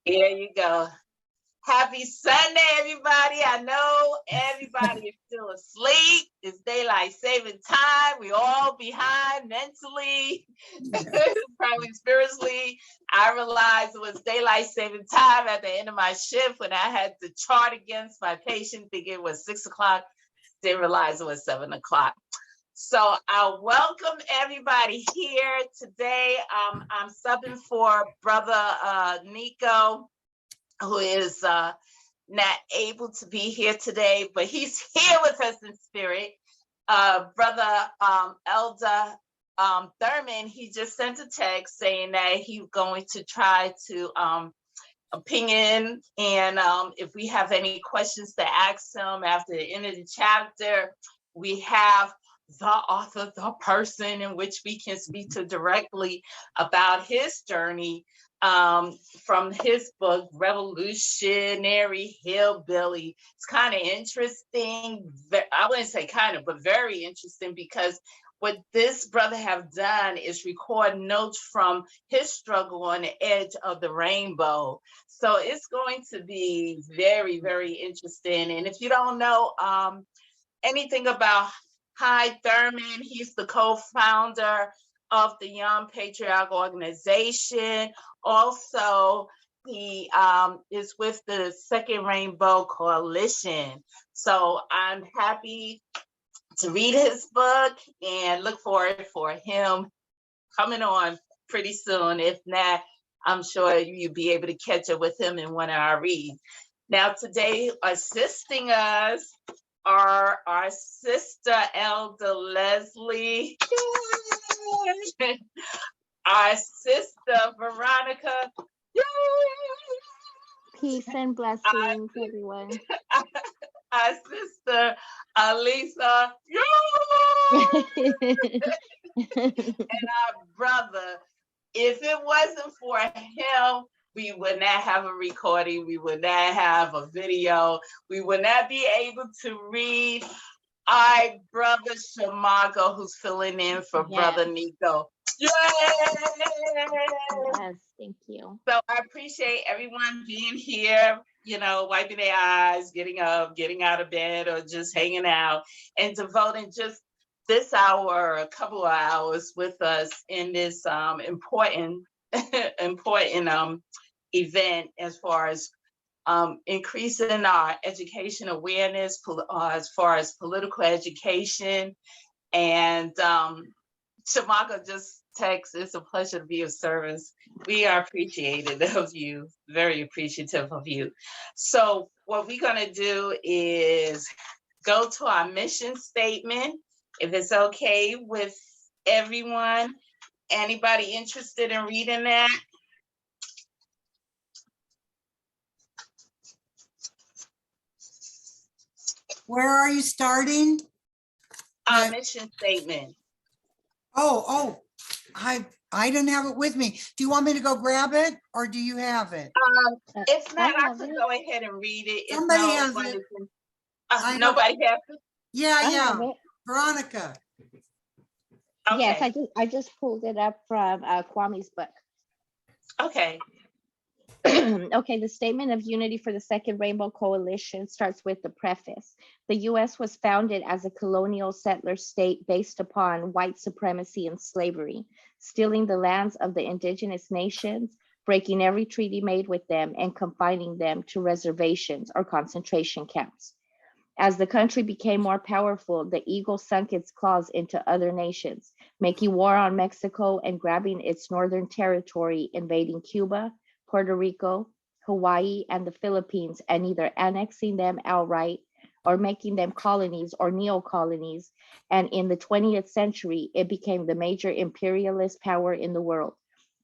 Here you go. Happy Sunday, everybody. I know everybody is still asleep. It's daylight saving time. We all behind mentally, probably spiritually. I realized it was daylight saving time at the end of my shift when I had to chart against my patient, thinking it was 6 o'clock. Didn't realize it was 7 o'clock. So I welcome everybody here today. I'm subbing for Brother Nico, who is not able to be here today, but he's here with us in spirit. Brother Elder Thurman, he just sent a text saying that he's going to try to ping in, and if we have any questions to ask him after the end of the chapter, we have the author, the person in which we can speak to directly about his journey from his book, Revolutionary Hillbilly. It's kind of interesting. I wouldn't say kind of, but very interesting, because what this brother have done is record notes from his struggle on the edge of the rainbow. So it's going to be very, very interesting. And if you don't know anything about Thurman, he's the co-founder of the Young Patriarch Organization. Also, he is with the Second Rainbow Coalition. So I'm happy to read his book and look forward for him coming on pretty soon. If not, I'm sure you'll be able to catch up with him in one of our reads. Now, today, assisting us are our sister Elder Leslie, our sister Veronica. Peace and blessings, everyone. Our sister Alisa. And our brother. If it wasn't for him, we would not have a recording. We would not have a video. We would not be able to read our brother Shamago, who's filling in for Brother Nico. Yay! Yes, thank you. So I appreciate everyone being here, you know, wiping their eyes, getting up, getting out of bed, or just hanging out and devoting just this hour, a couple of hours with us in this important event, as far as increasing our education awareness, as far as political education. And Shamaka just text, it's a pleasure to be of service. We are appreciative of you, very appreciative of you. So what we're gonna do is go to our mission statement, if it's okay with everyone. Anybody interested in reading that? Where are you starting? Our mission statement. I didn't have it with me. Do you want me to go grab it, or do you have it? If not, I can go ahead and read it. Somebody has it. Nobody has it? Yeah. Veronica. Okay. Yes, I just pulled it up from Kwame's book. Okay. Okay, the Statement of Unity for the Second Rainbow Coalition starts with the preface. The U.S. was founded as a colonial settler state based upon white supremacy and slavery, stealing the lands of the indigenous nations, breaking every treaty made with them, and confining them to reservations or concentration camps. As the country became more powerful, the eagle sunk its claws into other nations, making war on Mexico and grabbing its northern territory, invading Cuba, Puerto Rico, Hawaii, and the Philippines, and either annexing them outright or making them colonies or neo-colonies. And in the 20th century, it became the major imperialist power in the world,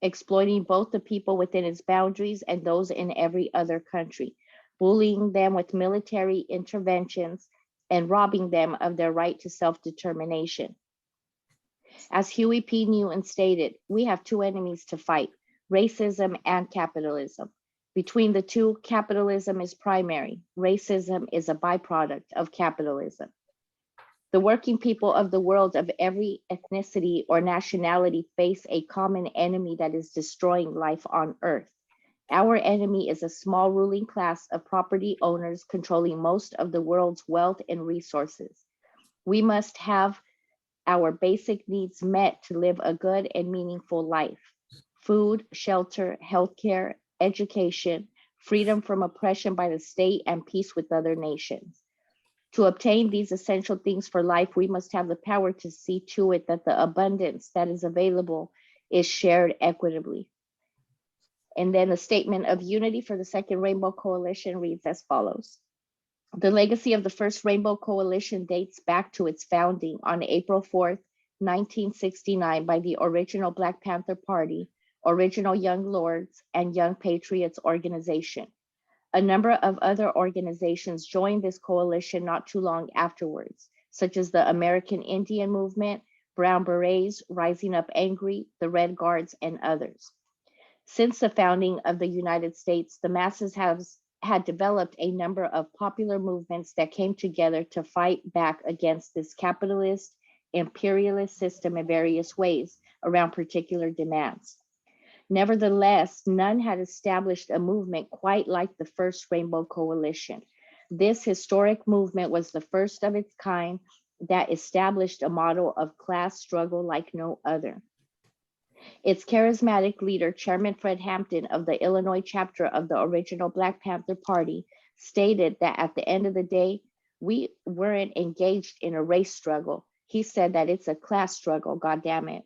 exploiting both the people within its boundaries and those in every other country, bullying them with military interventions and robbing them of their right to self-determination. As Huey P. Newton stated, we have two enemies to fight: racism and capitalism. Between the two, capitalism is primary. Racism is a byproduct of capitalism. The working people of the world of every ethnicity or nationality face a common enemy that is destroying life on earth. Our enemy is a small ruling class of property owners controlling most of the world's wealth and resources. We must have our basic needs met to live a good and meaningful life: food, shelter, healthcare, education, freedom from oppression by the state, and peace with other nations. To obtain these essential things for life, we must have the power to see to it that the abundance that is available is shared equitably. And then the statement of unity for the Second Rainbow Coalition reads as follows. The legacy of the First Rainbow Coalition dates back to its founding on April 4th, 1969 by the original Black Panther Party, original Young Lords, and Young Patriots organization. A number of other organizations joined this coalition not too long afterwards, such as the American Indian Movement, Brown Berets, Rising Up Angry, the Red Guards, and others. Since the founding of the United States, the masses had developed a number of popular movements that came together to fight back against this capitalist, imperialist system in various ways around particular demands. Nevertheless, none had established a movement quite like the First Rainbow Coalition. This historic movement was the first of its kind that established a model of class struggle like no other. Its charismatic leader, Chairman Fred Hampton of the Illinois chapter of the original Black Panther Party, stated that at the end of the day, we weren't engaged in a race struggle. He said that it's a class struggle, goddammit.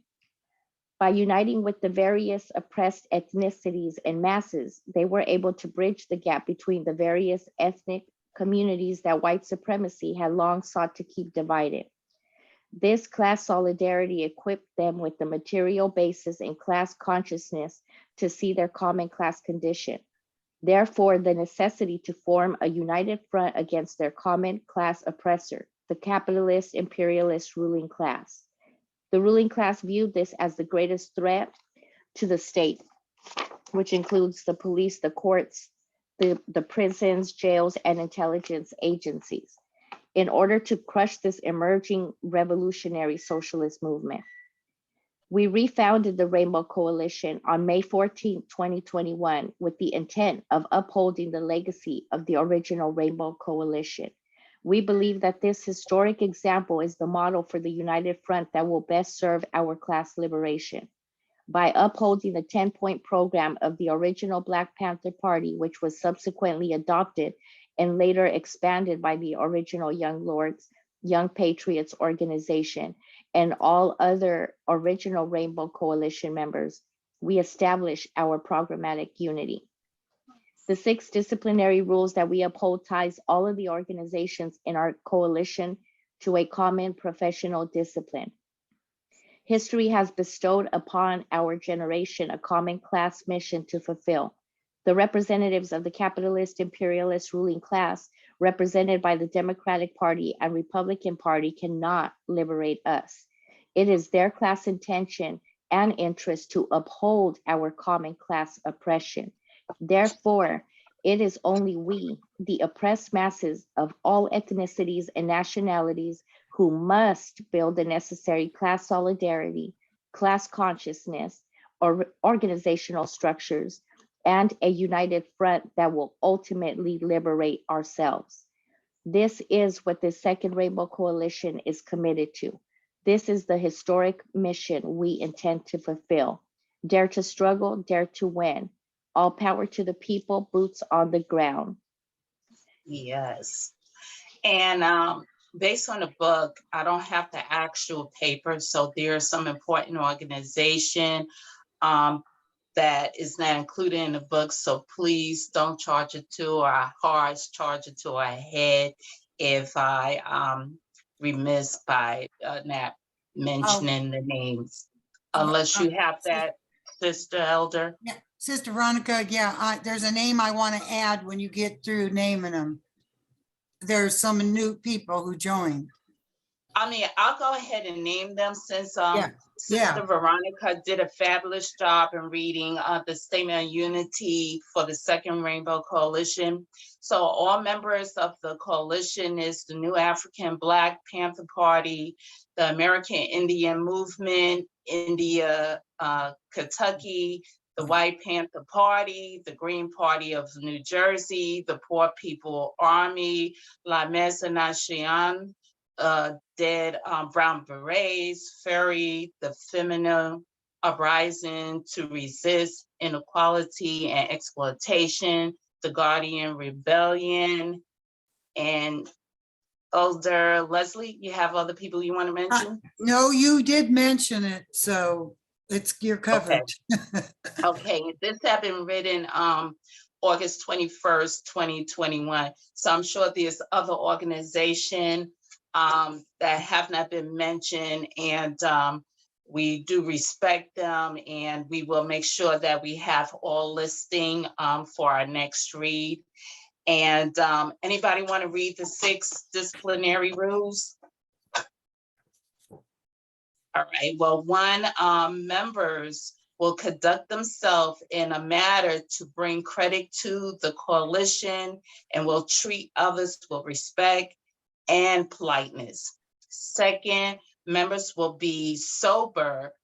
By uniting with the various oppressed ethnicities and masses, they were able to bridge the gap between the various ethnic communities that white supremacy had long sought to keep divided. This class solidarity equipped them with the material basis and class consciousness to see their common class condition. Therefore, the necessity to form a united front against their common class oppressor, the capitalist imperialist ruling class. The ruling class viewed this as the greatest threat to the state, which includes the police, the courts, the prisons, jails, and intelligence agencies, in order to crush this emerging revolutionary socialist movement. We refounded the Rainbow Coalition on May 14, 2021, with the intent of upholding the legacy of the original Rainbow Coalition. We believe that this historic example is the model for the united front that will best serve our class liberation. By upholding the 10-point program of the original Black Panther Party, which was subsequently adopted and later expanded by the original Young Lords, Young Patriots organization, and all other original Rainbow Coalition members, we establish our programmatic unity. The 6 disciplinary rules that we uphold ties all of the organizations in our coalition to a common professional discipline. History has bestowed upon our generation a common class mission to fulfill. The representatives of the capitalist imperialist ruling class, represented by the Democratic Party and Republican Party, cannot liberate us. It is their class intention and interest to uphold our common class oppression. Therefore, it is only we, the oppressed masses of all ethnicities and nationalities, who must build the necessary class solidarity, class consciousness, or organizational structures, and a united front that will ultimately liberate ourselves. This is what the Second Rainbow Coalition is committed to. This is the historic mission we intend to fulfill. Dare to struggle, dare to win. All power to the people, boots on the ground. Yes. And based on the book, I don't have the actual paper. So there's some important organization that is not included in the book. So please don't charge it to our hearts, charge it to our head if I remiss by not mentioning the names. Unless you have that, Sister Elder. Yeah, Sister Veronica, yeah, there's a name I want to add when you get through naming them. There's some new people who joined. I mean, I'll go ahead and name them since Yeah. Sister Veronica did a fabulous job in reading the Statement of Unity for the Second Rainbow Coalition. So all members of the coalition is the New African Black Panther Party, the American Indian Movement, India, Kentucky, the White Panther Party, the Green Party of New Jersey, the Poor People Army, La Mesa Nación, Dead Brown Berets, Ferry, the Feminine Uprising to Resist Inequality and Exploitation, the Guardian Rebellion, and Elder Leslie, you have other people you want to mention? No, you did mention it, so you're covered. Okay, this had been written August 21st, 2021. So I'm sure there's other organization that have not been mentioned, and we do respect them, and we will make sure that we have all listing for our next read. And anybody want to read the 6 disciplinary rules? All right, well, 1, members will conduct themselves in a manner to bring credit to the coalition and will treat others with respect and politeness. 2, members will be sober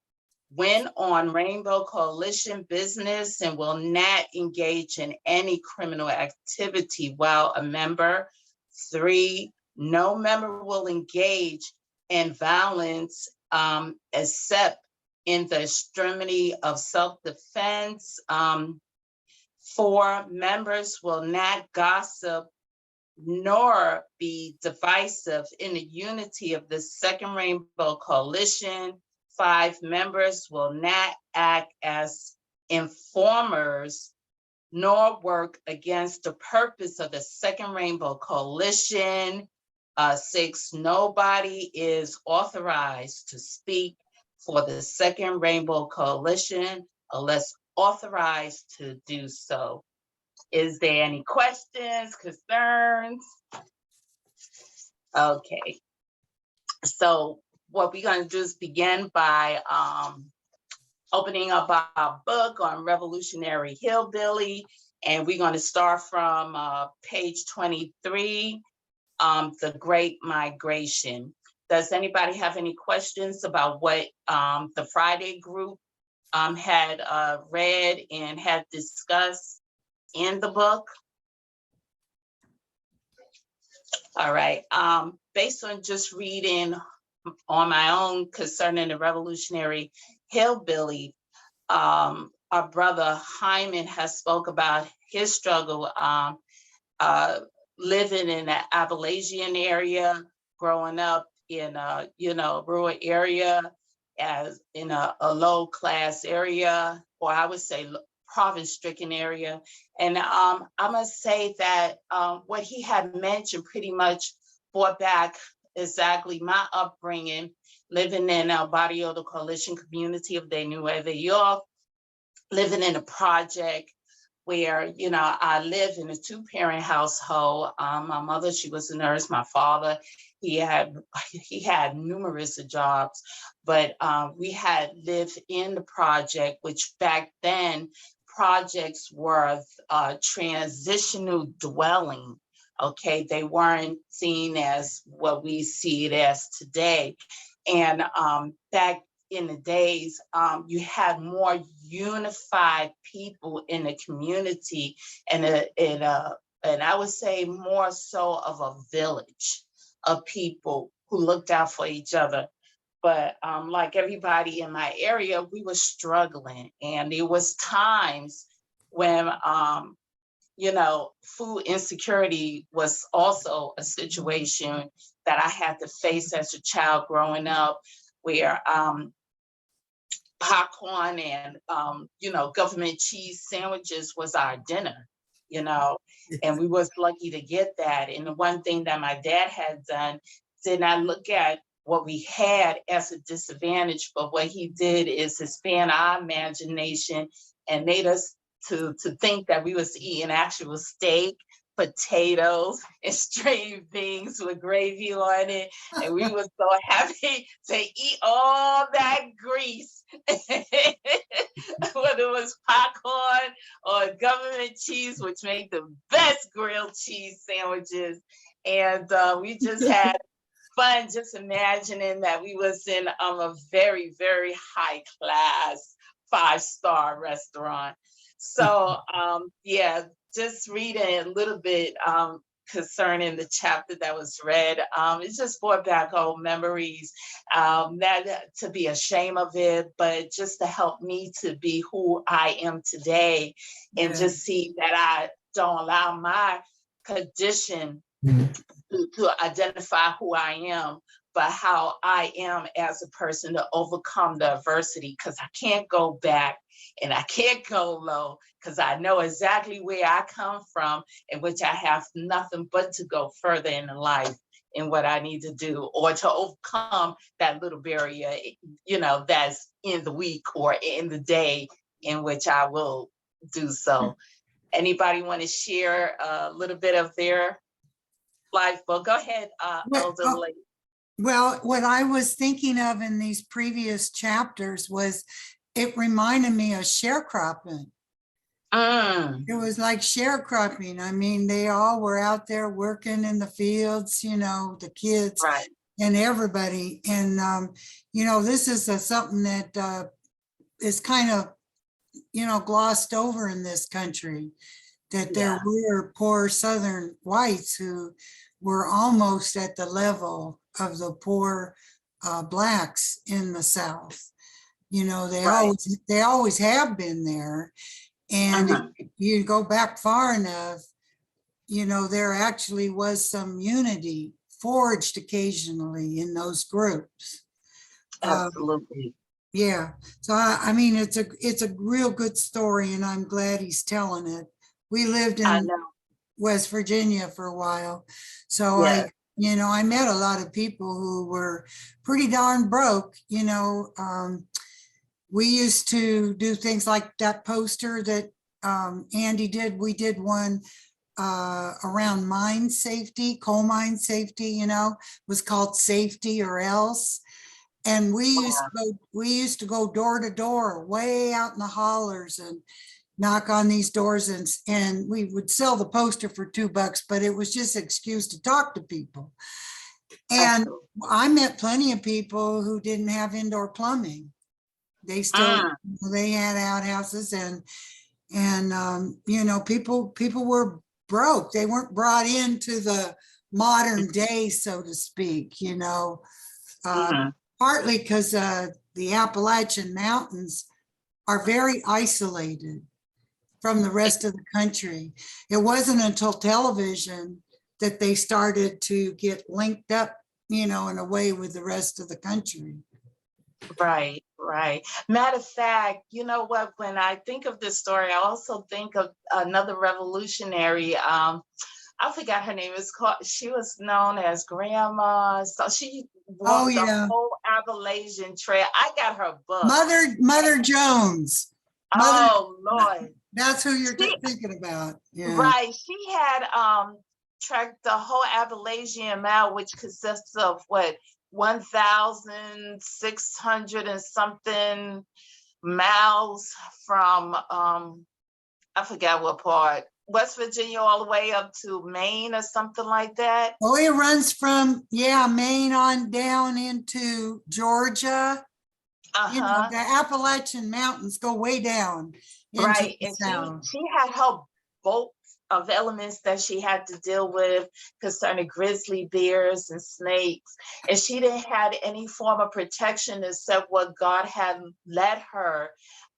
when on Rainbow Coalition business and will not engage in any criminal activity while a member. 3, no member will engage in violence except in the extremity of self-defense. 4, members will not gossip nor be divisive in the unity of the Second Rainbow Coalition. 5, members will not act as informers nor work against the purpose of the Second Rainbow Coalition. 6, nobody is authorized to speak for the Second Rainbow Coalition unless authorized to do so. Is there any questions, concerns? Okay, so what we're going to do is begin by opening up our book on Revolutionary Hillbilly, and we're going to start from page 23, The Great Migration. Does anybody have any questions about what the Friday group had read and had discussed in the book? All right, based on just reading on my own concerning the Revolutionary Hillbilly, our brother Hyman has spoke about his struggle living in the Appalachian area, growing up in a rural area, as in a low class area, or I would say province-stricken area. And I must say that what he had mentioned pretty much brought back exactly my upbringing, living in El Barrio, the coalition community of De Nueva York, living in a project where, I live in a 2-parent household. My mother, she was a nurse. My father, he had numerous jobs, but we had lived in the project, which back then projects were transitional dwelling. Okay, they weren't seen as what we see it as today. And back in the days, you had more unified people in the community, and I would say more so of a village of people who looked out for each other. But like everybody in my area, we were struggling, and there was times when food insecurity was also a situation that I had to face as a child growing up, where popcorn and government cheese sandwiches was our dinner, and we was lucky to get that. And the one thing that my dad had done did not look at what we had as a disadvantage, but what he did is expand our imagination and made us to think that we was eating actual steak, potatoes and string beans with gravy on it. And we were so happy to eat all that grease, whether it was popcorn or government cheese, which made the best grilled cheese sandwiches. And we just had fun just imagining that we was in a very, very high class 5-star restaurant. So yeah, just reading a little bit concerning the chapter that was read, it just brought back old memories, not to be ashamed of it, but just to help me to be who I am today, and just see that I don't allow my condition to identify who I am, but how I am as a person to overcome the adversity, because I can't go back and I can't go low, because I know exactly where I come from, in which I have nothing but to go further in life in what I need to do, or to overcome that little barrier, that's in the week or in the day in which I will do so. Anybody want to share a little bit of their life? Well, go ahead, Elder Lake. Well, what I was thinking of in these previous chapters was, it reminded me of sharecropping. It was like sharecropping. I mean, they all were out there working in the fields, the kids, Right. And everybody. And, this is something that is kind of, glossed over in this country, that there were poor Southern whites who were almost at the level of the poor Blacks in the South. They always have been there. And if you go back far enough, there actually was some unity forged occasionally in those groups. Absolutely. Yeah. So I mean, it's a real good story, and I'm glad he's telling it. We lived in West Virginia for a while. So I met a lot of people who were pretty darn broke. We used to do things like that poster that Andy did. We did one around mine safety, coal mine safety, was called Safety or Else. And we used to go door to door, way out in the hollers, and knock on these doors, and we would sell the poster for $2, but it was just an excuse to talk to people. And I met plenty of people who didn't have indoor plumbing. They still, they had outhouses, and people were broke. They weren't brought into the modern day, so to speak, partly because the Appalachian Mountains are very isolated from the rest of the country. It wasn't until television that they started to get linked up, in a way with the rest of the country. Right. Matter of fact, you know what? When I think of this story, I also think of another revolutionary. I forgot her name. She was known as Grandma. So she walked the whole Appalachian Trail. I got her book. Mother Jones. Lord. That's who you're thinking about. Yeah. Right. She had tracked the whole Appalachian Mile, which consists of 1,600 and something miles from I forgot what part, West Virginia all the way up to Maine or something like that. Oh, it runs from Maine on down into Georgia. The Appalachian Mountains go way down. Right. And she had her boat of elements that she had to deal with concerning grizzly bears and snakes. And she didn't have any form of protection except what God had led her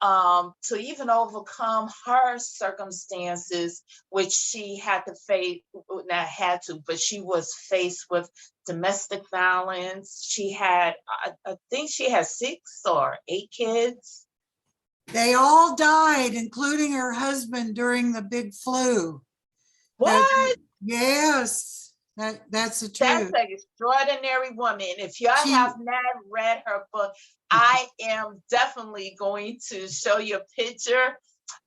to even overcome her circumstances, which she had to face, not had to, but she was faced with domestic violence. She had, I think she had 6 or 8 kids. They all died, including her husband, during the big flu. What? Yes, that's the truth. That's an extraordinary woman. If y'all have not read her book, I am definitely going to show you a picture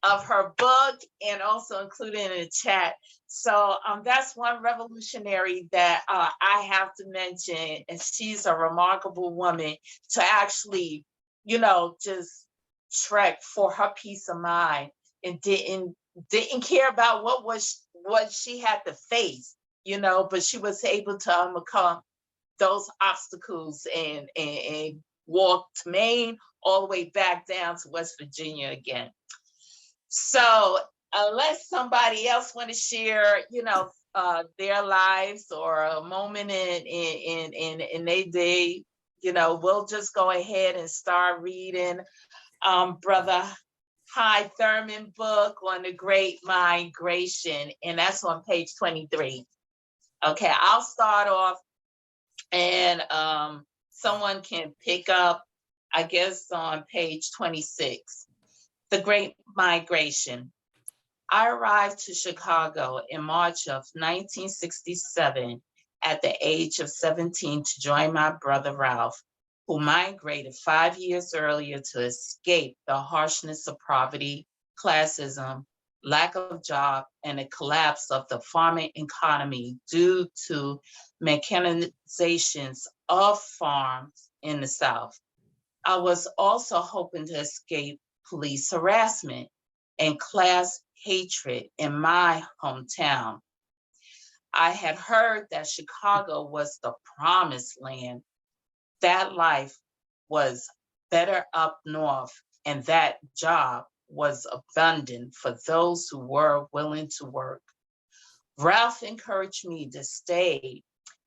of her book and also included in the chat. So that's one revolutionary that I have to mention, and she's a remarkable woman to actually, just trek for her peace of mind and didn't care about what she had to face, but she was able to overcome those obstacles and walked Maine all the way back down to West Virginia again. So unless somebody else want to share, their lives or a moment in their day, we'll just go ahead and start reading Brother High Thurman book on the Great Migration, and that's on page 23. Okay, I'll start off, and someone can pick up, I guess, on page 26. The Great Migration. I arrived to Chicago in March of 1967 at the age of 17 to join my brother Ralph, who migrated 5 years earlier to escape the harshness of poverty, classism, lack of job, and the collapse of the farming economy due to mechanizations of farms in the South. I was also hoping to escape police harassment and class hatred in my hometown. I had heard that Chicago was the promised land. That life was better up north, and that job was abundant for those who were willing to work. Ralph encouraged me to stay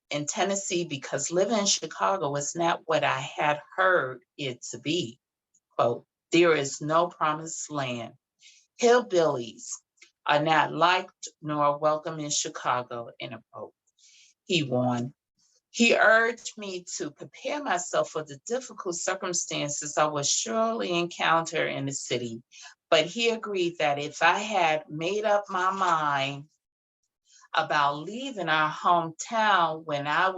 in Tennessee because living in Chicago was not what I had heard it to be. Quote, there is no promised land. Hillbillies are not liked nor welcome in Chicago, end of quote. He warned. He urged me to prepare myself for the difficult circumstances I would surely encounter in the city, but he agreed that if I had made up my mind about leaving our hometown, when I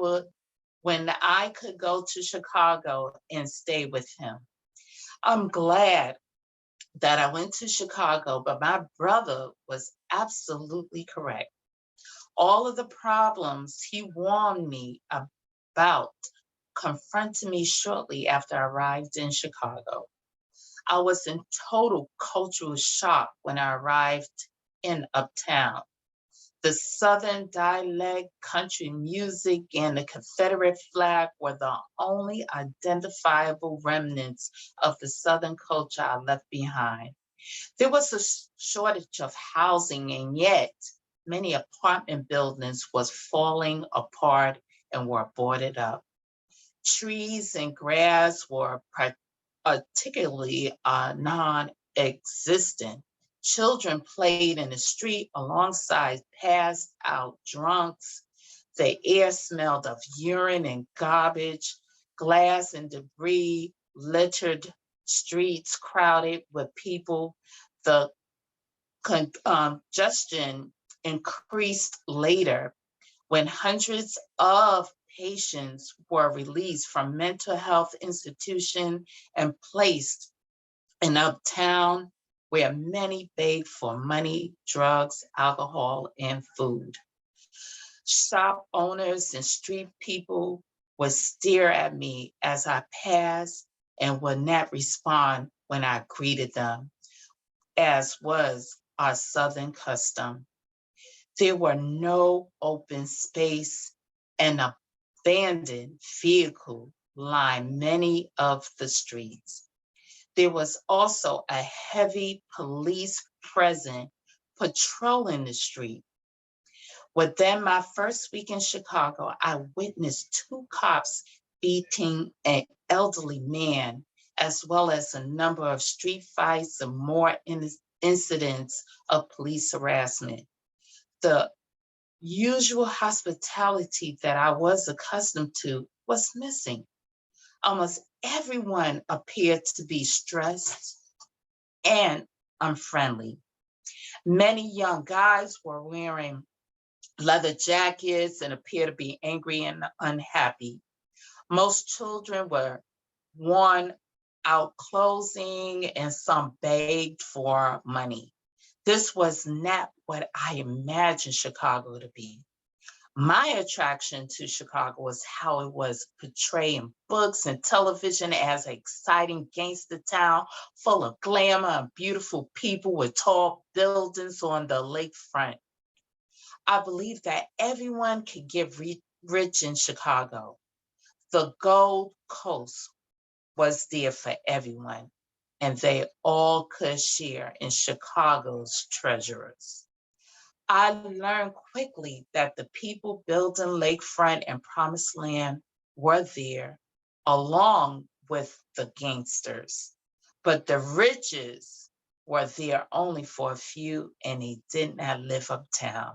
could go to Chicago and stay with him. I'm glad that I went to Chicago, but my brother was absolutely correct. All of the problems he warned me about confronted me shortly after I arrived in Chicago. I was in total cultural shock when I arrived in Uptown. The Southern dialect, country music, and the Confederate flag were the only identifiable remnants of the Southern culture I left behind. There was a shortage of housing, and yet many apartment buildings was falling apart and were boarded up. Trees and grass were particularly non-existent. Children played in the street alongside passed out drunks. The air smelled of urine and garbage. Glass and debris littered streets crowded with people. The congestion increased later when hundreds of patients were released from mental health institutions and placed in Uptown, where many begged for money, drugs, alcohol, and food. Shop owners and street people would stare at me as I passed and would not respond when I greeted them, as was our Southern custom. There were no open space, and abandoned vehicle lined many of the streets. There was also a heavy police presence patrolling the street. Within my first week in Chicago, I witnessed 2 cops beating an elderly man, as well as a number of street fights and more incidents of police harassment. The usual hospitality that I was accustomed to was missing. Almost everyone appeared to be stressed and unfriendly. Many young guys were wearing leather jackets and appeared to be angry and unhappy. Most children were worn out closing, and some begged for money. This was not what I imagined Chicago to be. My attraction to Chicago was how it was portrayed in books and television as an exciting gangster town full of glamour and beautiful people with tall buildings on the lakefront. I believe that everyone could get rich in Chicago. The Gold Coast was there for everyone, and they all could share in Chicago's treasures. I learned quickly that the people building lakefront and promised land were there, along with the gangsters. But the riches were there only for a few, and they did not live uptown.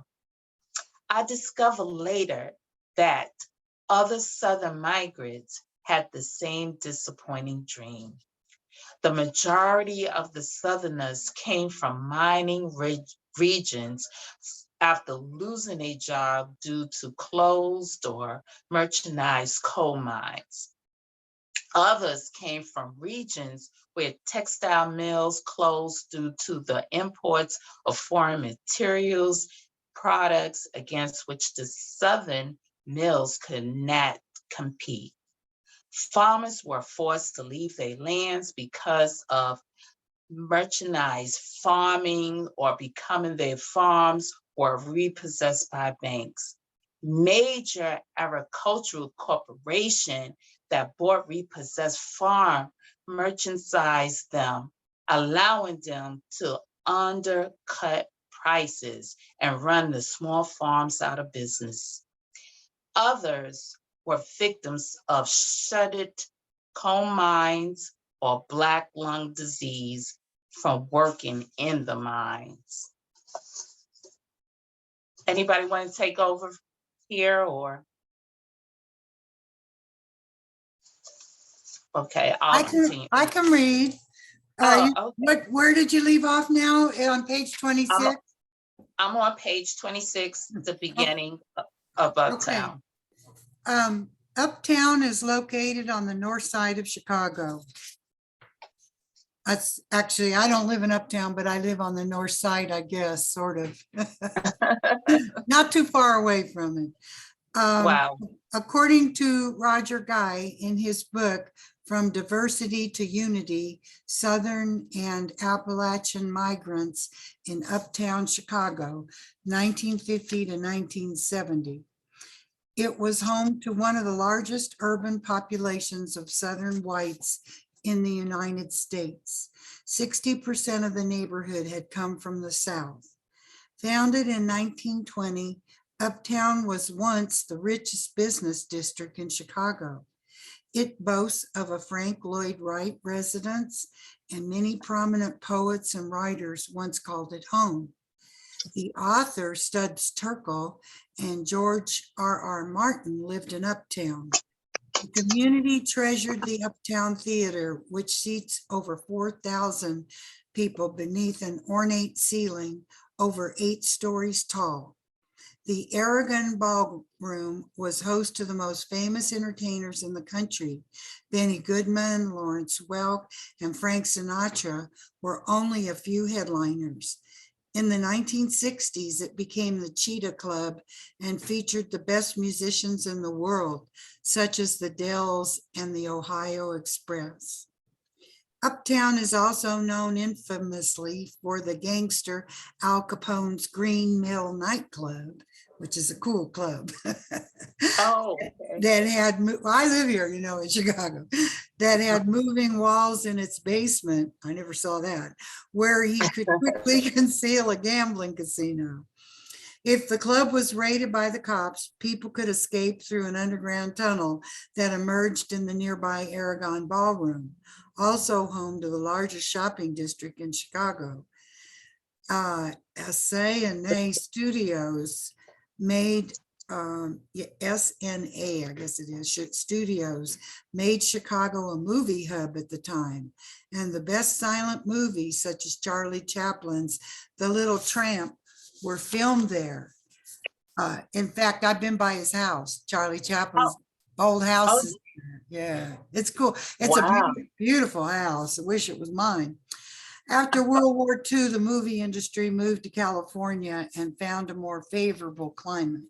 I discovered later that other Southern migrants had the same disappointing dream. The majority of the Southerners came from mining regions after losing a job due to closed or merchandise coal mines. Others came from regions where textile mills closed due to the imports of foreign materials, products against which the Southern mills could not compete. Farmers were forced to leave their lands because of merchandise farming or becoming their farms or repossessed by banks. Major agricultural corporation that bought repossessed farm merchandised them, allowing them to undercut prices and run the small farms out of business. Others were victims of shuttered coal mines or black lung disease from working in the mines. Anybody want to take over here or? Okay, I'll continue. I can read. Okay. Where did you leave off now? On page 26? I'm on page 26, the beginning of Uptown. Uptown is located on the north side of Chicago. That's actually, I don't live in Uptown, but I live on the north side, I guess, sort of. Not too far away from it. Wow. According to Roger Guy in his book, From Diversity to Unity, Southern and Appalachian Migrants in Uptown Chicago, 1950 to 1970. It was home to one of the largest urban populations of Southern whites in the United States. 60% of the neighborhood had come from the South. Founded in 1920, Uptown was once the richest business district in Chicago. It boasts of a Frank Lloyd Wright residence, and many prominent poets and writers once called it home. The author Studs Terkel and George R.R. Martin lived in Uptown. The community treasured the Uptown Theater, which seats over 4,000 people beneath an ornate ceiling over 8 stories tall. The Aragon Ballroom was host to the most famous entertainers in the country. Benny Goodman, Lawrence Welk, and Frank Sinatra were only a few headliners. In the 1960s, it became the Cheetah Club and featured the best musicians in the world, such as the Dells and the Ohio Express. Uptown is also known infamously for the gangster Al Capone's Green Mill nightclub, which is a cool club. Oh, okay. That had, I live here, you know, in Chicago, that had moving walls in its basement. I never saw that, where he could quickly conceal a gambling casino. If the club was raided by the cops, people could escape through an underground tunnel that emerged in the nearby Aragon Ballroom, also home to the largest shopping district in Chicago. S&A Studios made, SNA, I guess it is, Studios made Chicago a movie hub at the time. And the best silent movies, such as Charlie Chaplin's The Little Tramp, were filmed there. In fact, I've been by his house, Charlie Chaplin's old house. Yeah, it's cool. It's a Wow. beautiful house. I wish it was mine. After World War II, the movie industry moved to California and found a more favorable climate.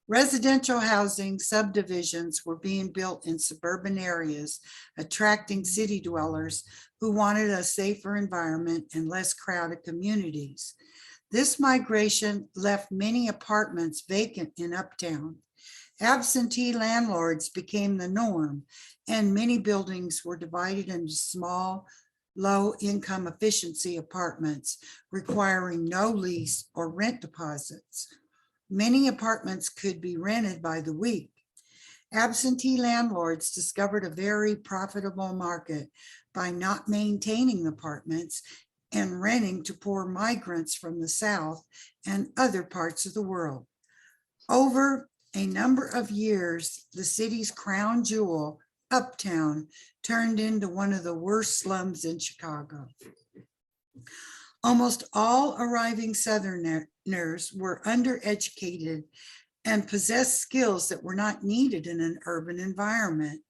Residential housing subdivisions were being built in suburban areas, attracting city dwellers who wanted a safer environment and less crowded communities. This migration left many apartments vacant in Uptown. Absentee landlords became the norm, and many buildings were divided into small, low-income efficiency apartments requiring no lease or rent deposits. Many apartments could be rented by the week. Absentee landlords discovered a very profitable market by not maintaining the apartments and renting to poor migrants from the South and other parts of the world. Over a number of years, the city's crown jewel, Uptown, turned into one of the worst slums in Chicago. Almost all arriving Southerners were undereducated and possessed skills that were not needed in an urban environment.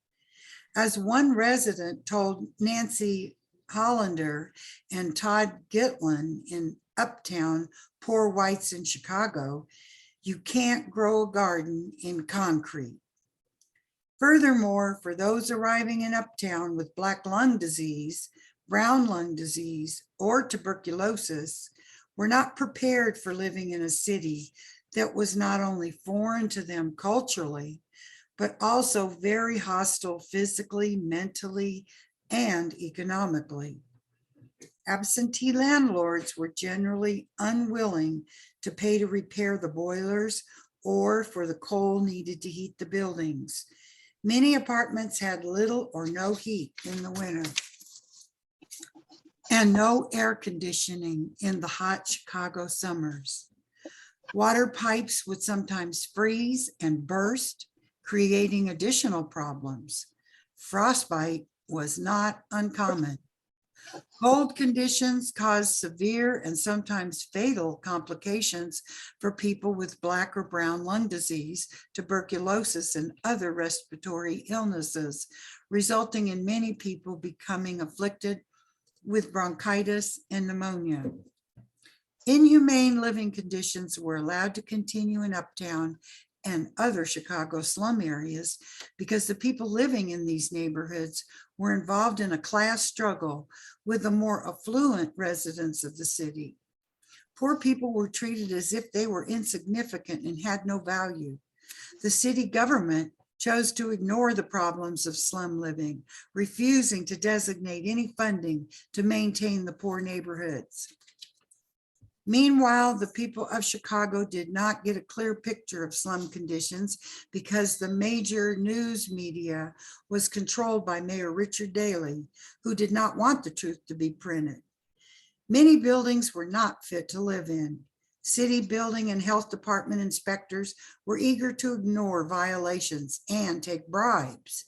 As one resident told Nancy Hollander and Todd Gitlin in Uptown, Poor Whites in Chicago, you can't grow a garden in concrete. Furthermore, for those arriving in Uptown with black lung disease, brown lung disease, or tuberculosis, were not prepared for living in a city that was not only foreign to them culturally, but also very hostile physically, mentally, and economically. Absentee landlords were generally unwilling to pay to repair the boilers or for the coal needed to heat the buildings. Many apartments had little or no heat in the winter and no air conditioning in the hot Chicago summers. Water pipes would sometimes freeze and burst, creating additional problems. Frostbite was not uncommon. Cold conditions caused severe and sometimes fatal complications for people with black or brown lung disease, tuberculosis, and other respiratory illnesses, resulting in many people becoming afflicted with bronchitis and pneumonia. Inhumane living conditions were allowed to continue in Uptown and other Chicago slum areas because the people living in these neighborhoods were involved in a class struggle with the more affluent residents of the city. Poor people were treated as if they were insignificant and had no value. The city government chose to ignore the problems of slum living, refusing to designate any funding to maintain the poor neighborhoods. Meanwhile, the people of Chicago did not get a clear picture of slum conditions because the major news media was controlled by Mayor Richard Daley, who did not want the truth to be printed. Many buildings were not fit to live in. City building and health department inspectors were eager to ignore violations and take bribes.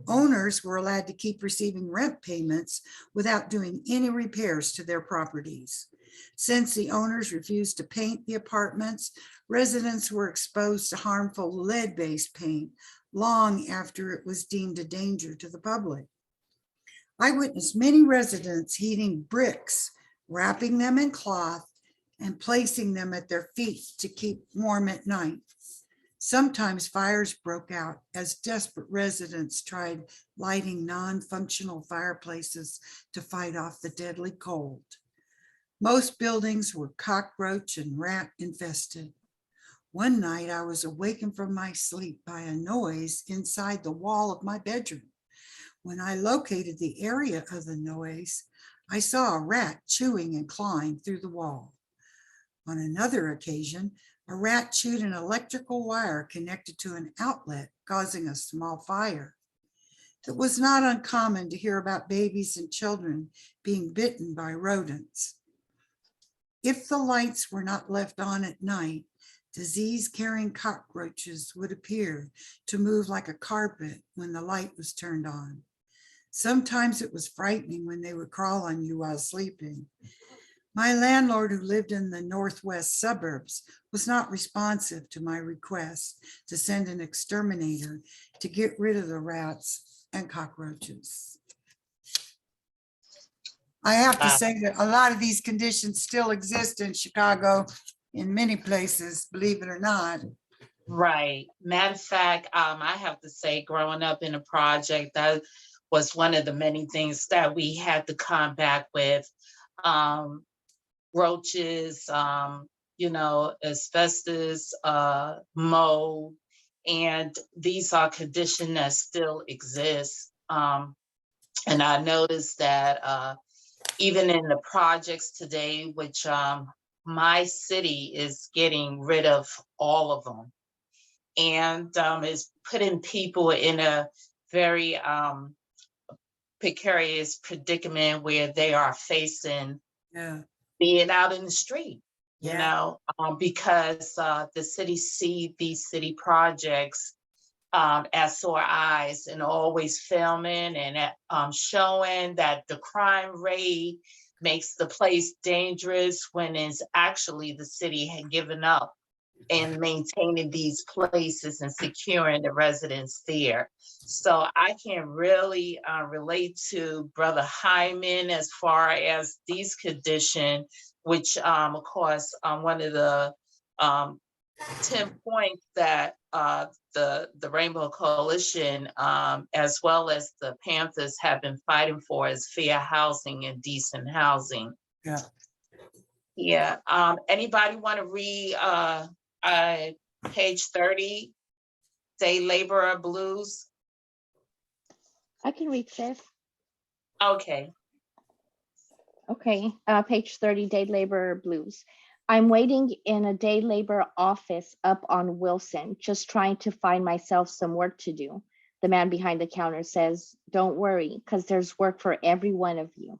Owners were allowed to keep receiving rent payments without doing any repairs to their properties. Since the owners refused to paint the apartments, residents were exposed to harmful lead-based paint long after it was deemed a danger to the public. I witnessed many residents heating bricks, wrapping them in cloth, and placing them at their feet to keep warm at night. Sometimes fires broke out as desperate residents tried lighting non-functional fireplaces to fight off the deadly cold. Most buildings were cockroach and rat infested. One night I was awakened from my sleep by a noise inside the wall of my bedroom. When I located the area of the noise, I saw a rat chewing and clawing through the wall. On another occasion, a rat chewed an electrical wire connected to an outlet, causing a small fire. It was not uncommon to hear about babies and children being bitten by rodents. If the lights were not left on at night, disease-carrying cockroaches would appear to move like a carpet when the light was turned on. Sometimes it was frightening when they would crawl on you while sleeping. My landlord, who lived in the northwest suburbs, was not responsive to my request to send an exterminator to get rid of the rats and cockroaches. I have to Wow. say that a lot of these conditions still exist in Chicago in many places, believe it or not. Right. Matter of fact, I have to say, growing up in a project, that was one of the many things that we had to combat with. Um, Roaches, asbestos, mold, and these are conditions that still exist. And I noticed that even in the projects today, which my city is getting rid of all of them, and is putting people in a very precarious predicament where they are facing Yeah, being out in the street, yeah, because the city see these city projects as sore eyes, and always filming and showing that the crime rate makes the place dangerous when it's actually the city had given up in maintaining these places and securing the residents there. So I can really relate to Brother Hyman as far as these conditions, which of course, one of the um, 10 points that the Rainbow Coalition, as well as the Panthers, have been fighting for is fair housing and decent housing. yeah. Yeah. Anybody want to read page 30, day laborer blues? I can read this. Okay. Okay, page 30, day labor blues. I'm waiting in a day labor office up on Wilson, just trying to find myself some work to do. The man behind the counter says, don't worry, because there's work for every one of you.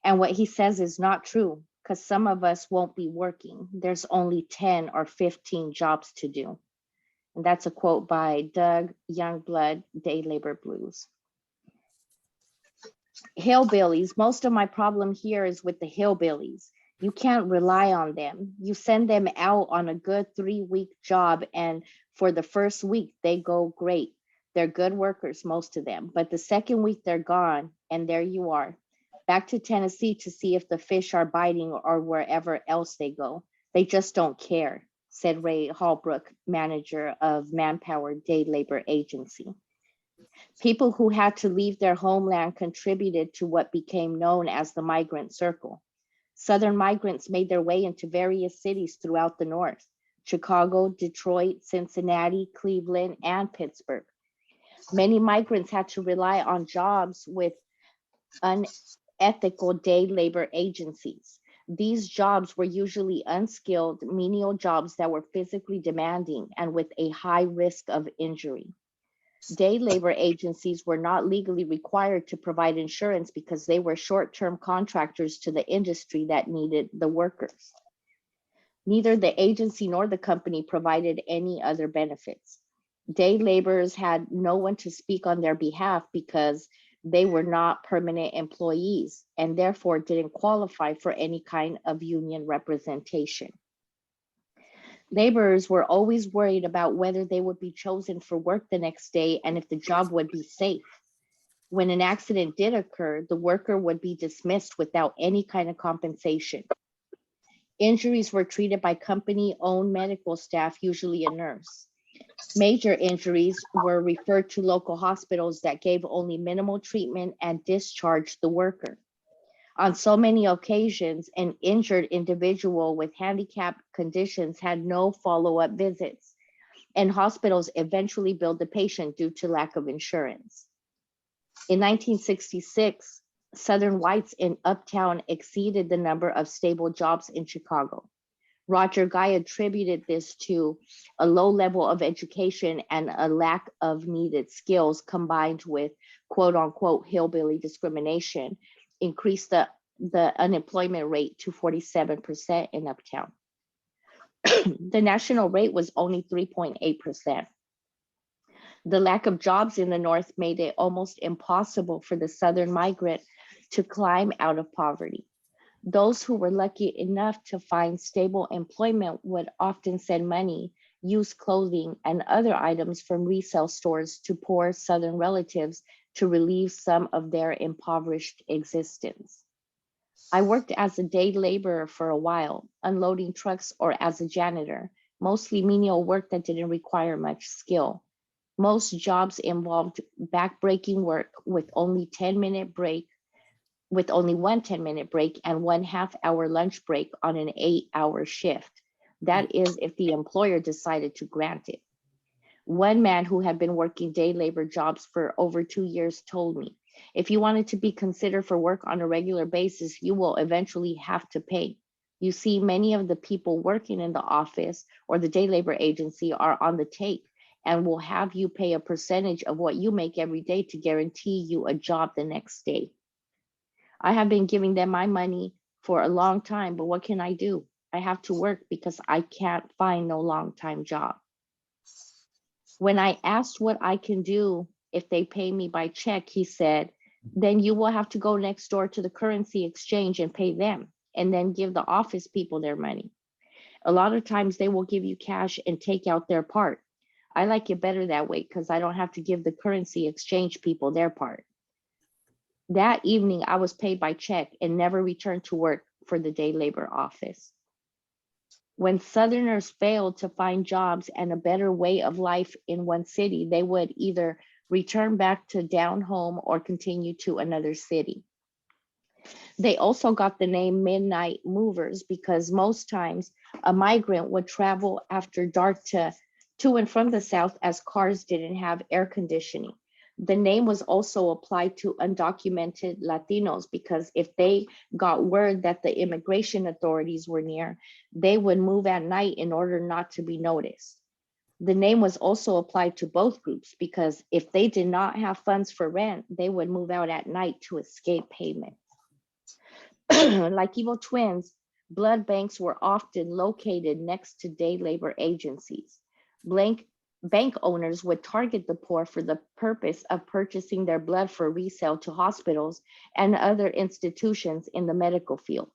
And what he says is not true, because some of us won't be working. There's only 10 or 15 jobs to do. And that's a quote by Doug Youngblood, Day Labor Blues. Hillbillies. Most of my problem here is with the hillbillies. You can't rely on them. You send them out on a good 3-week job, and for the first week, they go great. They're good workers, most of them. But the second week, they're gone, and there you are. Back to Tennessee to see if the fish are biting or wherever else they go. They just don't care, said Ray Hallbrook, manager of Manpower Day Labor Agency. People who had to leave their homeland contributed to what became known as the migrant circle. Southern migrants made their way into various cities throughout the North: Chicago, Detroit, Cincinnati, Cleveland, and Pittsburgh. Many migrants had to rely on jobs with unethical day labor agencies. These jobs were usually unskilled, menial jobs that were physically demanding and with a high risk of injury. Day labor agencies were not legally required to provide insurance because they were short-term contractors to the industry that needed the workers. Neither the agency nor the company provided any other benefits. Day laborers had no one to speak on their behalf because they were not permanent employees and therefore didn't qualify for any kind of union representation. Laborers were always worried about whether they would be chosen for work the next day and if the job would be safe. When an accident did occur, the worker would be dismissed without any kind of compensation. Injuries were treated by company-owned medical staff, usually a nurse. Major injuries were referred to local hospitals that gave only minimal treatment and discharged the worker. On so many occasions, an injured individual with handicap conditions had no follow-up visits, and hospitals eventually billed the patient due to lack of insurance. In 1966, Southern whites in Uptown exceeded the number of stable jobs in Chicago. Roger Guy attributed this to a low level of education and a lack of needed skills combined with quote unquote hillbilly discrimination increased the unemployment rate to 47% in Uptown. The national rate was only 3.8%. The lack of jobs in the North made it almost impossible for the Southern migrant to climb out of poverty. Those who were lucky enough to find stable employment would often send money, used clothing, and other items from resale stores to poor Southern relatives to relieve some of their impoverished existence. I worked as a day laborer for a while, unloading trucks or as a janitor, mostly menial work that didn't require much skill. Most jobs involved back-breaking work with only 10-minute break, with only one 10-minute break and 1/2 hour lunch break on an 8-hour shift. That is if the employer decided to grant it. One man who had been working day labor jobs for over 2 years told me, if you wanted to be considered for work on a regular basis, you will eventually have to pay. You see, many of the people working in the office or the day labor agency are on the take and will have you pay a percentage of what you make every day to guarantee you a job the next day. I have been giving them my money for a long time, but what can I do? I have to work because I can't find no long-time job. When I asked what I can do if they pay me by check, he said, then you will have to go next door to the currency exchange and pay them, and then give the office people their money. A lot of times they will give you cash and take out their part. I like it better that way because I don't have to give the currency exchange people their part. That evening, I was paid by check and never returned to work for the day labor office. When Southerners failed to find jobs and a better way of life in one city, they would either return back to down home or continue to another city. They also got the name Midnight Movers because most times a migrant would travel after dark to and from the South as cars didn't have air conditioning. The name was also applied to undocumented Latinos because if they got word that the immigration authorities were near, they would move at night in order not to be noticed. The name was also applied to both groups because if they did not have funds for rent, they would move out at night to escape payment. Like evil twins, blood banks were often located next to day labor agencies. Bank owners would target the poor for the purpose of purchasing their blood for resale to hospitals and other institutions in the medical field.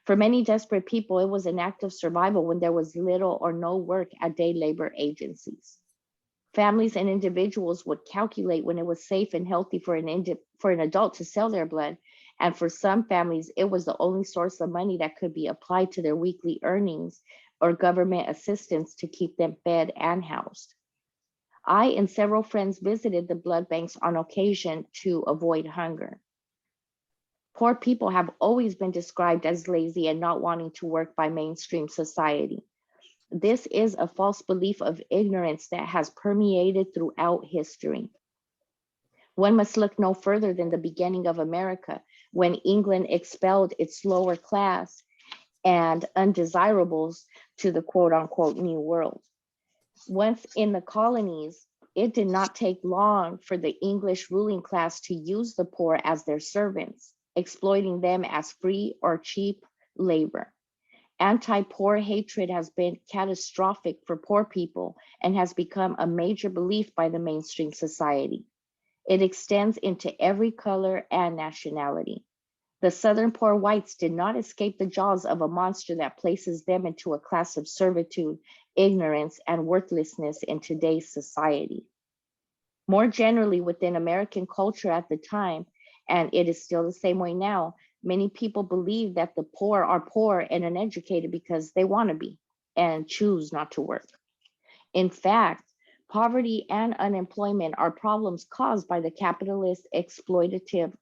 For many desperate people, it was an act of survival when there was little or no work at day labor agencies. Families and individuals would calculate when it was safe and healthy for an adult to sell their blood, and for some families, it was the only source of money that could be applied to their weekly earnings or government assistance to keep them fed and housed. I and several friends visited the blood banks on occasion to avoid hunger. Poor people have always been described as lazy and not wanting to work by mainstream society. This is a false belief of ignorance that has permeated throughout history. One must look no further than the beginning of America, when England expelled its lower class and undesirables to the quote unquote New World. Once in the colonies, it did not take long for the English ruling class to use the poor as their servants, exploiting them as free or cheap labor. Anti-poor hatred has been catastrophic for poor people and has become a major belief by the mainstream society. It extends into every color and nationality. The Southern poor whites did not escape the jaws of a monster that places them into a class of servitude, ignorance, and worthlessness in today's society. More generally, within American culture at the time, and it is still the same way now, many people believe that the poor are poor and uneducated because they want to be and choose not to work. In fact, poverty and unemployment are problems caused by the capitalist exploitative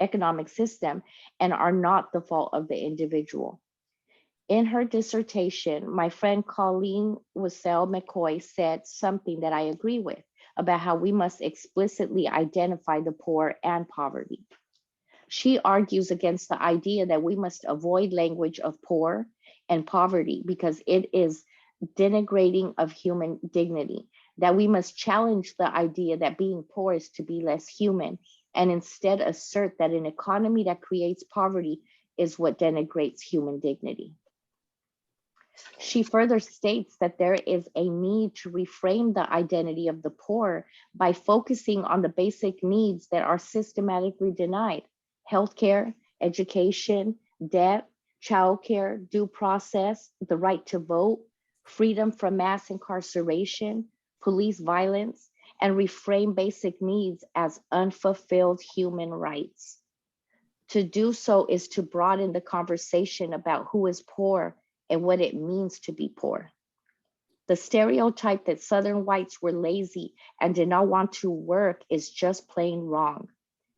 economic system and are not the fault of the individual. In her dissertation, my friend Colleen Wassell McCoy said something that I agree with about how we must explicitly identify the poor and poverty. She argues against the idea that we must avoid language of poor and poverty because it is denigrating of human dignity, that we must challenge the idea that being poor is to be less human, and instead assert that an economy that creates poverty is what denigrates human dignity. She further states that there is a need to reframe the identity of the poor by focusing on the basic needs that are systematically denied: healthcare, education, debt, childcare, due process, the right to vote, freedom from mass incarceration, police violence, and reframe basic needs as unfulfilled human rights. To do so is to broaden the conversation about who is poor and what it means to be poor. The stereotype that Southern whites were lazy and did not want to work is just plain wrong.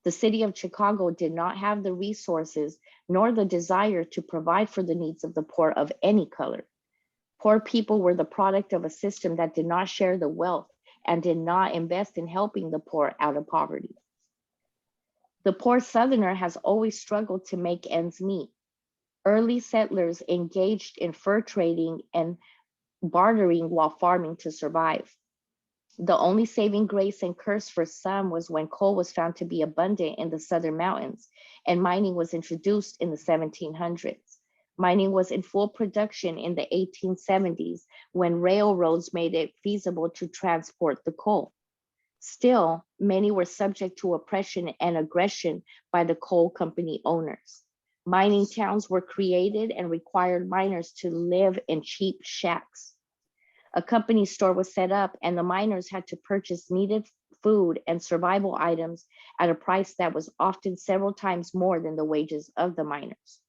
The city of Chicago did not have the resources nor the desire to provide for the needs of the poor of any color. Poor people were the product of a system that did not share the wealth and did not invest in helping the poor out of poverty. The poor Southerner has always struggled to make ends meet. Early settlers engaged in fur trading and bartering while farming to survive. The only saving grace and curse for some was when coal was found to be abundant in the southern mountains and mining was introduced in the 1700s. Mining was in full production in the 1870s when railroads made it feasible to transport the coal. Still, many were subject to oppression and aggression by the coal company owners. Mining towns were created and required miners to live in cheap shacks. A company store was set up and the miners had to purchase needed food and survival items at a price that was often several times more than the wages of the miners.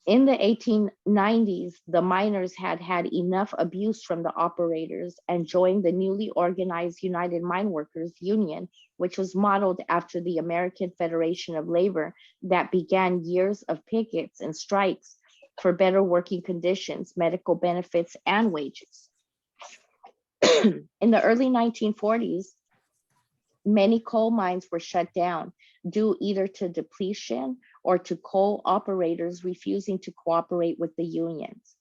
In the 1890s, the miners had had enough abuse from the operators and joined the newly organized United Mine Workers Union, which was modeled after the American Federation of Labor that began years of pickets and strikes for better working conditions, medical benefits, and wages. In the early 1940s, many coal mines were shut down due either to depletion or to coal operators refusing to cooperate with the unions.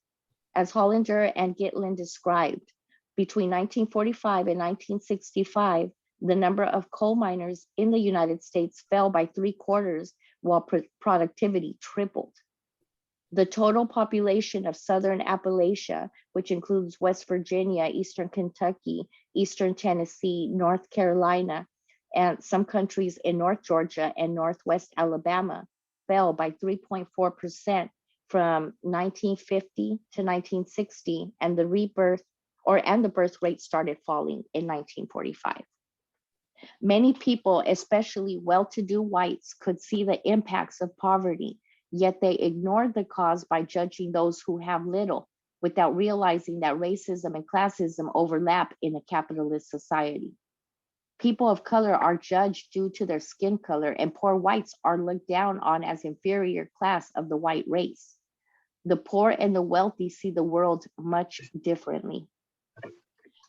As Hollander and Gitlin described, between 1945 and 1965, the number of coal miners in the United States fell by 3/4 while productivity tripled. The total population of Southern Appalachia, which includes West Virginia, Eastern Kentucky, Eastern Tennessee, North Carolina, and some countries in North Georgia and Northwest Alabama, fell by 3.4% from 1950 to 1960, and the birth rate started falling in 1945. Many people, especially well-to-do whites, could see the impacts of poverty, yet they ignored the cause by judging those who have little, without realizing that racism and classism overlap in a capitalist society. People of color are judged due to their skin color, and poor whites are looked down on as inferior class of the white race. The poor and the wealthy see the world much differently.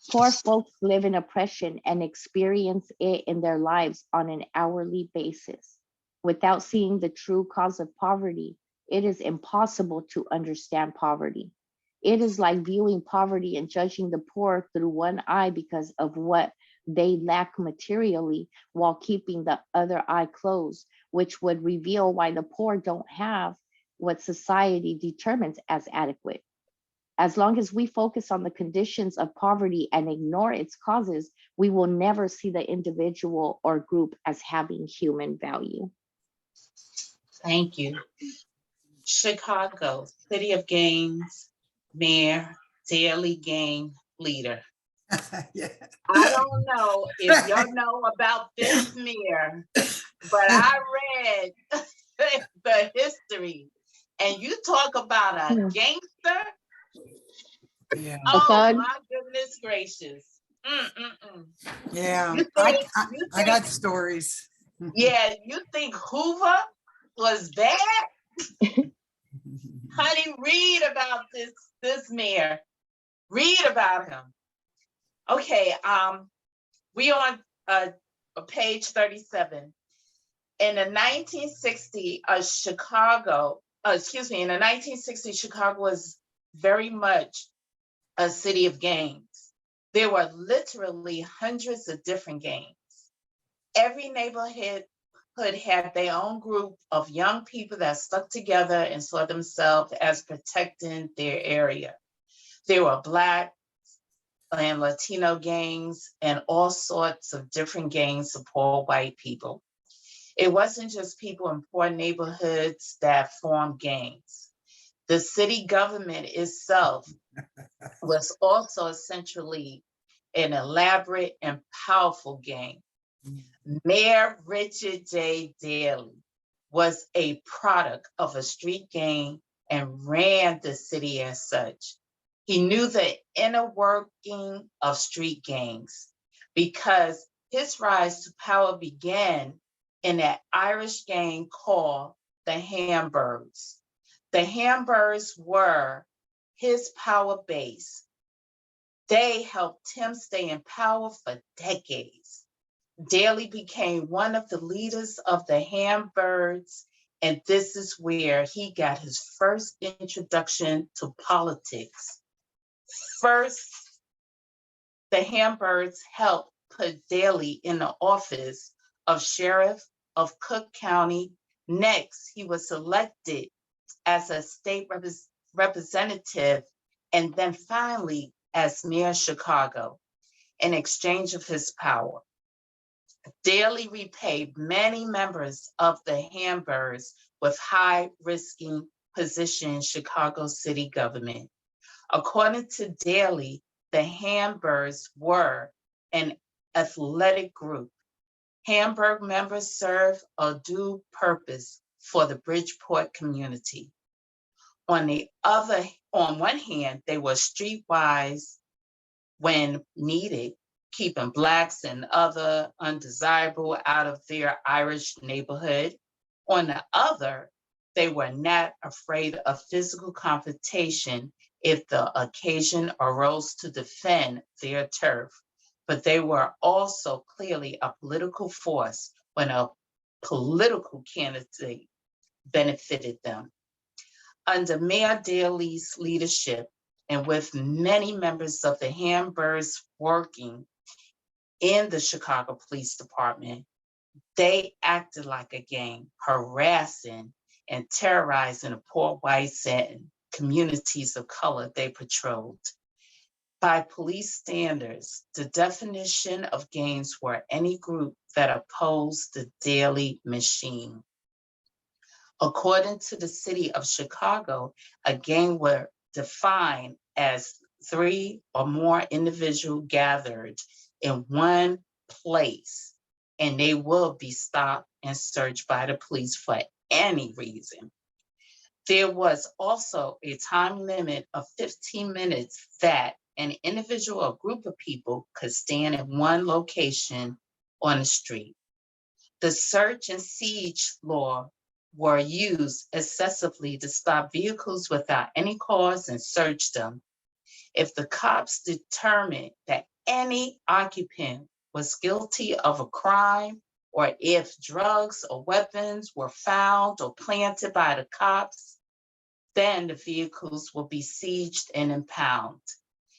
Poor folks live in oppression and experience it in their lives on an hourly basis. Without seeing the true cause of poverty, it is impossible to understand poverty. It is like viewing poverty and judging the poor through one eye because of what they lack materially while keeping the other eye closed, which would reveal why the poor don't have what society determines as adequate. As long as we focus on the conditions of poverty and ignore its causes, we will never see the individual or group as having human value. Thank you. Chicago, City of Games, Mayor, Daily Game Leader. Yeah. I don't know if y'all know about this mayor, but I read the history, and you talk about a gangster. Yeah. Oh my goodness gracious. Yeah. You I got stories. Yeah, you think Hoover was bad? Honey, read about this mayor. Read about him. Okay, we on page 37. In the 1960 Chicago, in the 1960s, Chicago was very much a city of gangs. There were literally hundreds of different gangs. Every neighborhood had their own group of young people that stuck together and saw themselves as protecting their area. There were Black and Latino gangs and all sorts of different gangs of poor white people. It wasn't just people in poor neighborhoods that formed gangs. The city government itself was also essentially an elaborate and powerful gang. Mayor Richard J. Daley was a product of a street gang and ran the city as such. He knew the inner working of street gangs because his rise to power began in an Irish gang called the Hamburgs. The Hamburgs were his power base. They helped him stay in power for decades. Daley became one of the leaders of the Hamburgs, and this is where he got his first introduction to politics. First, the Hamburgs helped put Daley in the office of sheriff of Cook County. Next, he was elected as a state representative, and then finally as mayor of Chicago in exchange of his power. Daley repaid many members of the Hamburgs with high-risking positions in Chicago city government. According to Daley, the Hamburgs were an athletic group. Hamburg members serve a due purpose for the Bridgeport community. On one hand, they were streetwise when needed, keeping Blacks and other undesirable out of their Irish neighborhood. On the other, they were not afraid of physical confrontation if the occasion arose to defend their turf. But they were also clearly a political force when a political candidate benefited them. Under Mayor Daley's leadership, and with many members of the Hamburgs working in the Chicago Police Department, they acted like a gang, harassing and terrorizing the poor whites and communities of color they patrolled. By police standards, the definition of gangs were any group that opposed the Daley machine. According to the city of Chicago, a gang were defined as 3 or more individuals gathered in one place, and they will be stopped and searched by the police for any reason. There was also a time limit of 15 minutes that an individual or group of people could stand in one location on the street. The search and siege law were used excessively to stop vehicles without any cause and search them. If the cops determined that any occupant was guilty of a crime, or if drugs or weapons were found or planted by the cops, then the vehicles will be sieged and impounded.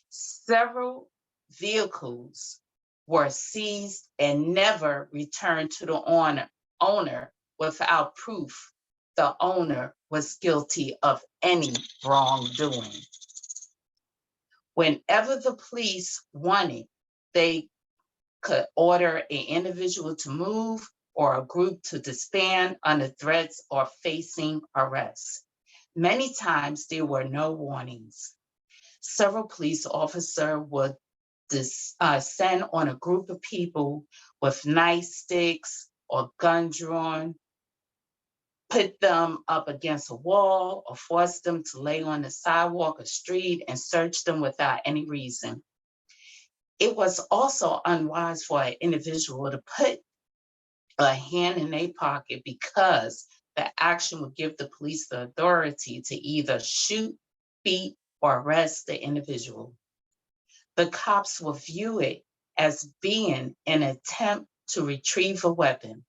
Several vehicles were seized and never returned to the owner without proof the owner was guilty of any wrongdoing. Whenever the police wanted, they could order an individual to move or a group to disband under threats or facing arrest. Many times there were no warnings. Several police officers would send on a group of people with nightsticks or gun drawn, put them up against a wall, or force them to lay on the sidewalk or street and search them without any reason. It was also unwise for an individual to put a hand in their pocket because the action would give the police the authority to either shoot, beat, or arrest the individual. The cops will view it as being an attempt to retrieve a weapon.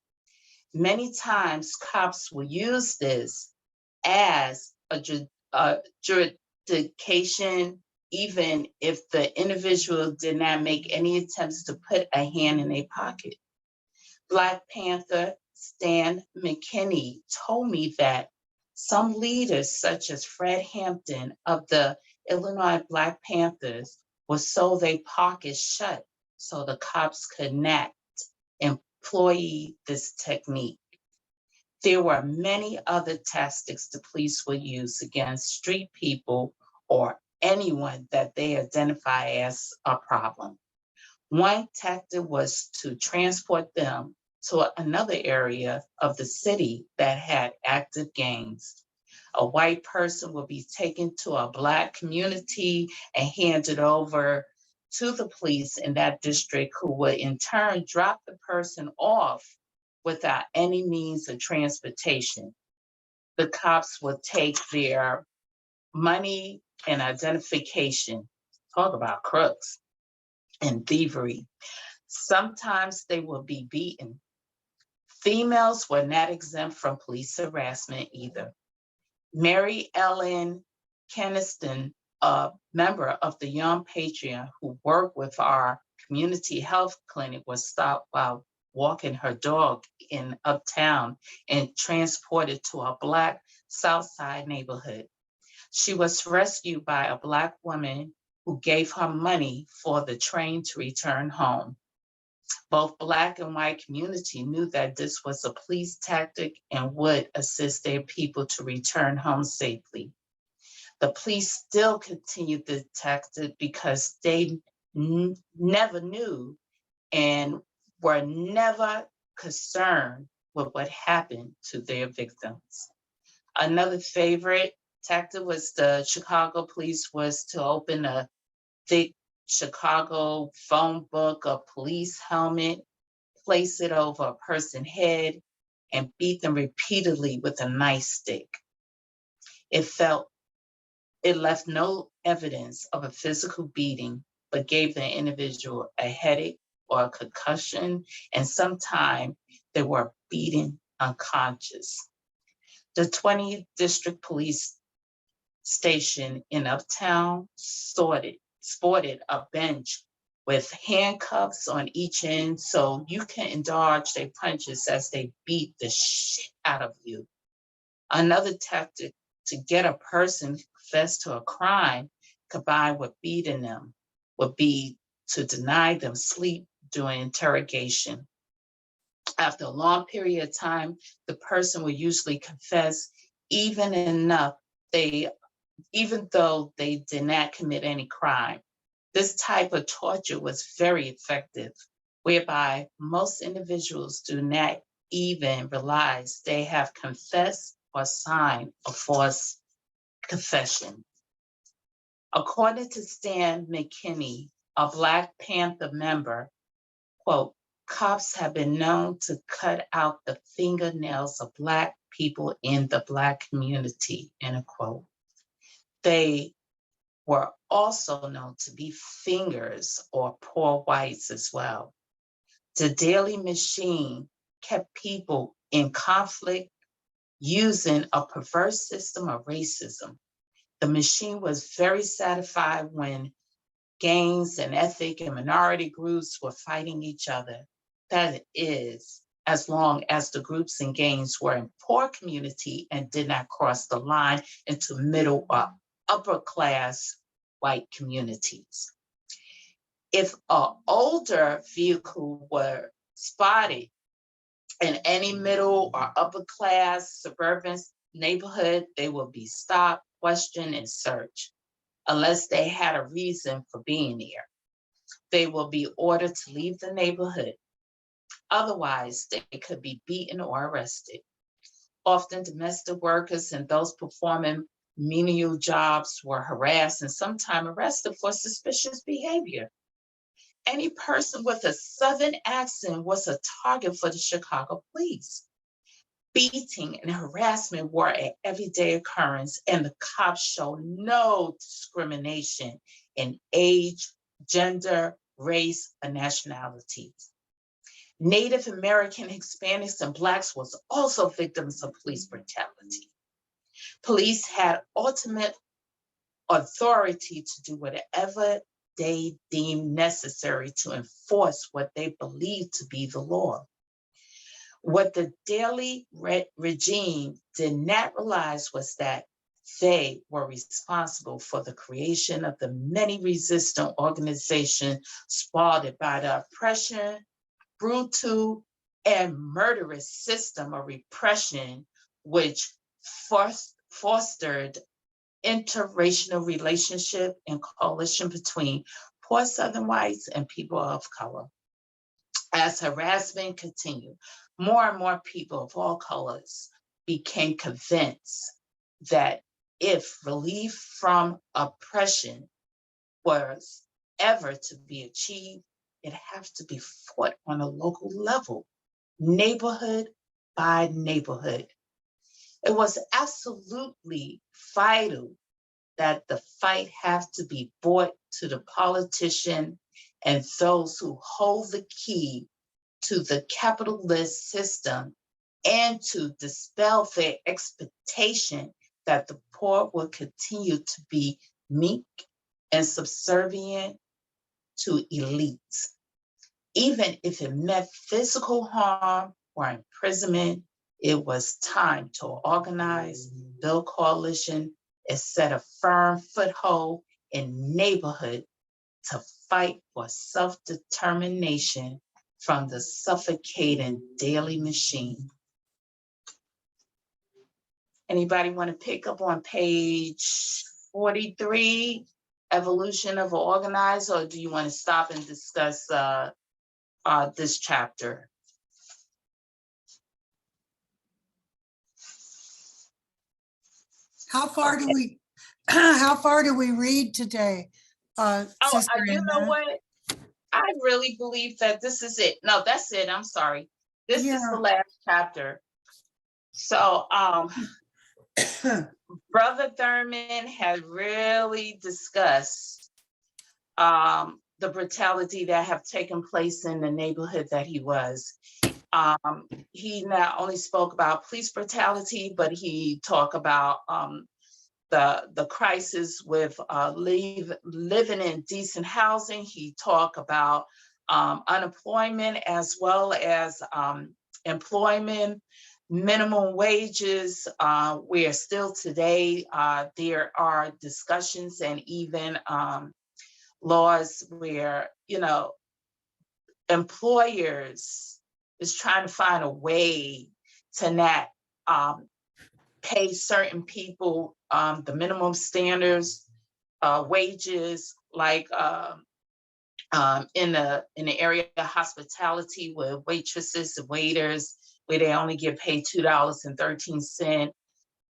Many times cops will use this as a justification, even if the individual did not make any attempts to put a hand in their pocket. Black Panther Stan McKinney told me that some leaders, such as Fred Hampton of the Illinois Black Panthers, would sew their pockets shut so the cops could not employ this technique. There were many other tactics the police would use against street people or anyone that they identify as a problem. One tactic was to transport them to another area of the city that had active gangs. A white person would be taken to a Black community and handed over to the police in that district, who would in turn drop the person off without any means of transportation. The cops would take their money and identification, talk about crooks and thievery. Sometimes they would be beaten. Females were not exempt from police harassment either. Mary Ellen Keniston, a member of the Young Patriot who worked with our community health clinic, was stopped while walking her dog in Uptown and transported to a Black South Side neighborhood. She was rescued by a Black woman who gave her money for the train to return home. Both Black and white community knew that this was a police tactic and would assist their people to return home safely. The police still continued the tactic because they never knew and were never concerned with what happened to their victims. Another favorite tactic was the Chicago police was to open a thick Chicago phone book, a police helmet, place it over a person's head, and beat them repeatedly with a nightstick. It left no evidence of a physical beating, but gave the individual a headache or a concussion, and sometimes they were beaten unconscious. The 20th District Police Station in Uptown sported a bench with handcuffs on each end so you couldn't dodge their punches as they beat the shit out of you. Another tactic to get a person to confess to a crime combined with beating them would be to deny them sleep during interrogation. After a long period of time, the person would usually confess even though they did not commit any crime. This type of torture was very effective, whereby most individuals do not even realize they have confessed or signed a false confession. According to Stan McKinney, a Black Panther member, quote, cops have been known to cut out the fingernails of Black people in the Black community, end quote. They were also known to be fingers or poor whites as well. The daily machine kept people in conflict using a perverse system of racism. The machine was very satisfied when gangs and ethnic and minority groups were fighting each other. That is, as long as the groups and gangs were in poor community and did not cross the line into middle or upper class white communities. If an older vehicle were spotted in any middle or upper class suburban neighborhood, they would be stopped, questioned, and searched. Unless they had a reason for being there, they will be ordered to leave the neighborhood. Otherwise, they could be beaten or arrested. Often domestic workers and those performing menial jobs were harassed and sometimes arrested for suspicious behavior. Any person with a Southern accent was a target for the Chicago police. Beating and harassment were an everyday occurrence, and the cops showed no discrimination in age, gender, race, or nationalities. Native American, Hispanics, and Blacks was also victims of police brutality. Police had ultimate authority to do whatever they deemed necessary to enforce what they believed to be the law. What the daily regime did not realize was that they were responsible for the creation of the many resistant organizations spotted by the oppression, brutal and murderous system of repression, which fostered interracial relationship and coalition between poor Southern whites and people of color. As harassment continued, more and more people of all colors became convinced that if relief from oppression was ever to be achieved, it has to be fought on a local level, neighborhood by neighborhood. It was absolutely vital that the fight has to be brought to the politician and those who hold the key to the capitalist system, and to dispel their expectation that the poor will continue to be meek and subservient to elites. Even if it meant physical harm or imprisonment, it was time to organize, build coalition, and set a firm foothold in neighborhood to fight for self-determination from the suffocating daily machine. Anybody want to pick up on page 43, evolution of an organizer, or do you want to stop and discuss this chapter? How far do we, how far do we read today? Sister You know Anna? what? I really believe that this is it. No, that's it. I'm sorry. This is the last chapter. So, Brother Thurman had really discussed the brutality that have taken place in the neighborhood that he was. He not only spoke about police brutality, but he talked about the crisis with living in decent housing. He talked about unemployment as well as employment, minimum wages, where still today there are discussions and even laws where, you know, employers is trying to find a way to not pay certain people the minimum standards wages, like in the area of hospitality with waitresses and waiters, where they only get paid $2.13,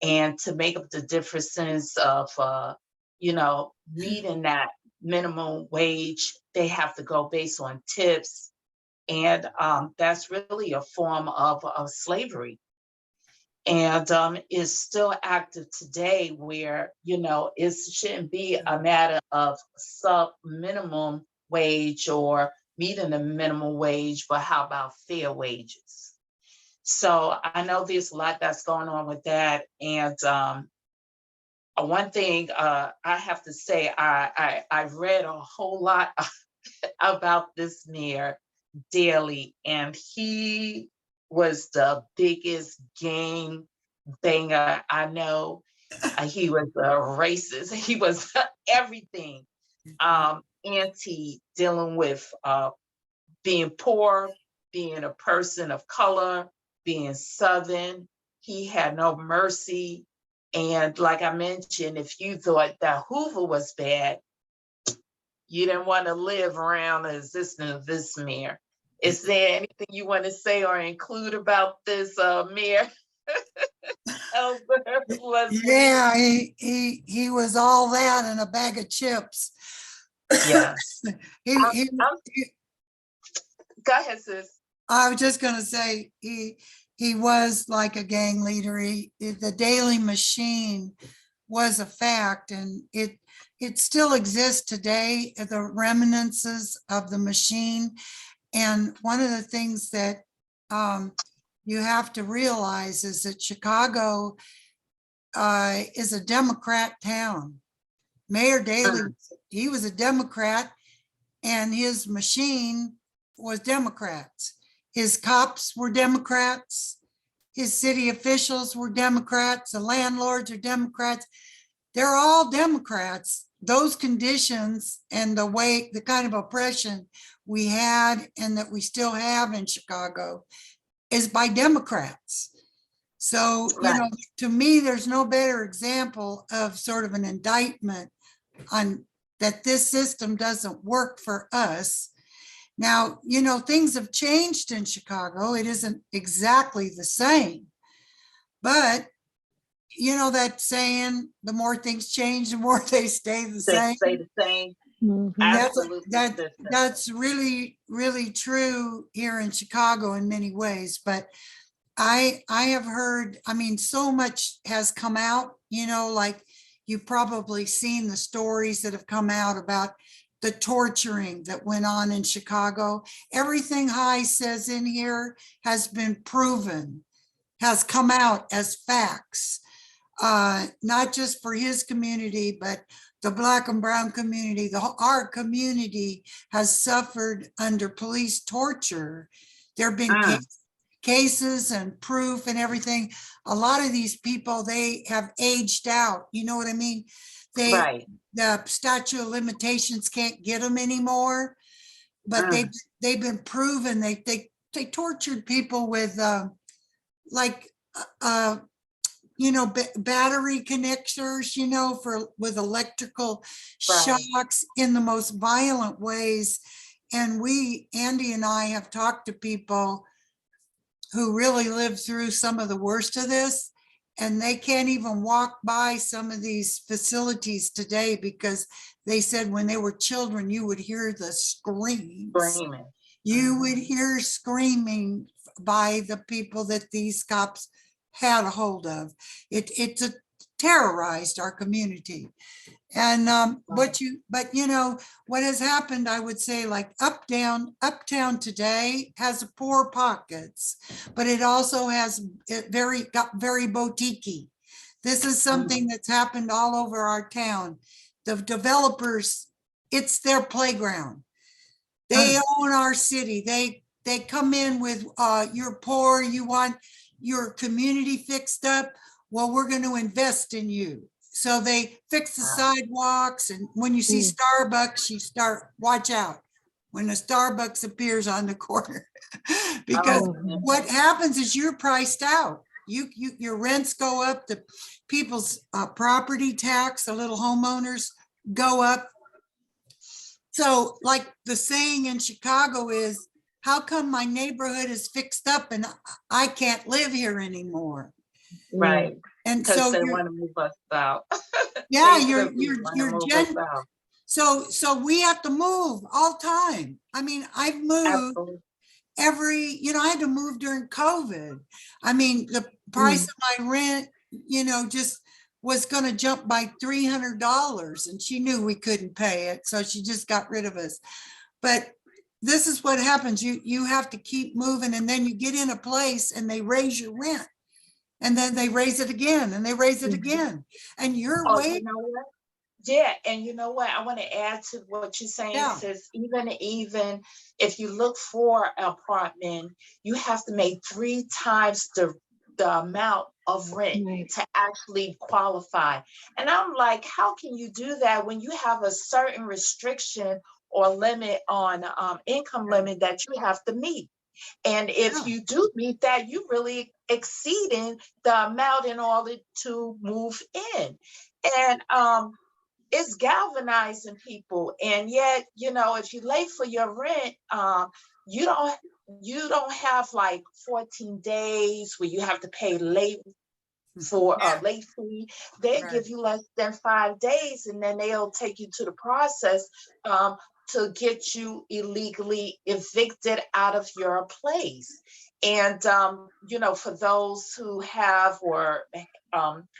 and to make up the differences of you know, meeting that minimum wage, they have to go based on tips, and that's really a form of slavery. And is still active today, where, you know, it shouldn't be a matter of sub minimum wage or meeting the minimum wage, but how about fair wages? So I know there's a lot that's going on with that. And one thing I have to say, I've read a whole lot about this mayor daily, and he was the biggest gang banger I know. He was a racist. He was everything. Anti dealing with being poor, being a person of color, being Southern. He had no mercy. And like I mentioned, if you thought that Hoover was bad, you didn't want to live around the existence of this mayor. Is there anything you want to say or include about this mayor? Yeah, he was all that and a bag of chips. Yeah. He, Go ahead, sis. I was just going to say he was like a gang leader. The daily machine was a fact, and it still exists today, the remnants of the machine. And one of the things that you have to realize is that Chicago is a Democrat town. Mayor Daley, he was a Democrat, and his machine was Democrats. His cops were Democrats. His city officials were Democrats. The landlords are Democrats. They're all Democrats. Those conditions and the kind of oppression we had and that we still have in Chicago is by Democrats. So, you know, Right. to me, there's no better example of sort of an indictment on that this system doesn't work for us. Now, you know, things have changed in Chicago. It isn't exactly the same, but you know that saying, the more things change, the more they stay the They same. say the same. Mhm. Absolutely. That's really, really true here in Chicago in many ways. But I have heard, I mean, so much has come out, you know, like you've probably seen the stories that have come out about the torturing that went on in Chicago. Everything High says in here has been proven, has come out as facts, not just for his community, but the Black and brown community. Our community has suffered under police torture. There have been cases and proof and everything. A lot of these people, they have aged out. You know what I mean? Right. The statute of limitations can't get them anymore, but they've been proven. They tortured people with like you know, battery connectors, you know, with electrical shocks in the most violent ways. And Andy and I have talked to people who really lived through some of the worst of this, and they can't even walk by some of these facilities today because they said when they were children, you would hear the screams. Screaming. You would hear screaming by the people that these cops had a hold of. It terrorized our community. And but you know what has happened, I would say, like uptown today has poor pockets, but it also has got very boutique-y. This is something that's happened all over our town. The developers, it's their playground. They own our city. They come in with you're poor, you want your community fixed up. Well, we're going to invest in you. So they fix the sidewalks, and when you see Starbucks, you start, watch out when the Starbucks appears on the corner. Because what happens is you're priced out. Your rents go up, the people's property tax, the little homeowners go up. So like the saying in Chicago is, how come my neighborhood is fixed up and I can't live here anymore? Right. And Because so they want to move us out. yeah, so we have to move all time. I mean, I've moved I had to move during COVID. I mean, the price of my rent, you know, just was going to jump by $300, and she knew we couldn't pay it. So she just got rid of us. But this is what happens. You have to keep moving, and then you get in a place and they raise your rent. And then they raise it again, and they raise it again. And you're waiting. You know what? Yeah, and you know what? I want to add to what you're saying, sis. Even if you look for an apartment, you have to make 3 times the amount of rent to actually qualify. And I'm like, how can you do that when you have a certain restriction or limit on income limit that you have to meet? And if you do meet that, you really exceeding the amount in order to move in. And it's galvanizing people. And yet, you know, if you're late for your rent, you don't have like 14 days where you have to pay late for a late fee. They give you less than 5 days, and then they'll take you to the process to get you illegally evicted out of your place. And, you know, for those who have or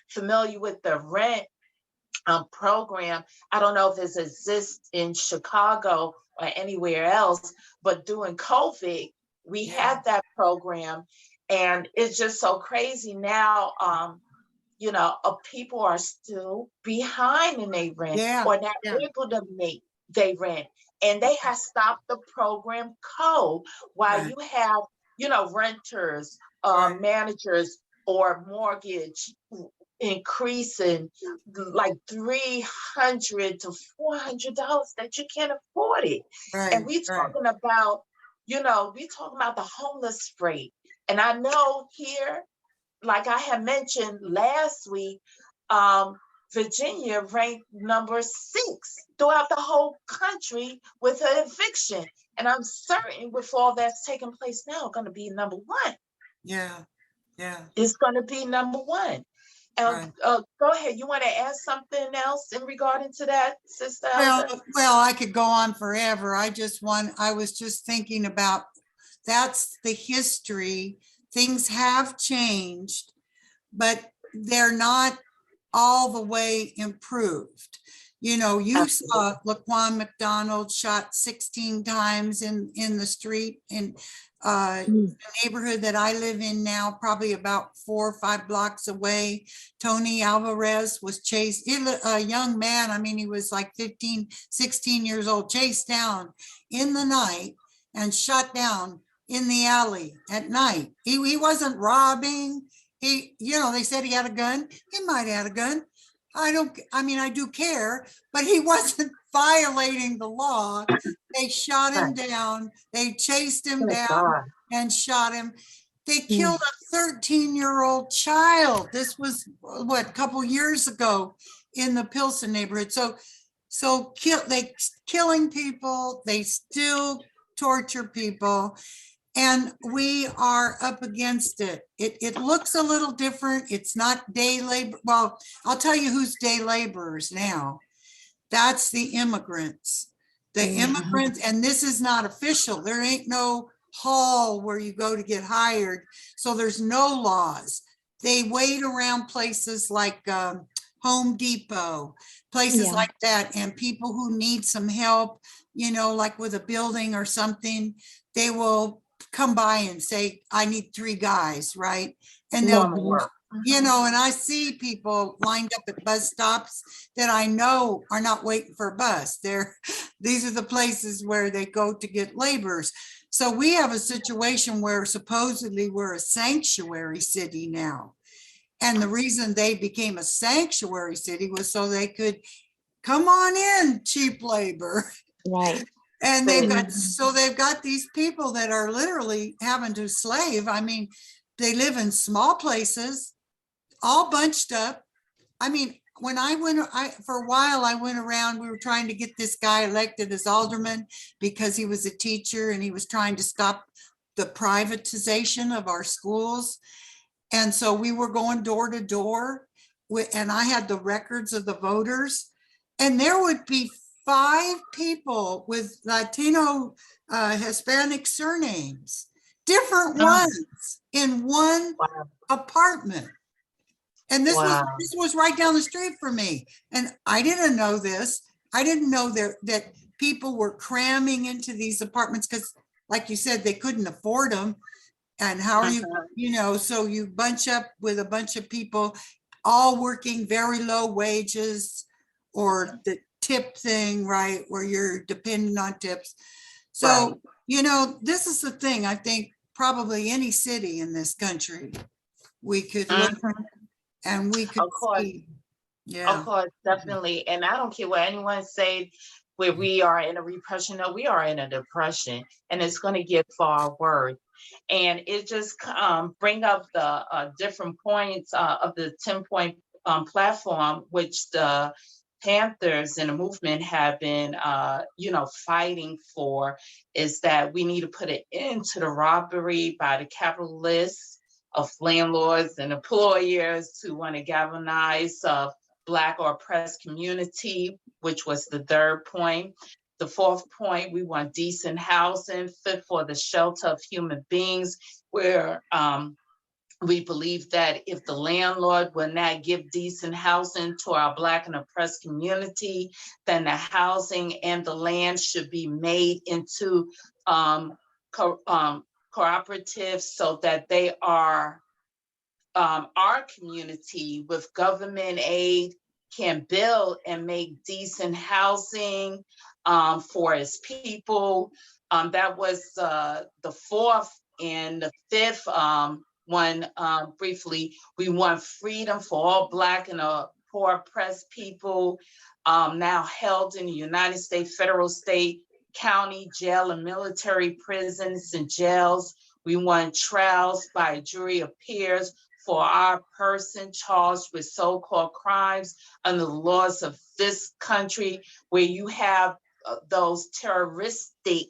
familiar with the rent program, I don't know if this exists in Chicago or anywhere else, but during COVID, we had that program. And it's just so crazy now, you know, people are still behind in their rent or not able to make their rent. And they have stopped the program code while you have, you know, renters, managers, or mortgage increasing like $300 to $400 that you can't afford it. And we talking about, you know, we talking about the homeless rate. And I know here, like I had mentioned last week, Virginia ranked number 6 throughout the whole country with an eviction. And I'm certain with all that's taking place now, going to be number 1. Yeah, yeah, It's going to be number 1. right. Go ahead. You want to add something else in regarding to that, Sister Well, Elder? well, I could go on forever. I was just thinking about, that's the history. Things have changed, but they're not all the way improved. You know, you saw Laquan McDonald shot 16 times in the street in the neighborhood that I live in now, probably about 4 or 5 blocks away. Tony Alvarez was chased, a young man, I mean, he was like 15, 16 years old, chased down in the night and shot down in the alley at night. He wasn't robbing. He, you know, they said he had a gun. He might have had a gun. I do care, but he wasn't violating the law. They shot him down. They chased him down and shot him. They killed a 13-year-old child. This was what, a couple years ago in the Pilsen neighborhood. They killing people. They still torture people. And we are up against it. It looks a little different. It's not day labor. Well, I'll tell you who's day laborers now. That's the immigrants. The immigrants, and this is not official. There ain't no hall where you go to get hired. So there's no laws. They wait around places like Home Depot, places like that. And people who need some help, you know, like with a building or something, they will come by and say, I need 3 guys, right? And they'll work, you know, and I see people lined up at bus stops that I know are not waiting for a bus. These are the places where they go to get laborers. So we have a situation where supposedly we're a sanctuary city now. And the reason they became a sanctuary city was so they could come on in, cheap labor. Right. And they've got these people that are literally having to slave. I mean, they live in small places, all bunched up. I mean, when for a while, I went around, we were trying to get this guy elected as alderman because he was a teacher and he was trying to stop the privatization of our schools. And so we were going door to door and I had the records of the voters, and there would be 5 people with Latino, Hispanic surnames, different ones in one apartment. And this was right down the street from me. And I didn't know this. I didn't know that people were cramming into these apartments because, like you said, they couldn't afford them. And how are you know, so you bunch up with a bunch of people all working very low wages, or the tip thing, right, where you're dependent on tips. So, you know, this is the thing. I think probably any city in this country, we could look and we could see. Yeah. Of course, definitely. And I don't care what anyone say, where we are in a repression. No, we are in a depression, and it's going to get far worse. And it just bring up the different points of the 10-point platform, which the Panthers and the movement have been, fighting for, is that we need to put an end to the robbery by the capitalists of landlords and employers who want to galvanize Black or oppressed community, which was the 3rd point. The 4th point, we want decent housing fit for the shelter of human beings, where we believe that if the landlord will not give decent housing to our Black and oppressed community, then the housing and the land should be made into cooperatives so that they are our community with government aid can build and make decent housing for its people. That was the 4th. And the 5th one, briefly, we want freedom for all Black and poor oppressed people now held in the United States, federal, state, county, jail, and military prisons and jails, We want trials by a jury of peers for our person charged with so-called crimes under the laws of this country, where you have those terroristic,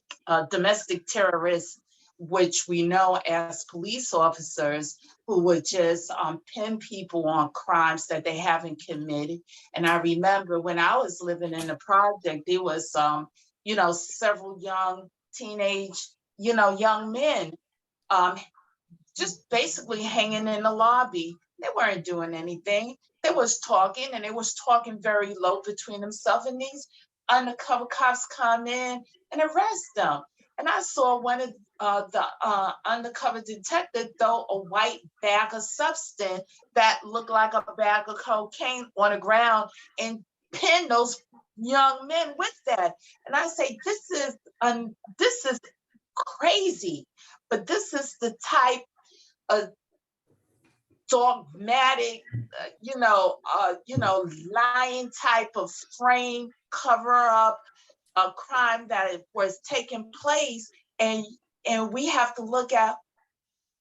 domestic terrorists, which we know as police officers, who would just pin people on crimes that they haven't committed. And I remember when I was living in the project, there was several young teenage, young men just basically hanging in the lobby. They weren't doing anything. They was talking, and they was talking very low between themselves, and these undercover cops come in and arrest them. And I saw one of the undercover detective throw a white bag of substance that looked like a bag of cocaine on the ground and pin those young men with that. And I say, this is crazy, but this is the type of dogmatic, lying type of frame cover up a crime that was taking place, and we have to look at,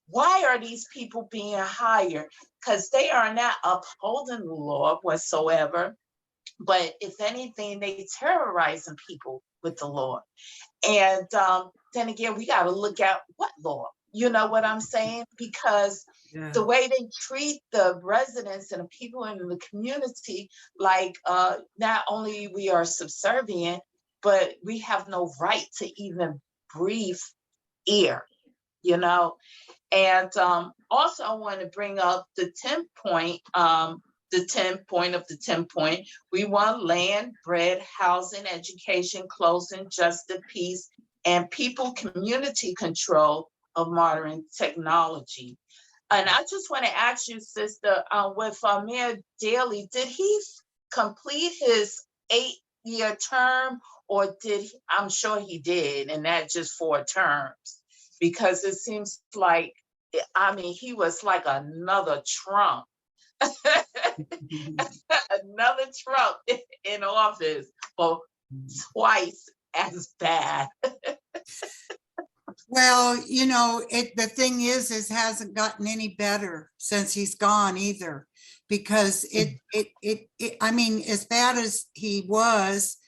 why are these people being hired? Because they are not upholding the law whatsoever, but if anything, they terrorizing people with the law. And then again, we got to look at what law, you know what I'm saying? Because the way they treat the residents and the people in the community, like not only we are subservient, but we have no right to even breathe air, And also I want to bring up the 10 point, the 10 point of the 10 point. We want land, bread, housing, education, clothing, justice, peace, and people community control of modern technology. And I just want to ask you, sister, with Mayor Daley, did he complete his 8-year term, or I'm sure he did, and that just 4 terms, because it seems like, he was like another Trump. Another Trump in office, but twice as bad. Well, the thing is it hasn't gotten any better since he's gone either, because as bad as he was,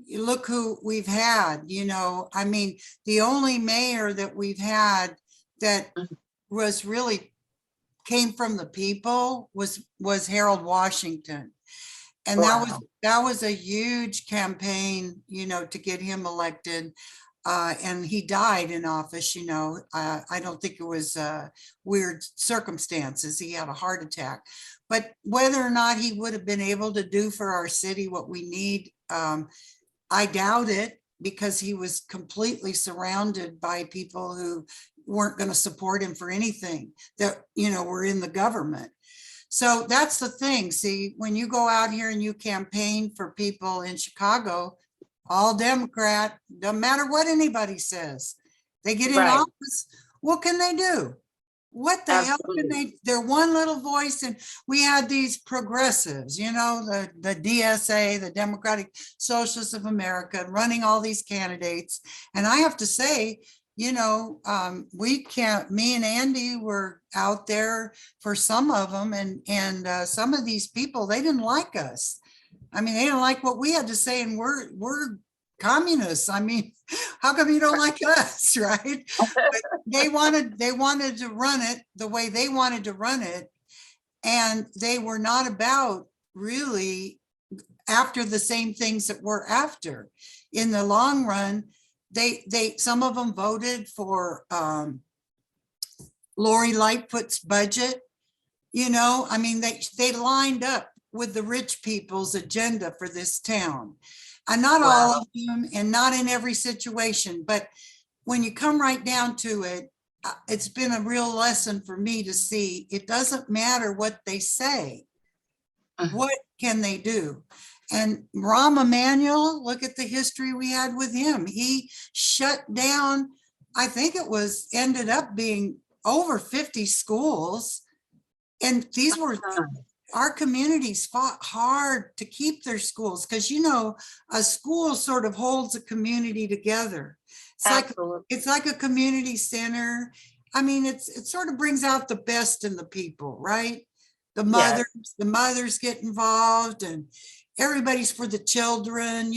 look who we've had, the only mayor that we've had that was really came from the people was Harold Washington. And Wow. that was a huge campaign, to get him elected. And he died in office, I don't think it was weird circumstances. He had a heart attack. But whether or not he would have been able to do for our city what we need, I doubt it, because he was completely surrounded by people who weren't going to support him for anything that, were in the government. So that's the thing. See, when you go out here and you campaign for people in Chicago, all Democrat, no matter what anybody says, they get in office. What can they do? What the hell can they? They're one little voice, and we had these progressives, the DSA, the Democratic Socialists of America, running all these candidates. And I have to say, we can't. Me and Andy were out there for some of them, and some of these people, they didn't like us. They didn't like what we had to say, and we're communists. How come you don't like us, right? But they wanted to run it the way they wanted to run it, and they were not about really after the same things that we're after. In the long run, they some of them voted for Lori Lightfoot's budget. They lined up with the rich people's agenda for this town. And not all of them, and not in every situation, but when you come right down to it, it's been a real lesson for me to see it doesn't matter what they say. What can they do? And Rahm Emanuel, look at the history we had with him. He shut down, I think it ended up being over 50 schools. And these were, our communities fought hard to keep their schools, because a school sort of holds a community together. It's like a community center, I mean, it sort of brings out the best in the people, right? The Yes, mothers get involved, and everybody's for the children,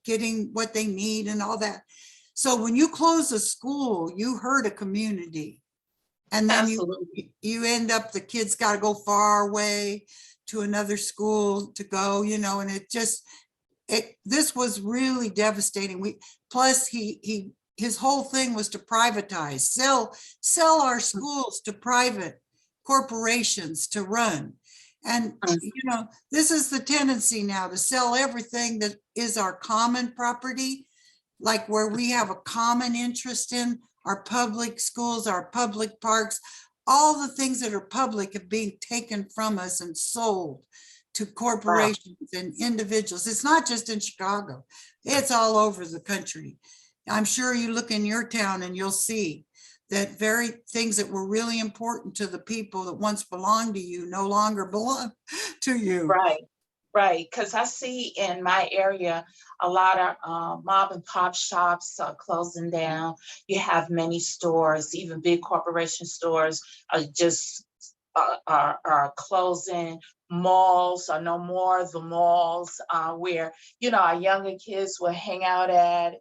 getting what they need and all that. So when you close a school, you hurt a community. And then absolutely. you end up, the kids got to go far away to another school to go, and this was really devastating. Plus his whole thing was to privatize, sell our schools to private corporations to run. And, this is the tendency now, to sell everything that is our common property, like where we have a common interest in, our public schools, our public parks, all the things that are public are being taken from us and sold to Wow. corporations and individuals. It's not just in Chicago, it's all over the country. I'm sure you look in your town and you'll see that very things that were really important to the people that once belonged to you no longer belong to you. Right. Right, because I see in my area a lot of mom and pop shops are closing down. You have many stores, even big corporation stores are just are closing. Malls are no more the malls where our younger kids will hang out at.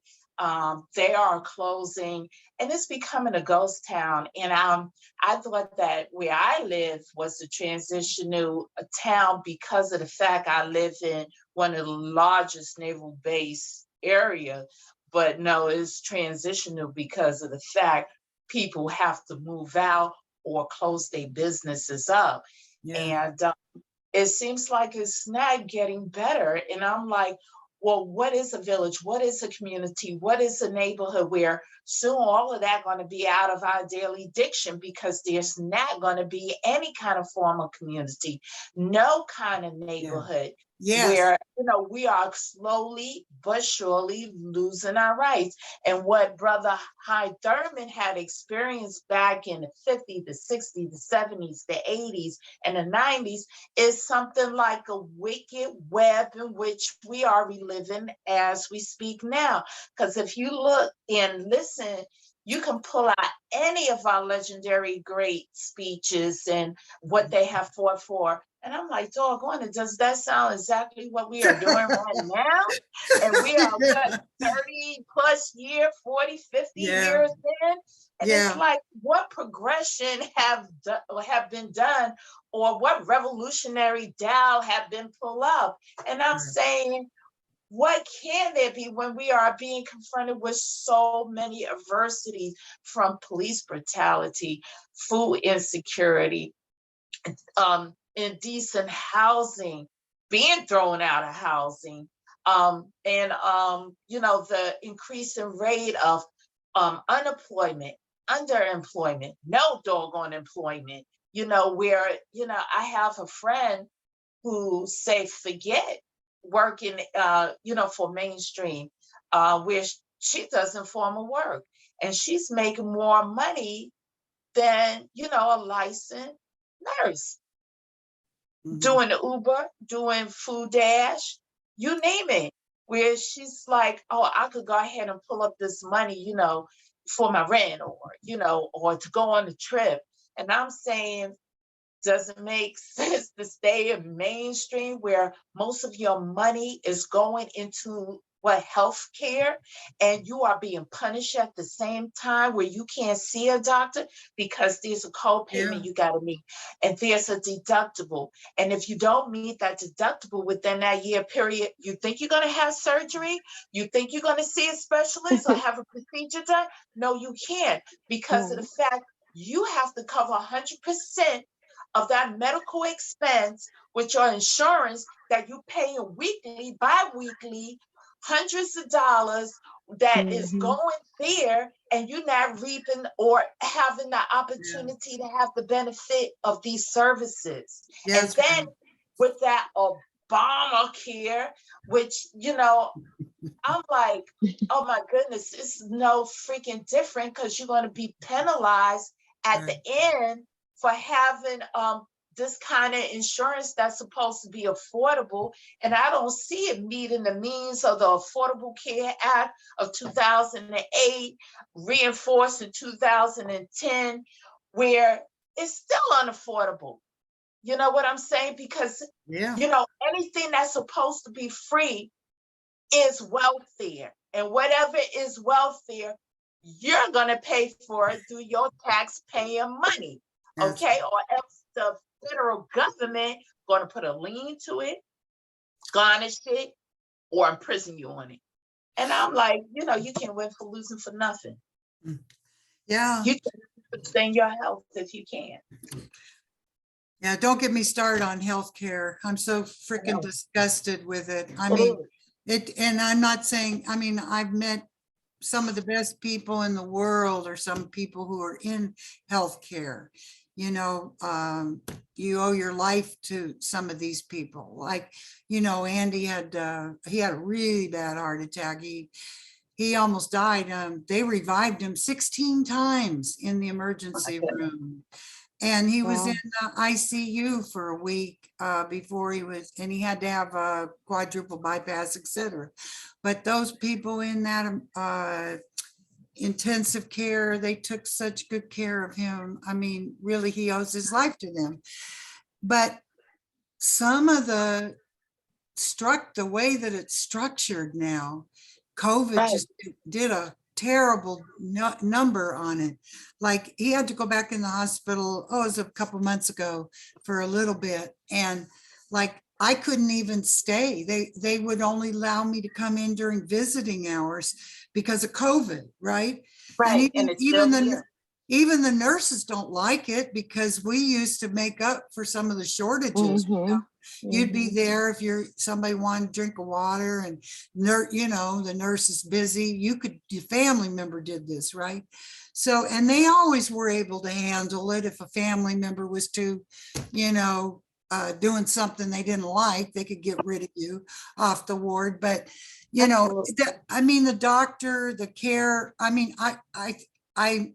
They are closing, and it's becoming a ghost town. And I thought that where I live was a transitional town because of the fact I live in one of the largest naval base area. But no, it's transitional because of the fact people have to move out or close their businesses up. Yeah. And it seems like it's not getting better. And I'm like, well, what is a village? What is a community? What is a neighborhood where soon all of that going to be out of our daily diction because there's not going to be any kind of form of community, no kind of neighborhood Yes. where, we are slowly but surely losing our rights. And what Brother Thurman had experienced back in the 50s, the 60s, the 70s, the 80s, and the 90s is something like a wicked web in which we are reliving as we speak now. Because if you look and listen, you can pull out any of our legendary great speeches and what they have fought for. And I'm like, doggone it, does that sound exactly what we are doing right now? And we are, what, 30 plus year, 40, 50 Yeah. years in? And Yeah. it's like, what progression have been done, or what revolutionary dial have been pulled up? And I'm saying, what can there be when we are being confronted with so many adversities, from police brutality, food insecurity, indecent housing, being thrown out of housing, and the increasing rate of unemployment, underemployment, no doggone employment. Where I have a friend who say forget working, for mainstream, where she does informal work, and she's making more money than a licensed nurse, doing the Uber, doing Food Dash, you name it. Where she's like, oh, I could go ahead and pull up this money, for my rent, or to go on a trip. And I'm saying, does it make sense to stay in mainstream where most of your money is going into health care, and you are being punished at the same time, where you can't see a doctor because there's a co-payment you got to meet, and there's a deductible, and if you don't meet that deductible within that year period, you think you're going to have surgery, you think you're going to see a specialist or have a procedure done? No, you can't, because of the fact you have to cover 100% of that medical expense with your insurance that you pay weekly, bi-weekly, hundreds of dollars that is going there, and you're not reaping or having the opportunity to have the benefit of these services. And then with that Obamacare, which, I'm like, oh my goodness, it's no freaking different, because you're going to be penalized at the end for having this kind of insurance that's supposed to be affordable, and I don't see it meeting the means of the Affordable Care Act of 2008, reinforced in 2010, where it's still unaffordable. You know what I'm saying? Because, Yeah. anything that's supposed to be free is welfare. And whatever is welfare, you're going to pay for it through your taxpayer money. That's Okay? Or else the federal government going to put a lien to it, garnish it, or imprison you on it. And I'm like, you can't win for losing for nothing. Yeah. You can sustain your health if you can. Yeah, don't get me started on healthcare. I'm so freaking disgusted with it. I mean, and I'm not saying, I've met some of the best people in the world, or some people who are in healthcare. You owe your life to some of these people. Like, Andy had he had a really bad heart attack. He almost died. They revived him 16 times in the emergency room. And he was Wow. in the ICU for a week before and he had to have a quadruple bypass, etc. But those people in that intensive care, they took such good care of him. I mean, really, he owes his life to them. But some of the way that it's structured now, COVID just did a terrible number on it. Like, he had to go back in the hospital, it was a couple months ago, for a little bit. And like, I couldn't even stay. They would only allow me to come in during visiting hours because of COVID, right? Right. And it's still here. even the nurses don't like it, because we used to make up for some of the shortages. You'd be there if somebody wanted a drink of water, and the nurse is busy. Your family member did this, right? So, and they always were able to handle it. If a family member was too, doing something they didn't like, they could get rid of you off the ward. But, the doctor, the care, I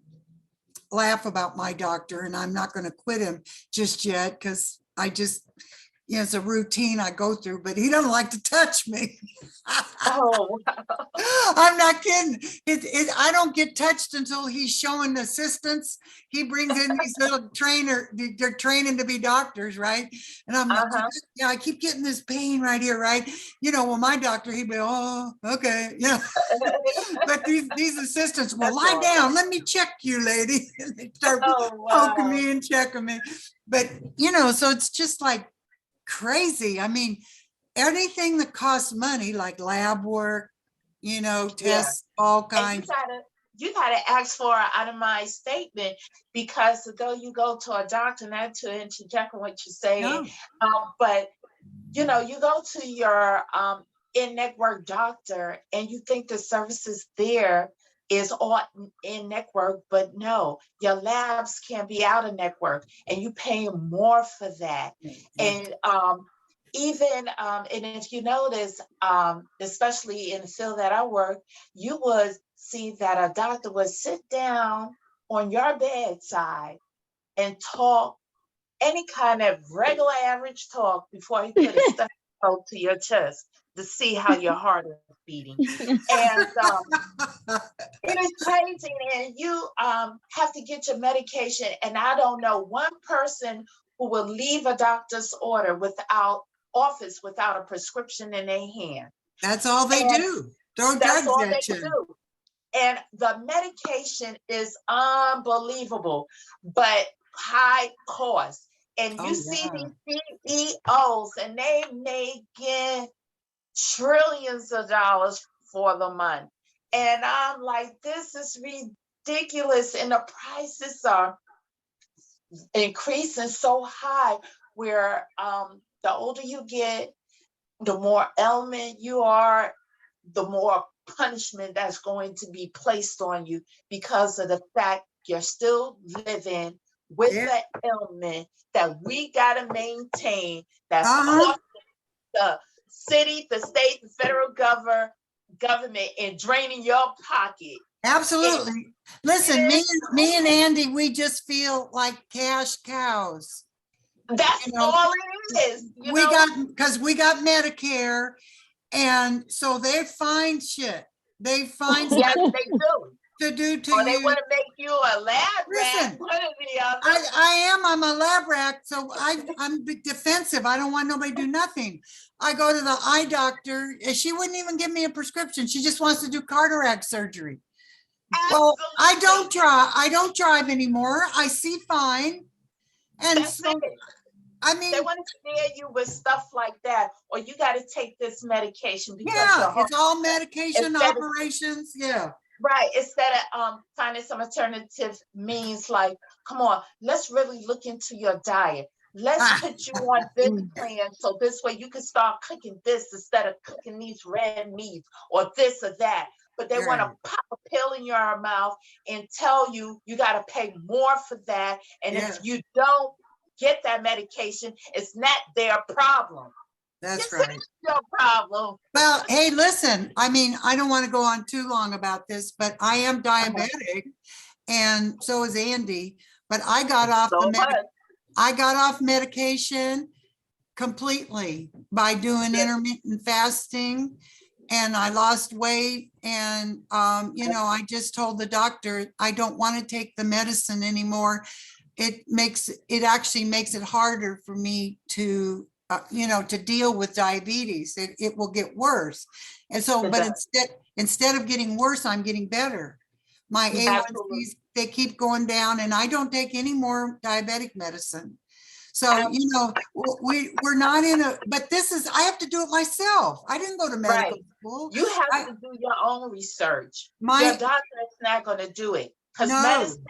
laugh about my doctor, and I'm not going to quit him just yet, because it's a routine I go through, but he doesn't like to touch me. Oh, I'm not kidding. I don't get touched until he's showing assistance. He brings in these little they're training to be doctors, right? And I'm like, yeah, I keep getting this pain right here, right? Well, my doctor, he'd be, oh, okay. But these assistants will lie down. Let me check you, lady. And they start poking me and checking me. But, so it's just like crazy. Anything that costs money, like lab work, tests, all kinds. You gotta ask for an itemized statement, because though you go to a doctor, not to interject on what you're saying, but you go to your in-network doctor, and you think the services there is all in network, but no, your labs can be out of network, and you pay more for that. And even and if you notice, especially in the field that I work, you would see that a doctor would sit down on your bedside and talk any kind of regular average talk before he put his stethoscope to your chest to see how your heart is beating. And it is crazy. And you have to get your medication. And I don't know one person who will leave a doctor's office without a prescription in their hand. That's all they do. That's all they do. And the medication is unbelievable, but high cost. And you see these CEOs, and they making trillions of dollars for the month. And I'm like, this is ridiculous. And the prices are increasing so high, where the older you get, the more ailment you are, the more punishment that's going to be placed on you, because of the fact you're still living with the ailment that we got to maintain, that's costing the city, the state, the federal government, and draining your pocket. Absolutely. Listen, me and Andy, we just feel like cash cows. That's You know, all it is. You we know, got, because we got Medicare, and so they find shit. They find yes, stuff they do. to do to Or they you. want to make you a lab rat, Listen, one or the other. I'm a lab rat, so I'm defensive. I don't want nobody to do nothing. I go to the eye doctor, and she wouldn't even give me a prescription. She just wants to do cataract surgery. Well, Absolutely. I don't drive anymore. I see fine. And That's so, it. I They mean, want to scare you with stuff like that, or you got to take this medication because your yeah, heart, it's all medication instead of operations. Yeah. right, instead of finding some alternative means like, come on, let's really look into your diet. Let's Ah, put you on this Mm. plan so this way you can start cooking this instead of cooking these red meats or this or that. But they want to right. pop a pill in your mouth and tell you you got to pay more for that. And if Yes, you don't get that medication, it's not their problem. that's Yes, right. it's your problem. Well, hey, listen, I mean, I don't want to go on too long about this, but I am Uh-huh. diabetic, and so is Andy. But I got off So much. I got off medication completely by doing Good. intermittent fasting, and I lost weight. And you know, I just told the doctor I don't want to take the medicine anymore. It actually makes it harder for me to you know, to deal with diabetes. It will get worse. And so, It but does. instead of getting worse, I'm getting better. My Absolutely. A1Cs, they keep going down, and I don't take any more diabetic medicine. So, you know, we're not in a, but this is, I have to do it myself. I didn't go to medical Right. school. You have I, to do your own research. Your my, doctor is not going to do it because no, medicine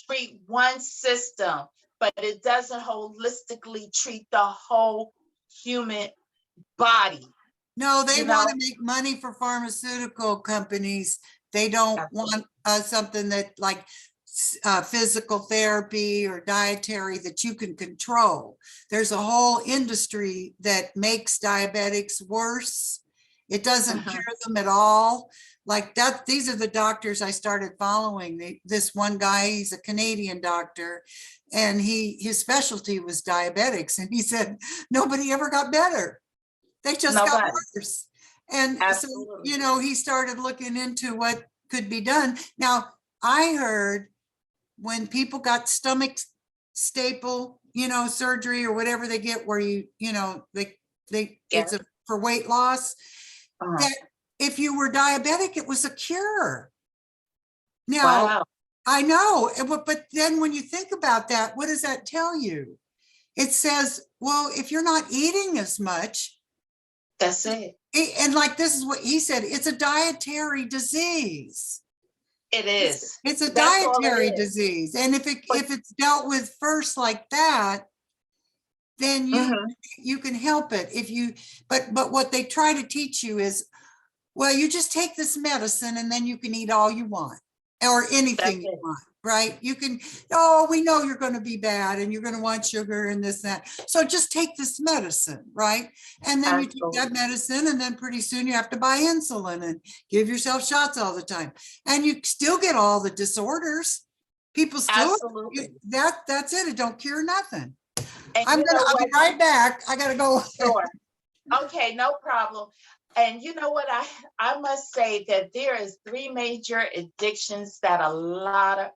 treat one system, but it doesn't holistically treat the whole human body. no, they You want know, to make money for pharmaceutical companies. They don't want something that like physical therapy or dietary that you can control. There's a whole industry that makes diabetics worse. It doesn't Mhm. cure them at all. Like that, these are the doctors I started following. This one guy, he's a Canadian doctor, and his specialty was diabetics. And he said, nobody ever got better. They just got Nobody. worse. And so, Absolutely. you know, he started looking into what could be done. Now, I heard when people got stomach staple, you know, surgery or whatever they get where you know, Yeah. it's for weight loss, Uh-huh. that if you were diabetic, it was a cure. Now, Wow. I know, but then when you think about that, what does that tell you? It says, well, if you're not eating as much, That's it. and like this is what he said, it's a dietary disease. It is. It's a That's all it dietary is. disease. And if But- it's dealt with first like that, then Mhm. you can help it. If you, but what they try to teach you is, well, you just take this medicine and then you can eat all you want or anything you it. want, right? You can, oh, we know you're going to be bad and you're going to want sugar and this, that. So just take this medicine, right? And then you take that Absolutely. medicine, and then pretty soon you have to buy insulin and give yourself shots all the time. And you still get all the disorders. People still, Absolutely. that's it. It don't cure nothing. And I'll be right back. I gotta go. Sure. Okay, no problem. And you know what? I must say that there is three major addictions that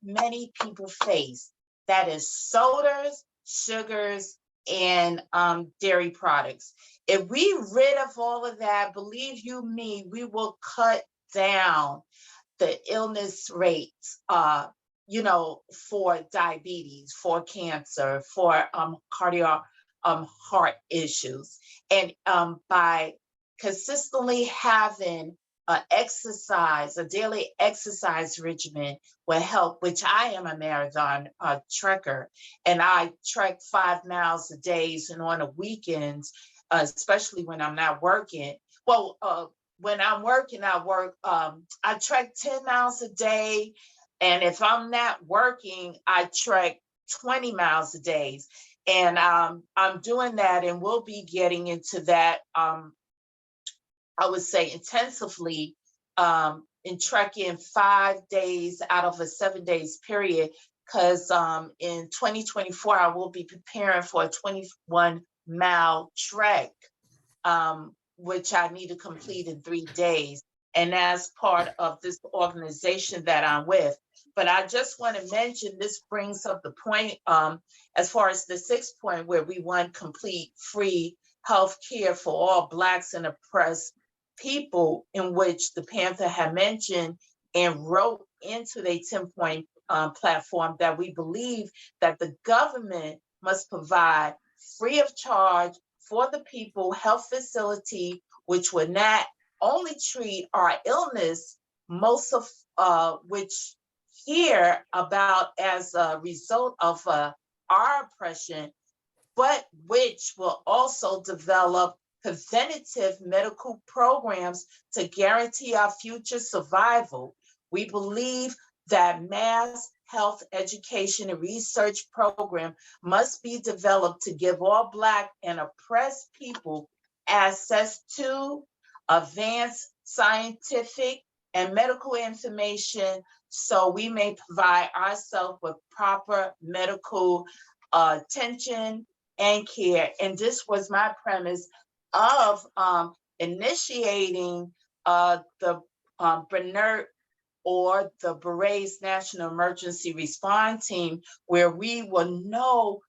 many people face. That is sodas, sugars, and dairy products. If we rid of all of that, believe you me, we will cut down the illness rates, you know, for diabetes, for cancer, for cardiac heart issues. And by consistently having a daily exercise regimen will help, which I am a marathon trekker, and I trek 5 miles a day, and on the weekends, especially when I'm not working. Well, when I'm working, I trek 10 miles a day. And if I'm not working, I trek 20 miles a day. And I'm doing that, and we'll be getting into that, I would say intensively, in trekking 5 days out of a 7 days period, because in 2024, I will be preparing for a 21-mile trek, which I need to complete in 3 days. And that's part of this organization that I'm with. But I just want to mention, this brings up the point, as far as the 6th point, where we want complete free health care for all Blacks and oppressed people, in which the Panther had mentioned and wrote into their 10-point platform that we believe that the government must provide free of charge for the people health facility, which would not only treat our illness, most of which hear about as a result of our oppression, but which will also develop preventative medical programs to guarantee our future survival. We believe that mass health education and research program must be developed to give all Black and oppressed people access to advanced scientific and medical information, so we may provide ourselves with proper medical attention and care. And this was my premise of initiating the Bernard or the Berets National Emergency Response Team, where we will know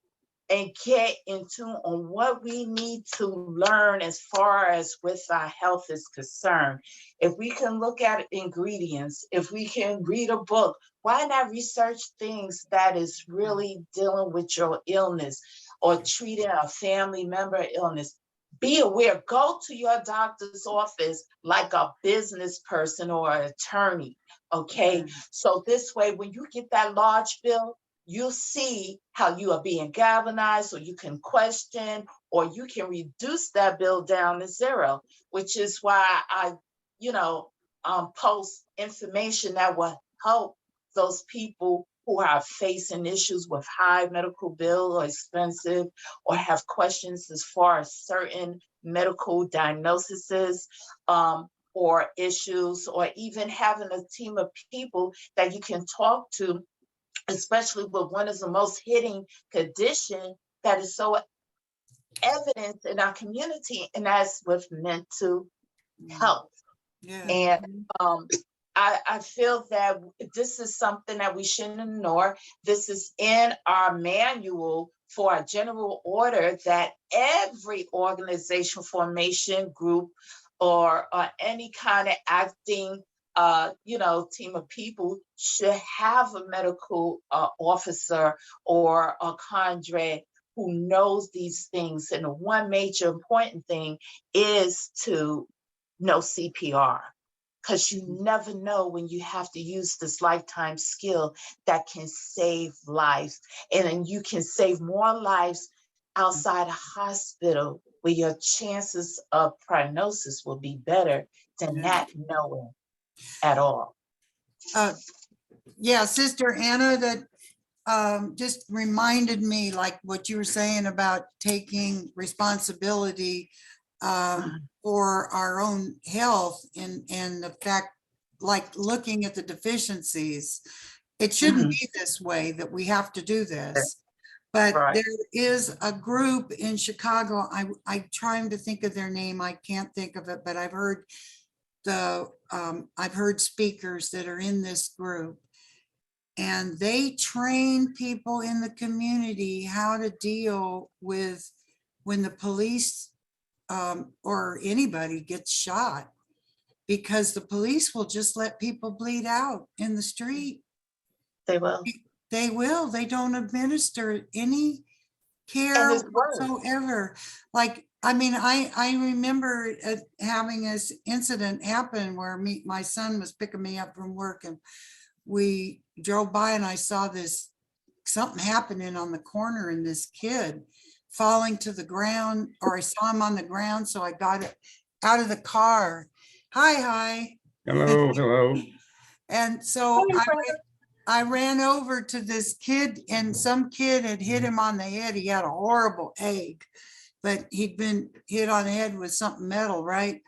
and get in tune on what we need to learn as far as with our health is concerned. If we can look at ingredients, if we can read a book, why not research things that is really dealing with your illness or treating a family member illness? Be aware, go to your doctor's office like a business person or an attorney, okay? So this way, when you get that large bill, you'll see how you are being galvanized, or you can question, or you can reduce that bill down to zero, which is why I, post information that will help those people who are facing issues with high medical bill or expensive, or have questions as far as certain medical diagnoses, or issues, or even having a team of people that you can talk to, especially with one of the most hitting condition that is so evident in our community, and that's with mental health. Yeah. And I feel that this is something that we shouldn't ignore. This is in our manual for a general order that every organization, formation, group, or any kind of acting team of people should have a medical officer or a cadre who knows these things. And the one major important thing is to know CPR, because you never know when you have to use this lifetime skill that can save lives. And then you can save more lives outside a hospital, where your chances of prognosis will be better than not knowing at all. Yeah, Sister Anna, that just reminded me, like what you were saying about taking responsibility for our own health, and the fact, like looking at the deficiencies. It shouldn't be this way, that we have to do this. But Right. there is a group in Chicago. I'm trying to think of their name. I can't think of it, but I've heard speakers that are in this group, and they train people in the community how to deal with when the police or anybody gets shot, because the police will just let people bleed out in the street. They will. They will. They don't administer any care whatsoever. Like, I mean, I remember having this incident happen where my son was picking me up from work, and we drove by, and I saw something happening on the corner, and this kid falling to the ground, or I saw him on the ground. So I got it out of the car. Hi. Hello. And so I ran over to this kid, and some kid had hit him on the head. He had a horrible egg, but he'd been hit on the head with something metal, right?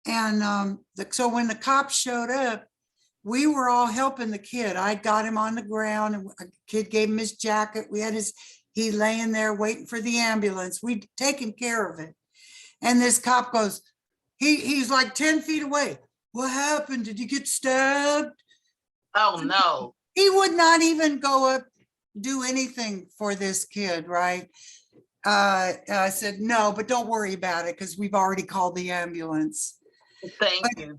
And so when the cops showed up, we were all helping the kid. I got him on the ground and a kid gave him his jacket. We had he laying there waiting for the ambulance. We'd taken care of it. And this cop goes, he's like 10 feet away. What happened? Did you get stabbed? Oh, no. He would not even go up, do anything for this kid, right? I said, no, but don't worry about it because we've already called the ambulance. Thank you.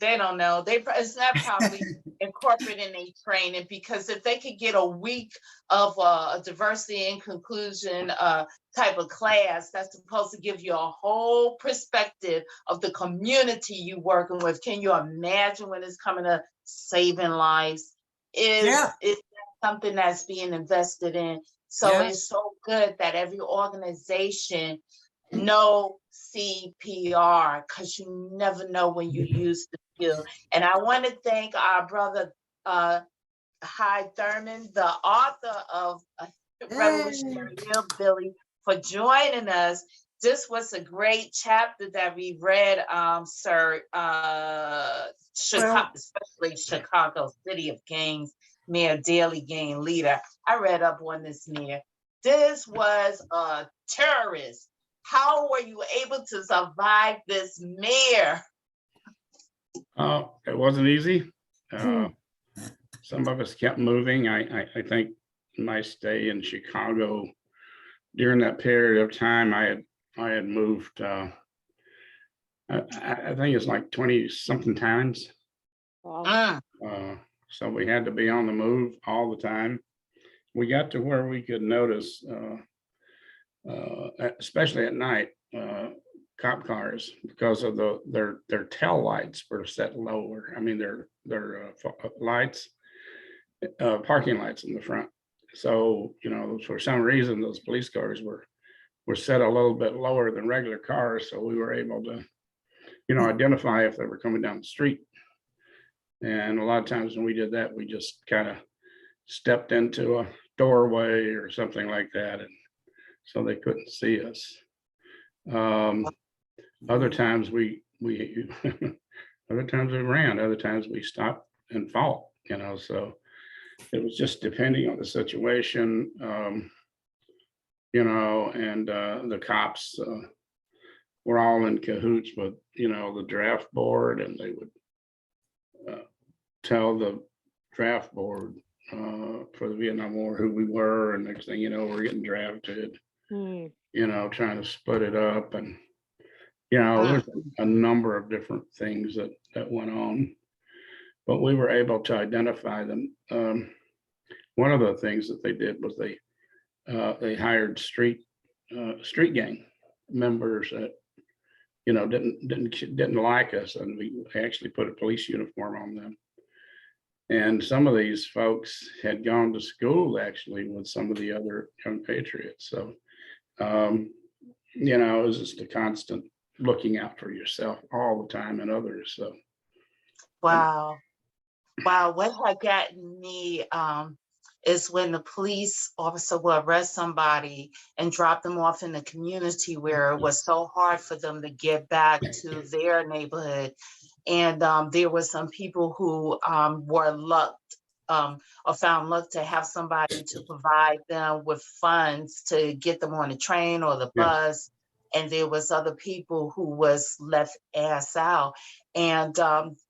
They don't know. It's not probably incorporated in their training, because if they could get a week of a diversity and inclusion type of class that's supposed to give you a whole perspective of the community you working with, can you imagine when it's coming to saving lives? It's something that's being invested in. So it's so good that every organization know CPR, because you never know when you use the skill. And I want to thank our brother Thurman, the author of Revolutionary Hillbilly, for joining us. This was a great chapter that we read, sir. Chicago, especially Chicago City of Kings, Mayor Daley Gang leader. I read up on this mayor. This was a terrorist. How were you able to survive this mayor? It wasn't easy. Some of us kept moving. I think my stay in Chicago during that period of time, I had moved. I think it's like 20 something times. Wow. So we had to be on the move all the time. We got to where we could notice, especially at night, cop cars, because of their tail lights were set lower. I mean, their lights, parking lights in the front. So, you know, for some reason, those police cars were set a little bit lower than regular cars. So we were able to, you know, identify if they were coming down the street. And a lot of times when we did that, we just kind of stepped into a doorway or something like that, and so they couldn't see us. Other times we other times we ran, other times we stopped and fought, you know, so it was just depending on the situation, you know, and the cops were all in cahoots with, you know, the draft board, and they would tell the draft board for the Vietnam War who we were, and next thing you know, we're getting drafted, you know, trying to split it up. And, you know, there's a number of different things that went on, but we were able to identify them. One of the things that they did was they hired street gang members that, you know, didn't like us, and we actually put a police uniform on them. And some of these folks had gone to school actually with some of the other young patriots. So, you know, it was just a constant looking out for yourself all the time and others. So, Wow. What had gotten me is when the police officer will arrest somebody and drop them off in the community where it was so hard for them to get back to their neighborhood. And there were some people who were found luck to have somebody to provide them with funds to get them on the train or the bus. And there was other people who was left ass out. And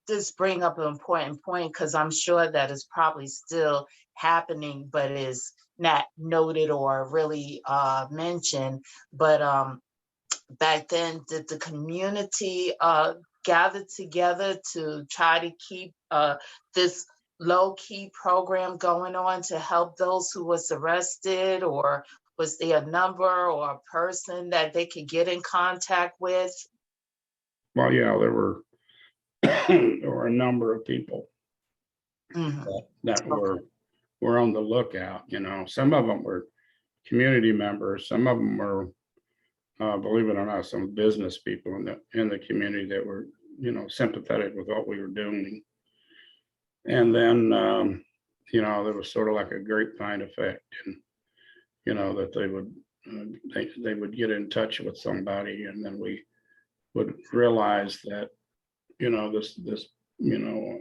this bring up an important point, because I'm sure that is probably still happening, but is not noted or really mentioned. But back then, did the community gather together to try to keep this low-key program going on to help those who was arrested, or was there a number or a person that they could get in contact with? well, yeah, there were a number of people that were on the lookout. You know, some of them were community members, some of them were, believe it or not, some business people in the community that were, you know, sympathetic with what we were doing. And then, you know, there was sort of like a grapevine effect, and, you know, that they would get in touch with somebody, and then we would realize that, you know, this, you know,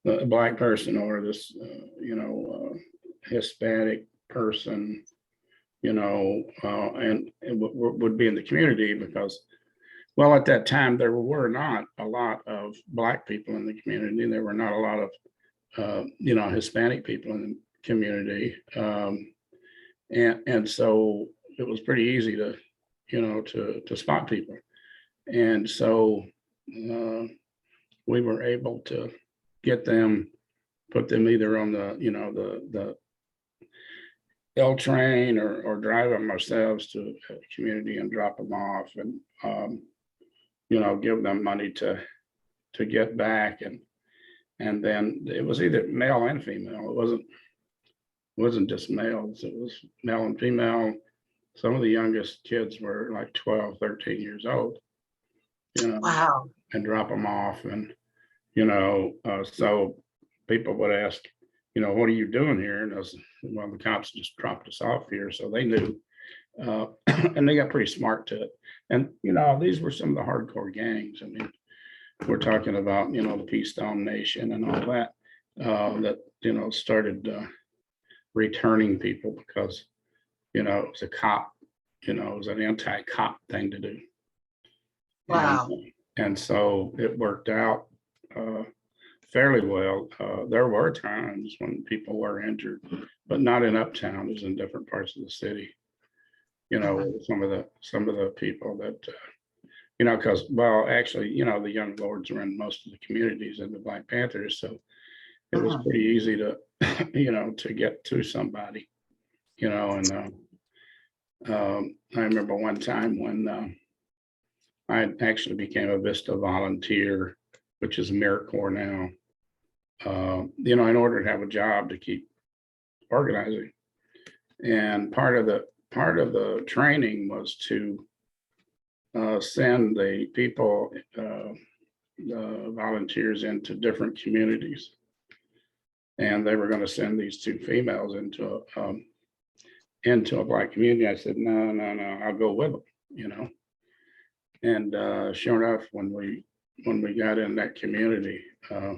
a black person or this, Hispanic person, and it would be in the community because, well, at that time, there were not a lot of black people in the community. There were not a lot of, Hispanic people in the community. And so it was pretty easy to, to spot people. And so we were able to get them, put them either on the L train or drive them ourselves to a community and drop them off and, give them money to get back. And then it was either male and female. It wasn't just males, it was male and female. Some of the youngest kids were like 12, 13 years old, Wow. and drop them off. And, so people would ask, what are you doing here? And I was, well, the cops just dropped us off here. So they knew, and they got pretty smart to it. And, these were some of the hardcore gangs. I mean, we're talking about, the Peace Stone Nation and all that, that, started returning people because, it was a cop, it was an anti-cop thing to do. Wow. And so it worked out fairly well. There were times when people were injured, but not in Uptown, it was in different parts of the city. Some of the people that, because, well, actually, the young lords were in most of the communities in the Black Panthers. So it was pretty easy to, to get to somebody, and I remember one time when I actually became a Vista volunteer, which is AmeriCorps now, in order to have a job to keep organizing. And part of the training was to send the people, volunteers into different communities. And they were going to send these two females into a black community. I said, no, I'll go with them, And sure enough, when we got in that community, a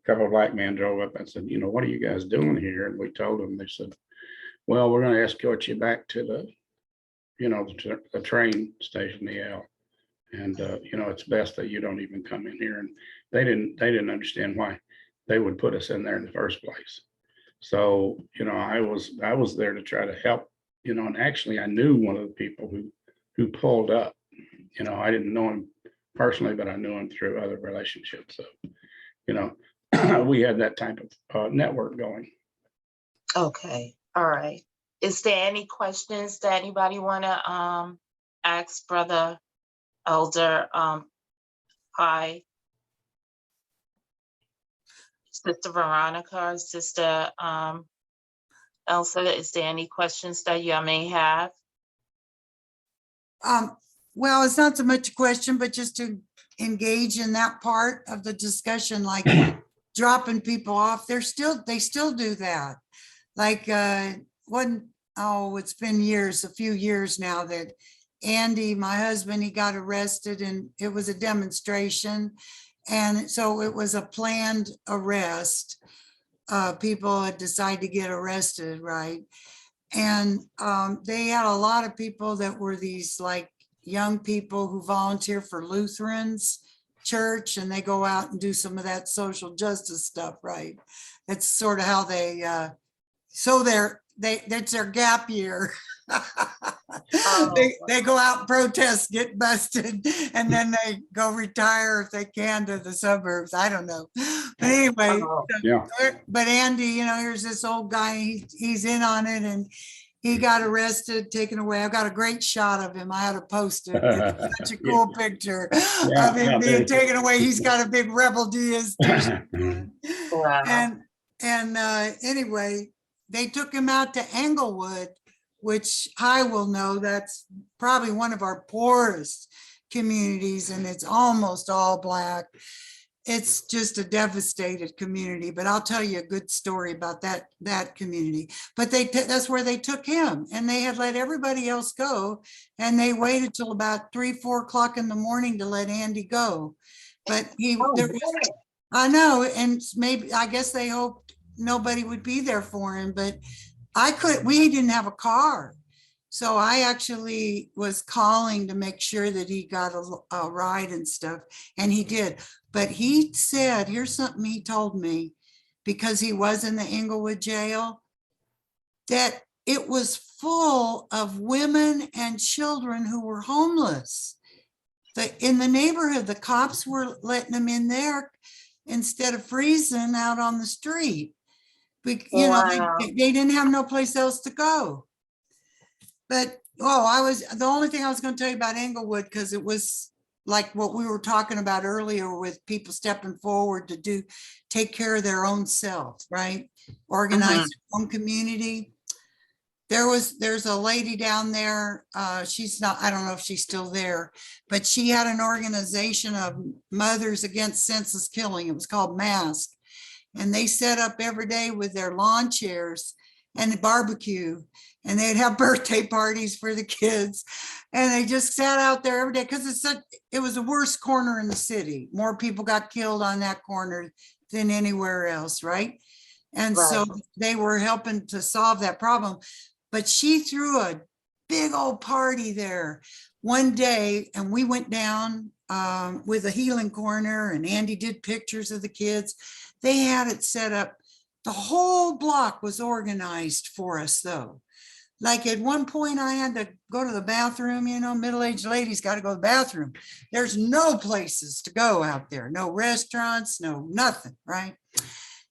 couple of black men drove up and said, what are you guys doing here? And we told them. They said, well, we're going to escort you back to the train station, the L. And it's best that you don't even come in here. And they didn't understand why they would put us in there in the first place. So, I was there to try to help, and actually I knew one of the people who pulled up. I didn't know him personally, but I knew him through other relationships. So, we had that type of network going. Okay. All right. Is there any questions that anybody want to ask Brother Elder Hi, Sister Veronica, or Sister Elsa? Is there any questions that you may have? Well, it's not so much a question, but just to engage in that part of the discussion, like dropping people off. They still do that. Like it's been a few years now that Andy, my husband, he got arrested, and it was a demonstration. And so it was a planned arrest. People had decided to get arrested, right? And they had a lot of people that were these like young people who volunteer for Lutherans church, and they go out and do some of that social justice stuff, right? That's sort of how they, that's their gap year. They go out and protest, get busted, and then they go retire if they can to the suburbs. I don't know. But anyway, Yeah. But Andy, here's this old guy, he's in on it, and he got arrested, taken away. I've got a great shot of him. I had to post it. It's such a cool picture of him being taken away. He's got a big Rebel Diaz t-shirt. Wow. And anyway, they took him out to Englewood, which I will know that's probably one of our poorest communities, and it's almost all Black. It's just a devastated community, but I'll tell you a good story about that community. But that's where they took him, and they had let everybody else go, and they waited till about 3-4 o'clock in the morning to let Andy go. But I know, and maybe, I guess they hoped nobody would be there for him, but we didn't have a car. So I actually was calling to make sure that he got a ride and stuff, and he did. But he said, here's something he told me, because he was in the Inglewood jail, that it was full of women and children who were homeless. In the neighborhood, the cops were letting them in there instead of freezing out on the street. You know, Wow. they didn't have no place else to go. But, the only thing I was going to tell you about Inglewood, because it was like what we were talking about earlier with people stepping forward to take care of their own self, right? Organize their own community. There's a lady down there. She's not, I don't know if she's still there, but she had an organization of Mothers Against Senseless Killing. It was called MASK. And they set up every day with their lawn chairs and barbecue, and they'd have birthday parties for the kids. And they just sat out there every day, because it was the worst corner in the city. More people got killed on that corner than anywhere else, right? And so they were helping to solve that problem. But she threw a big old party there one day, and we went down with a healing corner, and Andy did pictures of the kids. They had it set up. The whole block was organized for us, though. Like at one point I had to go to the bathroom, middle-aged ladies got to go to the bathroom. There's no places to go out there, no restaurants, no nothing, right?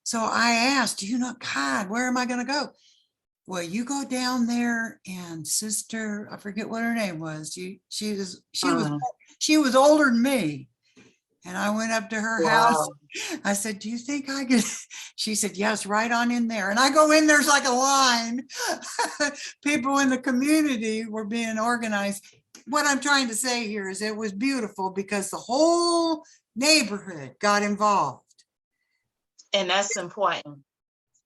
So I asked, God, where am I going to go? Well, you go down there, and Sister, I forget what her name was. She was older than me. And I went up to her house. I said, do you think I could? She said, yes, right on in there. And I go in, there's like a line. People in the community were being organized. What I'm trying to say here is it was beautiful because the whole neighborhood got involved. And that's important.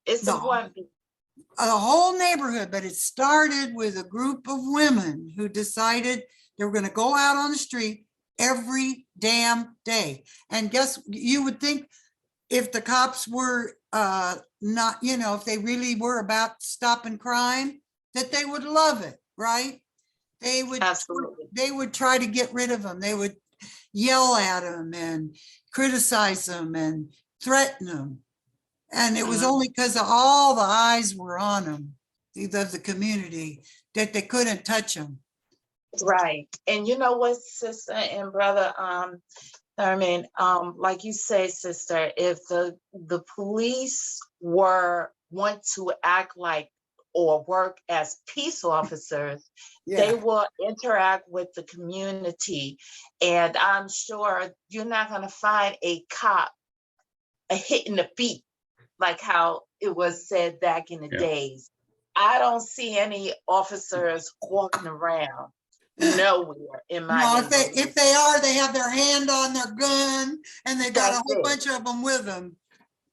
It's important. The whole neighborhood, but it started with a group of women who decided they were going to go out on the street every damn day. And you would think if the cops were not, if they really were about stopping crime, that they would love it, right? They would try to get rid of them. They would yell at them and criticize them and threaten them. And it was only because of all the eyes were on them, of the community, that they couldn't touch them. Right. And you know what, Sister and Brother Thurman, like you say, Sister, if the police want to act like or work as peace officers, they will interact with the community. And I'm sure you're not going to find a cop hitting the beat like how it was said back in the days. I don't see any officers walking around nowhere in my neighborhood. If they are, they have their hand on their gun, and they got a whole bunch of them with them.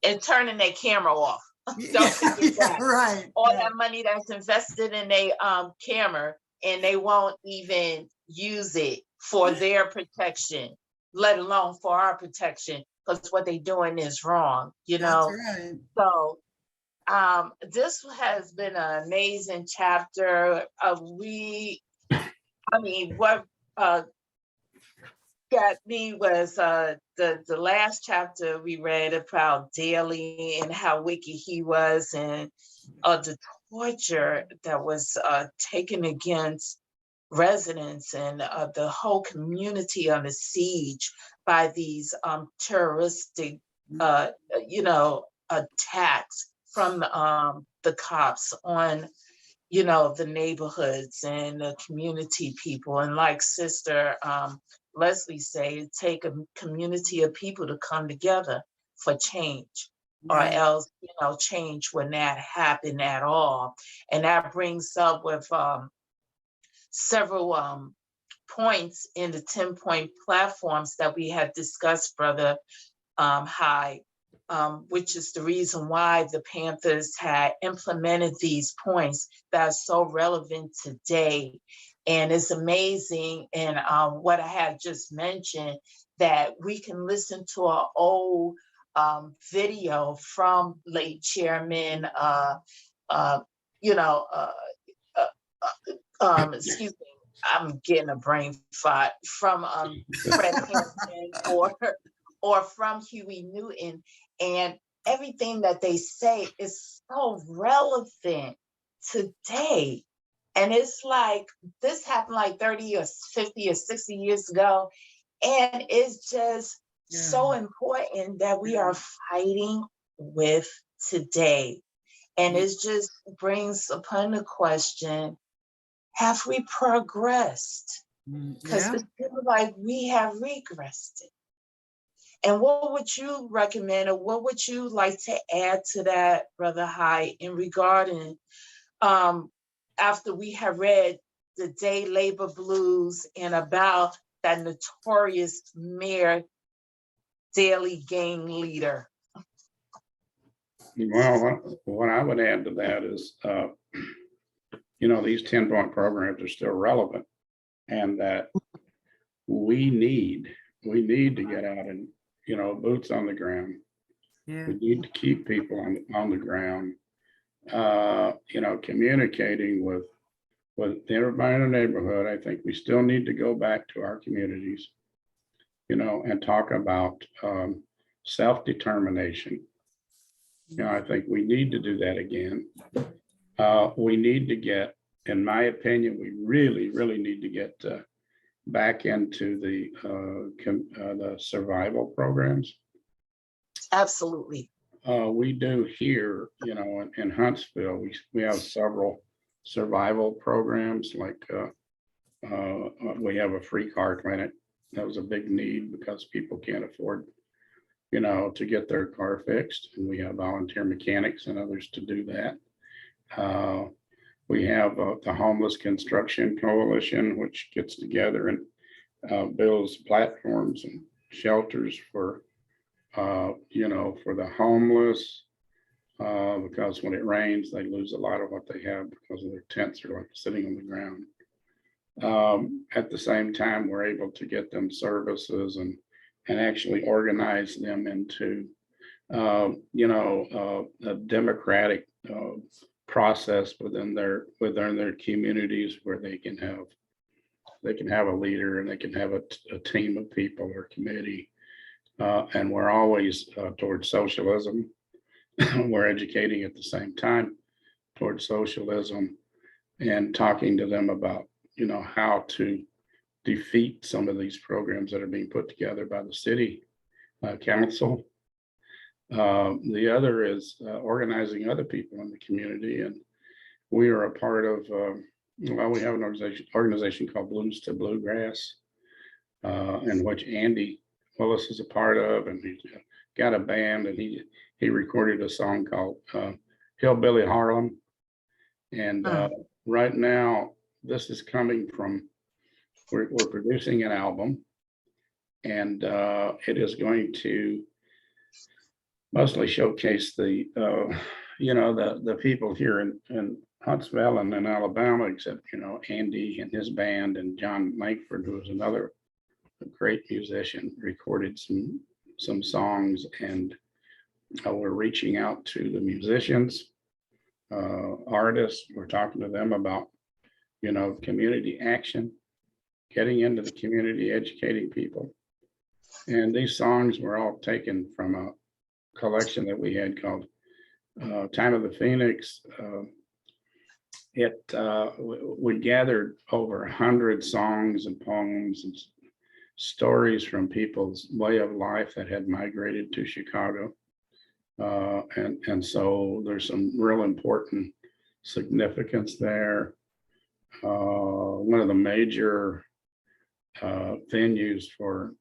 And turning their camera off. Don't forget that. Right. All that money that's invested in a camera, and they won't even use it for their protection, let alone for our protection, because what they're doing is wrong, That's right. So this has been an amazing chapter. What got me was the last chapter we read about Daly and how wicked he was, and the torture that was taken against residents, and the whole community under siege by these terroristic attacks from the cops on the neighborhoods and the community people. And like Sister Leslie say, it take a community of people to come together for change, or else change would not happen at all. And that brings up with several points in the 10-point platforms that we have discussed, Brother High, which is the reason why the Panthers had implemented these points that are so relevant today. And it's amazing, and what I had just mentioned, that we can listen to our old video from late chairman, you know, excuse me, I'm getting a brain fart, from Fred Hampton or from Huey Newton, and everything that they say is so relevant today. And it's like, this happened like 30 or 50 or 60 years ago. And it's just so important that we are fighting with today. And it just brings upon the question, have we progressed? Because it feels like we have regressed. And what would you recommend, or what would you like to add to that, Brother Hyde, in regarding after we have read the Day Labor Blues and about that notorious Mayor Daley gang leader? Well, what I would add to that is, these 10-point programs are still relevant, and that we need to get out and, boots on the ground. Yeah. We need to keep people on the ground, communicating with everybody in the neighborhood. I think we still need to go back to our communities, and talk about self-determination. I think we need to do that again. We need to get, in my opinion, we really, really need to get back into the survival programs. Absolutely. We do here, in Huntsville, we have several survival programs, like we have a free car clinic. That was a big need because people can't afford, to get their car fixed. And we have volunteer mechanics and others to do that. We have the Homeless Construction Coalition, which gets together and builds platforms and shelters for, for the homeless, because when it rains, they lose a lot of what they have because of their tents are like sitting on the ground. At the same time, we're able to get them services and actually organize them into, a democratic process within their communities, where they can have a leader and they can have a team of people or committee. And we're always towards socialism. We're educating at the same time towards socialism and talking to them about, how to defeat some of these programs that are being put together by the city council. The other is organizing other people in the community. And we are a part of, we have an organization called Blues to Bluegrass, in which Andy Willis is a part of, and he's got a band, and he recorded a song called Hillbilly Harlem. And right now, this is coming from, we're producing an album, and it is going to mostly showcase the people here in Huntsville and in Alabama, except, Andy and his band, and John Langford, who is another great musician, recorded some songs, and we're reaching out to the musicians, artists. We're talking to them about, community action, getting into the community, educating people. And these songs were all taken from a collection that we had called Time of the Phoenix. We gathered over 100 songs and poems and stories from people's way of life that had migrated to Chicago. And so there's some real important significance there. One of the major venues for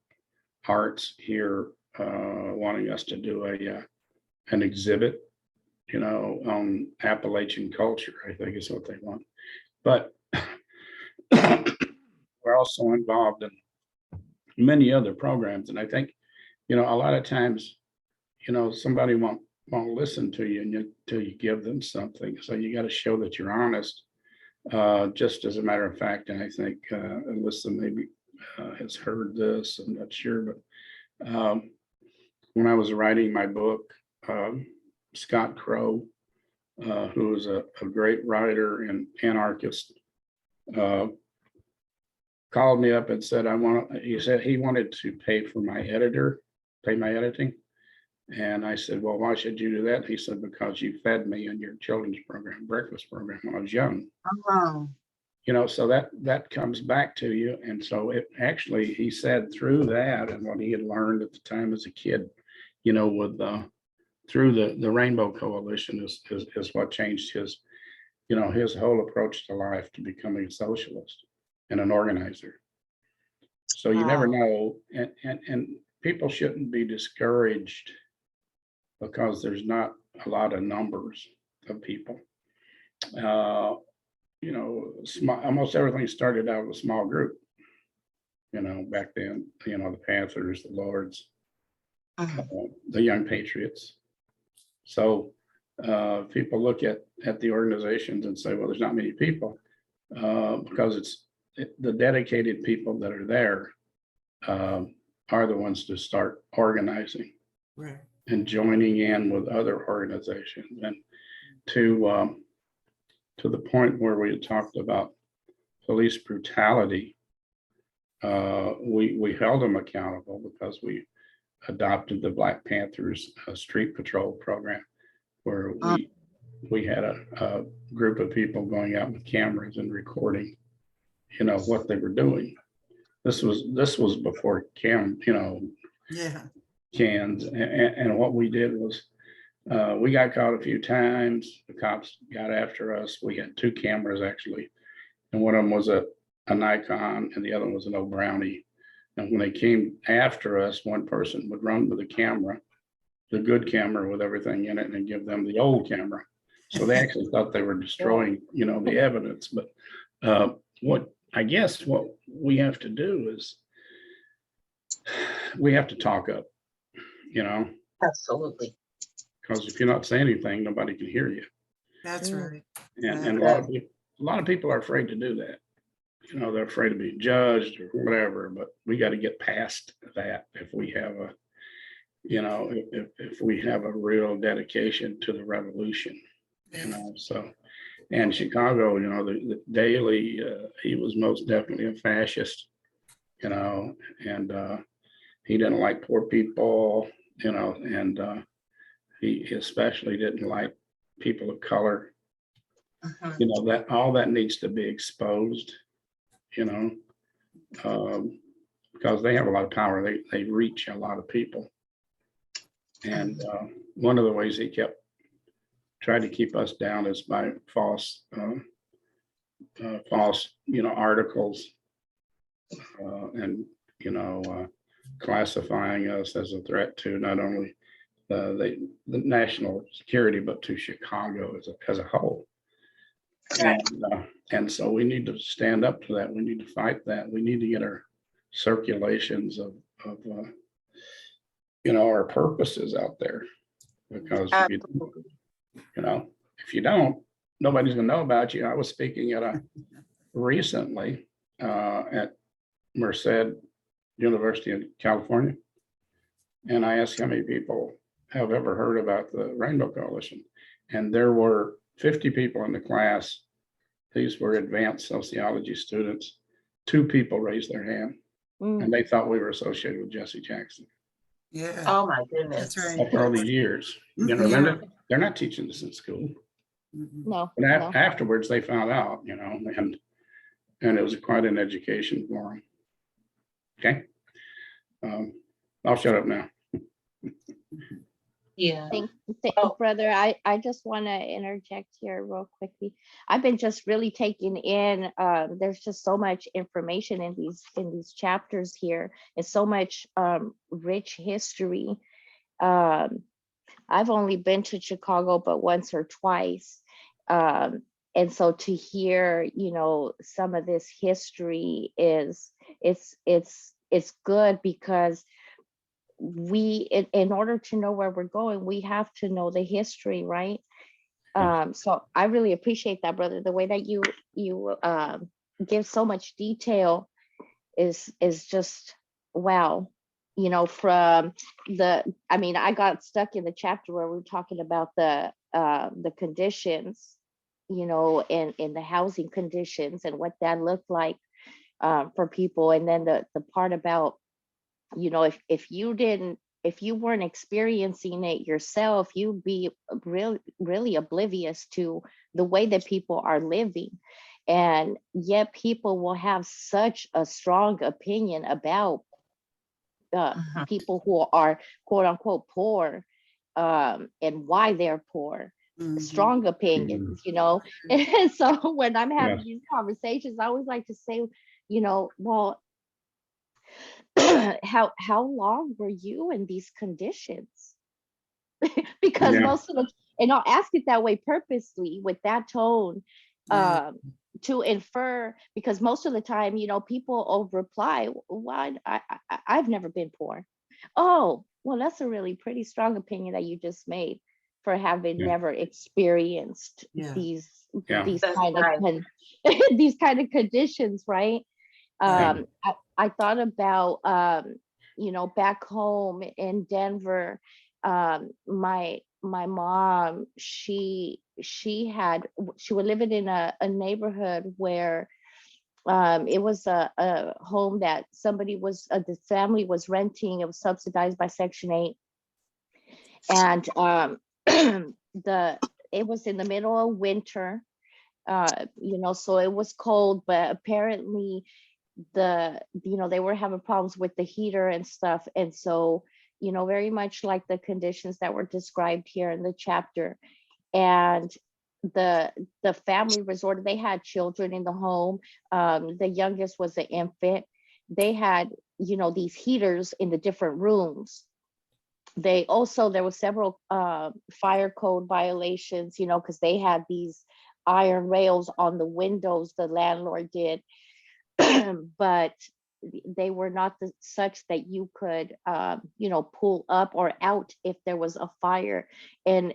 arts here wanting us to do an exhibit, on Appalachian culture, I think is what they want. But we're also involved in many other programs. And I think, a lot of times, somebody won't listen to you until you give them something. So you got to show that you're honest. Just as a matter of fact, and I think Alyssa maybe has heard this, I'm not sure, but when I was writing my book, Scott Crow, who was a great writer and anarchist, called me up and said, he said he wanted to pay my editing. And I said, well, why should you do that? He said, because you fed me in your children's program, breakfast program, when I was young. Oh, So that comes back to you. And so it actually, he said through that and what he had learned at the time as a kid, with through the Rainbow Coalition is what changed his whole approach to life, to becoming a socialist and an organizer. So you never know, and people shouldn't be discouraged because there's not a lot of numbers of people. Almost everything started out with a small group. Back then, the Panthers, the Lords, the Young Patriots. So people look at the organizations and say, well, there's not many people, because the dedicated people that are there are the ones to start organizing, Right. and joining in with other organizations. And to the point where we had talked about police brutality, we held them accountable because we adopted the Black Panthers street patrol program, where we had a group of people going out with cameras and recording, what they were doing. This was before cans, and what we did was we got caught a few times. The cops got after us. We had 2 cameras actually, and one of them was a Nikon and the other one was an old Brownie. And when they came after us, one person would run with the camera, the good camera with everything in it, and give them the old camera. So they actually thought they were destroying, the evidence. But what we have to do is we have to talk up, absolutely. because if you're not saying anything, nobody can hear you. That's right. And a lot of people are afraid to do that. They're afraid of being judged or whatever, but we got to get past that if we have if we have a real dedication to the revolution, so. And Chicago, the Daley, he was most definitely a fascist, and he didn't like poor people, and he especially didn't like people of color. That all that needs to be exposed, because they have a lot of power. They reach a lot of people. And one of the ways he tried to keep us down is by false articles, and classifying us as a threat to not only the national security, but to Chicago as a whole. And so we need to stand up to that. We need to fight that. We need to get our circulations of our purposes out there, because if you don't, nobody's gonna know about you. I was speaking at recently at Merced University in California, and I asked how many people have ever heard about the Rainbow Coalition, and there were 50 people in the class. These were advanced sociology students. 2 people raised their hand, and they thought we were associated with Jesse Jackson. Yeah. Oh my goodness. That's right. After all these years, Yeah. they're not teaching this in school. No. But afterwards, they found out, and it was quite an education for them. Okay, I'll shut up now. Yeah. Thank Oh. brother. I just want to interject here real quickly. I've been just really taking in. There's just so much information in these chapters here, and so much rich history. I've only been to Chicago but once or twice, and so to hear some of this history it's good, because in order to know where we're going, we have to know the history, right? So I really appreciate that, brother. The way that you give so much detail is just wow. from I got stuck in the chapter where we were talking about the conditions, in the housing conditions and what that looked like for people. And then the part about, if you weren't experiencing it yourself, you'd be really oblivious to the way that people are living. And yet people will have such a strong opinion about people who are quote unquote poor, and why they're poor. Strong opinions, And so when I'm having these conversations, I always like to say, well, how long were you in these conditions? Because most of the, and I'll ask it that way purposely with that tone, to infer, because most of the time, people will reply, well, I've never been poor. Oh, well, that's a really pretty strong opinion that you just made for having never experienced these kind of these kind of conditions, right? I thought about back home in Denver, my mom, she was living in a neighborhood where it was a home that the family was renting. It was subsidized by Section 8, and it was in the middle of winter, so it was cold, but apparently they were having problems with the heater and stuff. And so, very much like the conditions that were described here in the chapter. And the family resorted, they had children in the home. The youngest was an infant. They had, these heaters in the different rooms. There were several fire code violations, because they had these iron rails on the windows, the landlord did. But they were not such that you could, pull up or out if there was a fire. And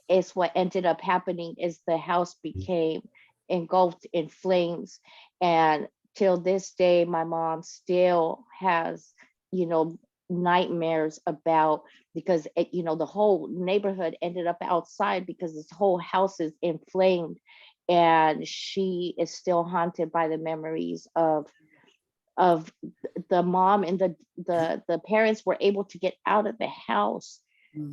it's what ended up happening is the house became engulfed in flames. And till this day, my mom still has, nightmares about, because the whole neighborhood ended up outside because this whole house is inflamed. And she is still haunted by the memories of the mom, and the parents were able to get out of the house,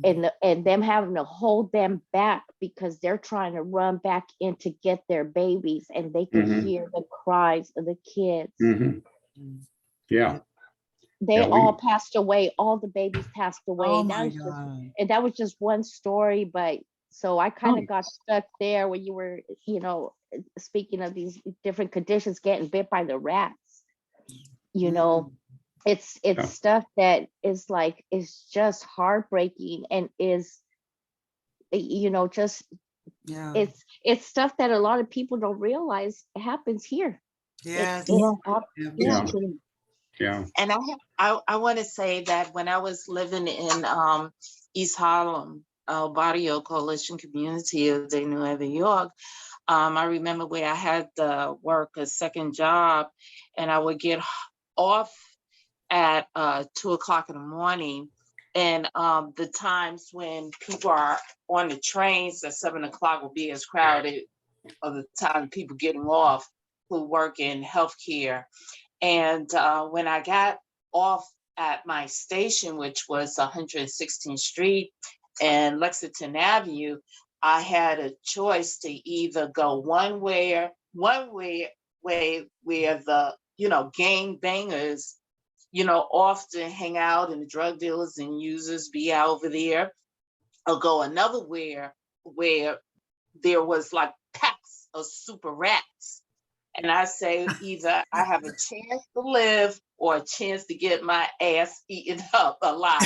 and them having to hold them back because they're trying to run back in to get their babies, and they could hear the cries of the kids. They all passed away. All the babies passed away. Oh my God. And that was just one story, but so I kind of got stuck there when you were, speaking of these different conditions, getting bit by the rats. It's stuff that is like, it's just heartbreaking, and is, just, it's stuff that a lot of people don't realize happens here. Yes. And I want to say that when I was living in East Harlem, Barrio Coalition Community of de Nueva York, I remember where I had to work a second job, and I would get off at 2:00 in the morning. And the times when people are on the trains at 7:00 will be as crowded of the time people getting off who work in healthcare. And when I got off at my station, which was 116th Street and Lexington Avenue, I had a choice to either go one way where the, gang bangers, often hang out, and the drug dealers and users be out over there, or go another where there was like packs of super rats. And I say, either I have a chance to live or a chance to get my ass eaten up alive.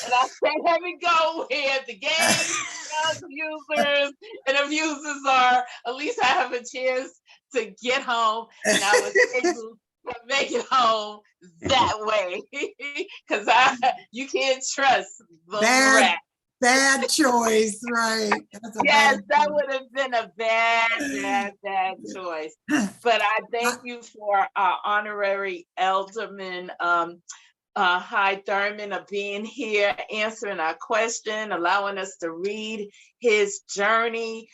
And I say, let me go where the gangs, users, and abusers are. At least I have a chance to get home. And I was able to make it home that way. Because you can't trust those rats. Bad choice, right? Yes, that would have been a bad choice. But I thank you for our honorary Elderman Hi, Thurman, of being here, answering our question, allowing us to read his journey.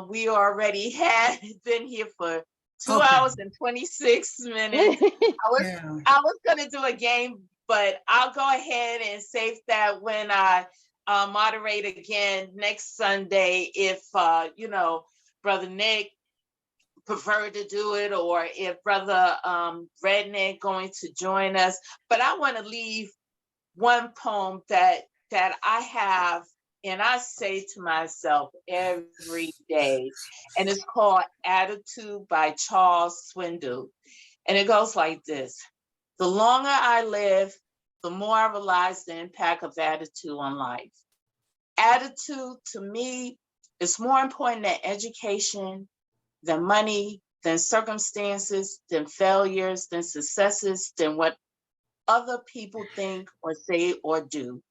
We already had been here for 2 hours and 26 minutes. Yeah. I was gonna do a game, but I'll go ahead and save that when I moderate again next Sunday. If Brother Nick prefer to do it, or if Brother Redneck going to join us. But I want to leave one poem that I have, and I say to myself every day, and it's called Attitude by Charles Swindoll. And it goes like this: the longer I live, the more I realize the impact of attitude on life. Attitude to me is more important than education, than money, than circumstances, than failures, than successes, than what other people think or say or do.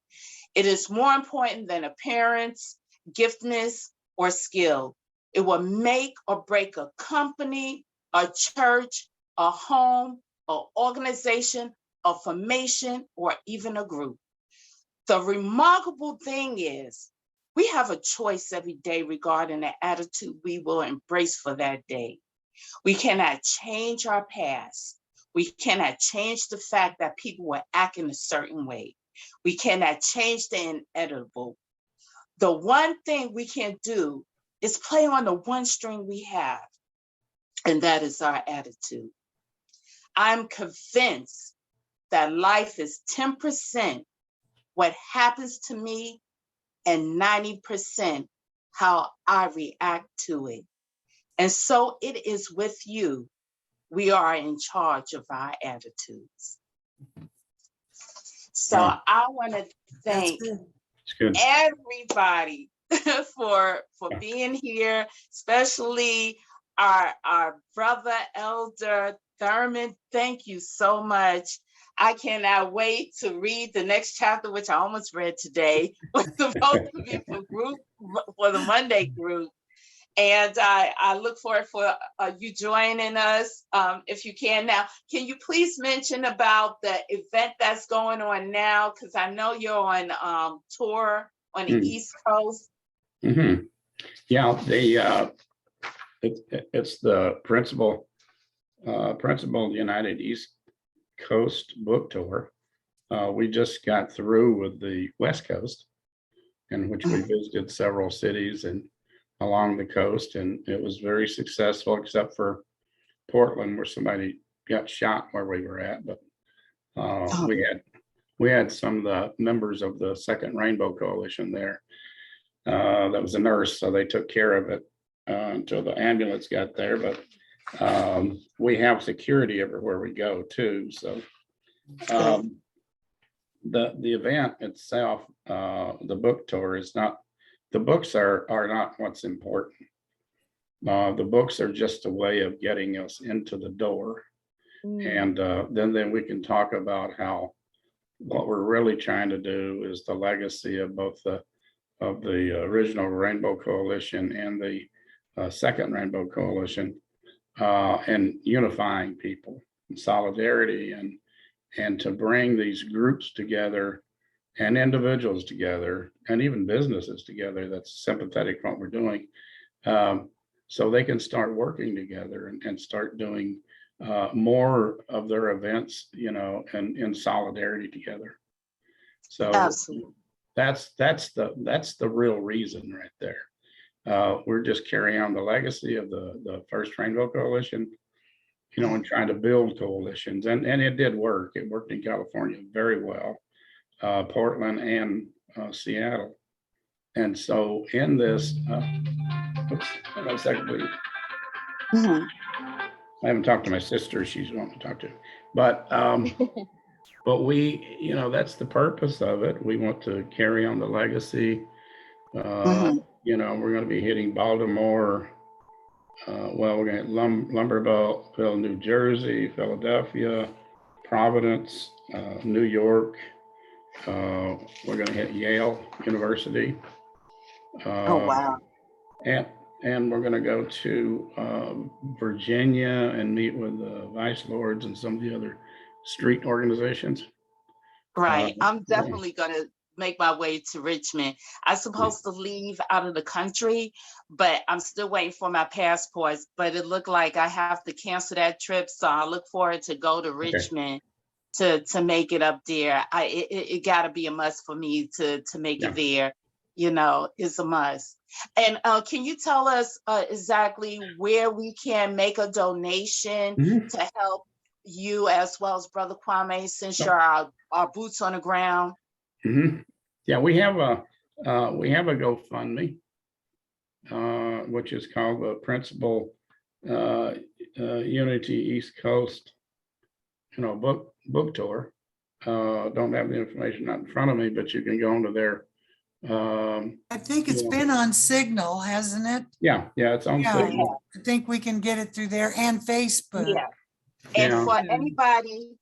It is more important than appearance, giftedness, or skill. It will make or break a company, a church, a home, an organization, a formation, or even a group. The remarkable thing is, we have a choice every day regarding the attitude we will embrace for that day. We cannot change our past. We cannot change the fact that people will act in a certain way. We cannot change the inevitable. The one thing we can do is play on the one string we have, and that is our attitude. I'm convinced that life is 10% what happens to me and 90% how I react to it. And so it is with you. We are in charge of our attitudes. So Wow. I want to That's thank good. It's good. everybody for being here, especially our brother Elder Thurman. Thank you so much. I cannot wait to read the next chapter, which I almost read today. Was supposed to be for the Monday group. And I look forward for you joining us if you can. Now, can you please mention about the event that's going on now? Because I know you're on tour on the East Coast. Mm-hmm. Yeah, it's the principal United East Coast book tour. We just got through with the West Coast, in which we visited several cities and along the coast, and it was very successful, except for Portland, where somebody got shot where we were at. But we had some of the members of the Second Rainbow Coalition there. That was a nurse, so they took care of it until the ambulance got there. But we have security everywhere we go too. So the event itself, the book tour, is not. The books are not what's important. The books are just a way of getting us into the door, and then we can talk about how what we're really trying to do is the legacy of both the original Rainbow Coalition and the Second Rainbow Coalition, and unifying people, and solidarity, and to bring these groups together and individuals together and even businesses together that's sympathetic to what we're doing, so they can start working together and start doing more of their events, and in solidarity together. So Absolutely. that's the real reason right there. We're just carrying on the legacy of the first Rainbow Coalition, and trying to build coalitions, and it did work. It worked in California very well. Portland and Seattle. And so in this, oops, hold on a second, please. I haven't talked to my sister. She's wanting to talk to, but we, that's the purpose of it. We want to carry on the legacy. We're going to be hitting Baltimore. We're going to hit Lambertville, New Jersey, Philadelphia, Providence, New York. We're going to hit Yale University. Wow. And we're going to go to Virginia and meet with the Vice Lords and some of the other street organizations. Right. I'm Yeah. definitely gonna make my way to Richmond. I'm supposed to leave out of the country, but I'm still waiting for my passports. But it looked like I have to cancel that trip, so I look forward to go to Okay. Richmond to make it up there. It gotta be a must for me to make Yeah. it there. You know, it's a must. And can you tell us exactly where we can make a donation Mhm. to help you as well as Brother Kwame, since So- you're our boots on the ground? Mhm. Yeah, we have a GoFundMe, which is called the Principal Unity East Coast, book tour. Don't have the information out in front of me, but you can go into there. I think it's Yeah. been on Signal, hasn't it? Yeah, it's on Yeah. Signal. I think we can get it through there and Facebook. Yeah. And Yeah. for anybody,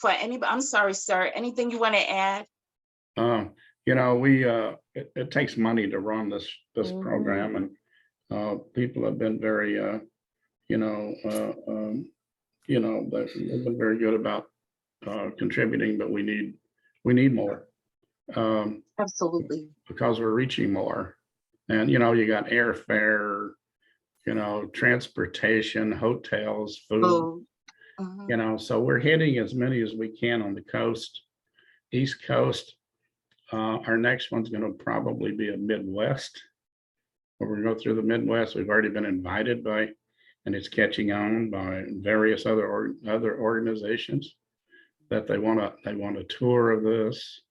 I'm sorry, sir, anything you want to add? It takes money to run this Mhm. program, and people have been very they've been very good about contributing, but we need more, Absolutely. because we're reaching more. And you got airfare, transportation, hotels, food, Oh, mhm. so we're hitting as many as we can on the coast, East Coast. Our next one's going to probably be a Midwest. We're going to go through the Midwest. We've already been invited by, and it's catching on by various other organizations that they want a tour of this,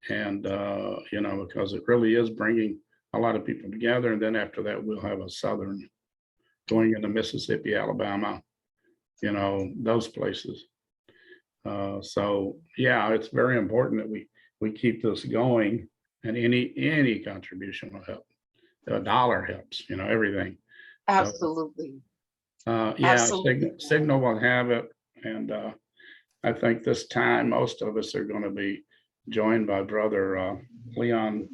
and because it really is bringing a lot of people together. And then after that, we'll have a southern going into Mississippi, Alabama, those places. So yeah, it's very important that we keep this going, and any contribution will help. A dollar helps, everything. So, Absolutely. yeah, Absolutely. Signal will have it, and I think this time most of us are going to be joined by Brother Leon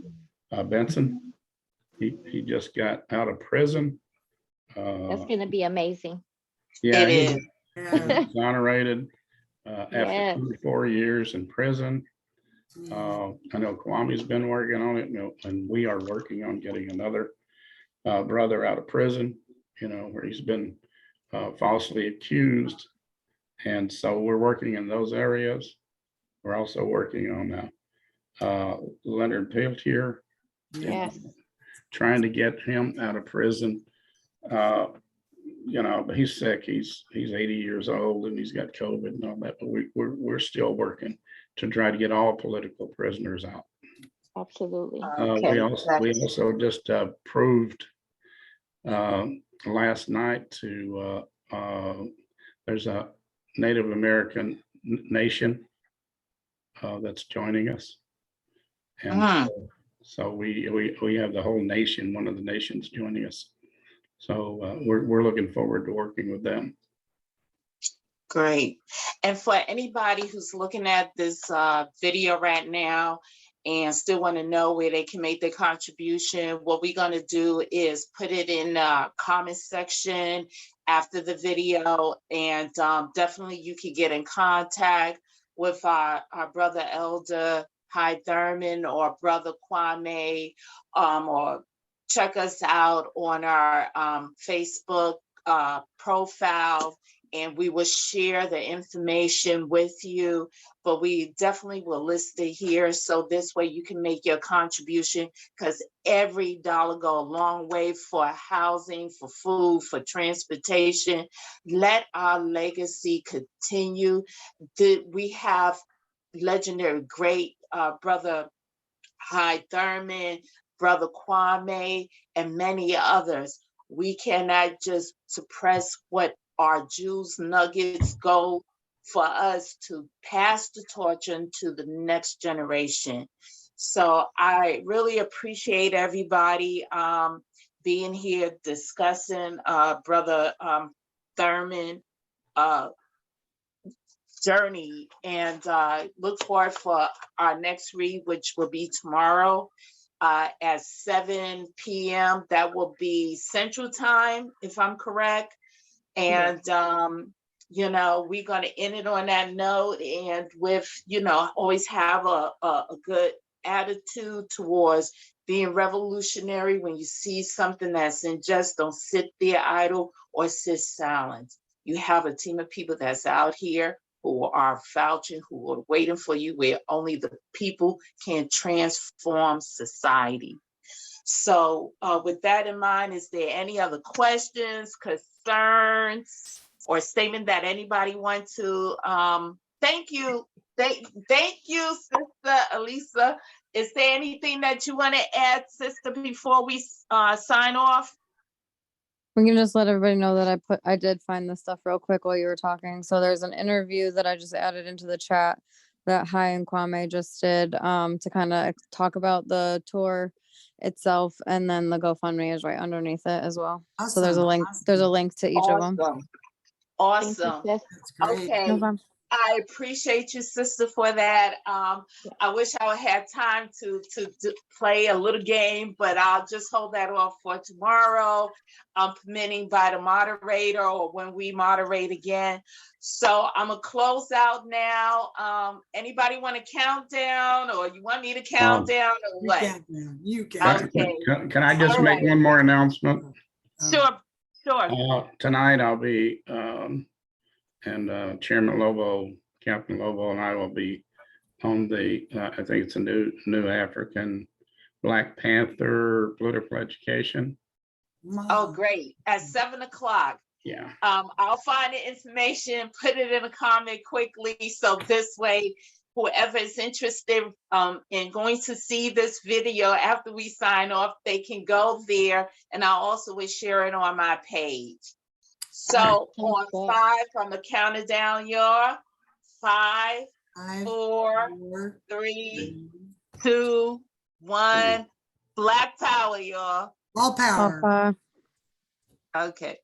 Benson. He just got out of prison. That's going to be amazing. Yeah, It he is. was Yeah. exonerated after Yes. 24 years in prison. I know Kwame's been working on it, and we are working on getting another brother out of prison, where he's been falsely accused. And so we're working in those areas. We're also working on Leonard Peltier, Yes. trying to get him out of prison. But he's sick. He's 80 years old, and he's got COVID and all that. But we're still working to try to get all political prisoners out. Absolutely. Okay. We also just proved last night to there's a Native American nation that's joining us, and so we have the whole nation, one of the nations joining us. So we're looking forward to working with them. Great. And for anybody who's looking at this video right now and still want to know where they can make their contribution, what we're going to do is put it in the comment section after the video, and definitely you can get in contact with our brother Elder Thurman or Brother Kwame, or check us out on our Facebook profile, and we will share the information with you. But we definitely will list it here, so this way you can make your contribution, because every dollar go a long way for housing, for food, for transportation. Let our legacy continue. We have legendary great Brother Thurman, Brother Kwame, and many others. We cannot just suppress what our jewels nuggets go, for us to pass the torch into the next generation. So I really appreciate everybody being here discussing Brother Thurman journey, and look forward for our next read, which will be tomorrow at 7 p.m. That will be Central Time, if I'm correct. And we're going to end it on that note, and with, always have a good attitude towards being revolutionary. When you see something that's unjust, don't sit there idle or sit silent. You have a team of people that's out here who are vouching, who are waiting for you, where only the people can transform society. So with that in mind, is there any other questions, concerns, or statement that anybody want to, thank you. Thank you, Sister Elisa. Is there anything that you want to add, Sister, before we sign off? We can just let everybody know that I did find this stuff real quick while you were talking. So there's an interview that I just added into the chat that Hai and Kwame just did to kind of talk about the tour itself, and then the GoFundMe is right underneath it as well. So there's a link. There's a link to each of them. Awesome. That's great. Okay. No problem. I appreciate you, Sister, for that. I wish I had time to play a little game, but I'll just hold that off for tomorrow, permitting by the moderator or when we moderate again. So I'm gonna close out now. Anybody want to count down, or you want me to count down, or what? You can. Okay. Can I just All make right. one more announcement? Sure. Tonight I'll be, and Chairman Lobo, Captain Lobo, and I will be on the, I think it's a new African Black Panther political education. Oh, great. At 7 o'clock. Yeah. I'll find the information, put it in a comment quickly, so this way, whoever is interested in going to see this video after we sign off, they can go there, and I also will share it on my page. So on 5, I'm gonna count it down, y'all. 5, 4, 3, 2, 1. Black power, y'all. All power. Papa. Okay.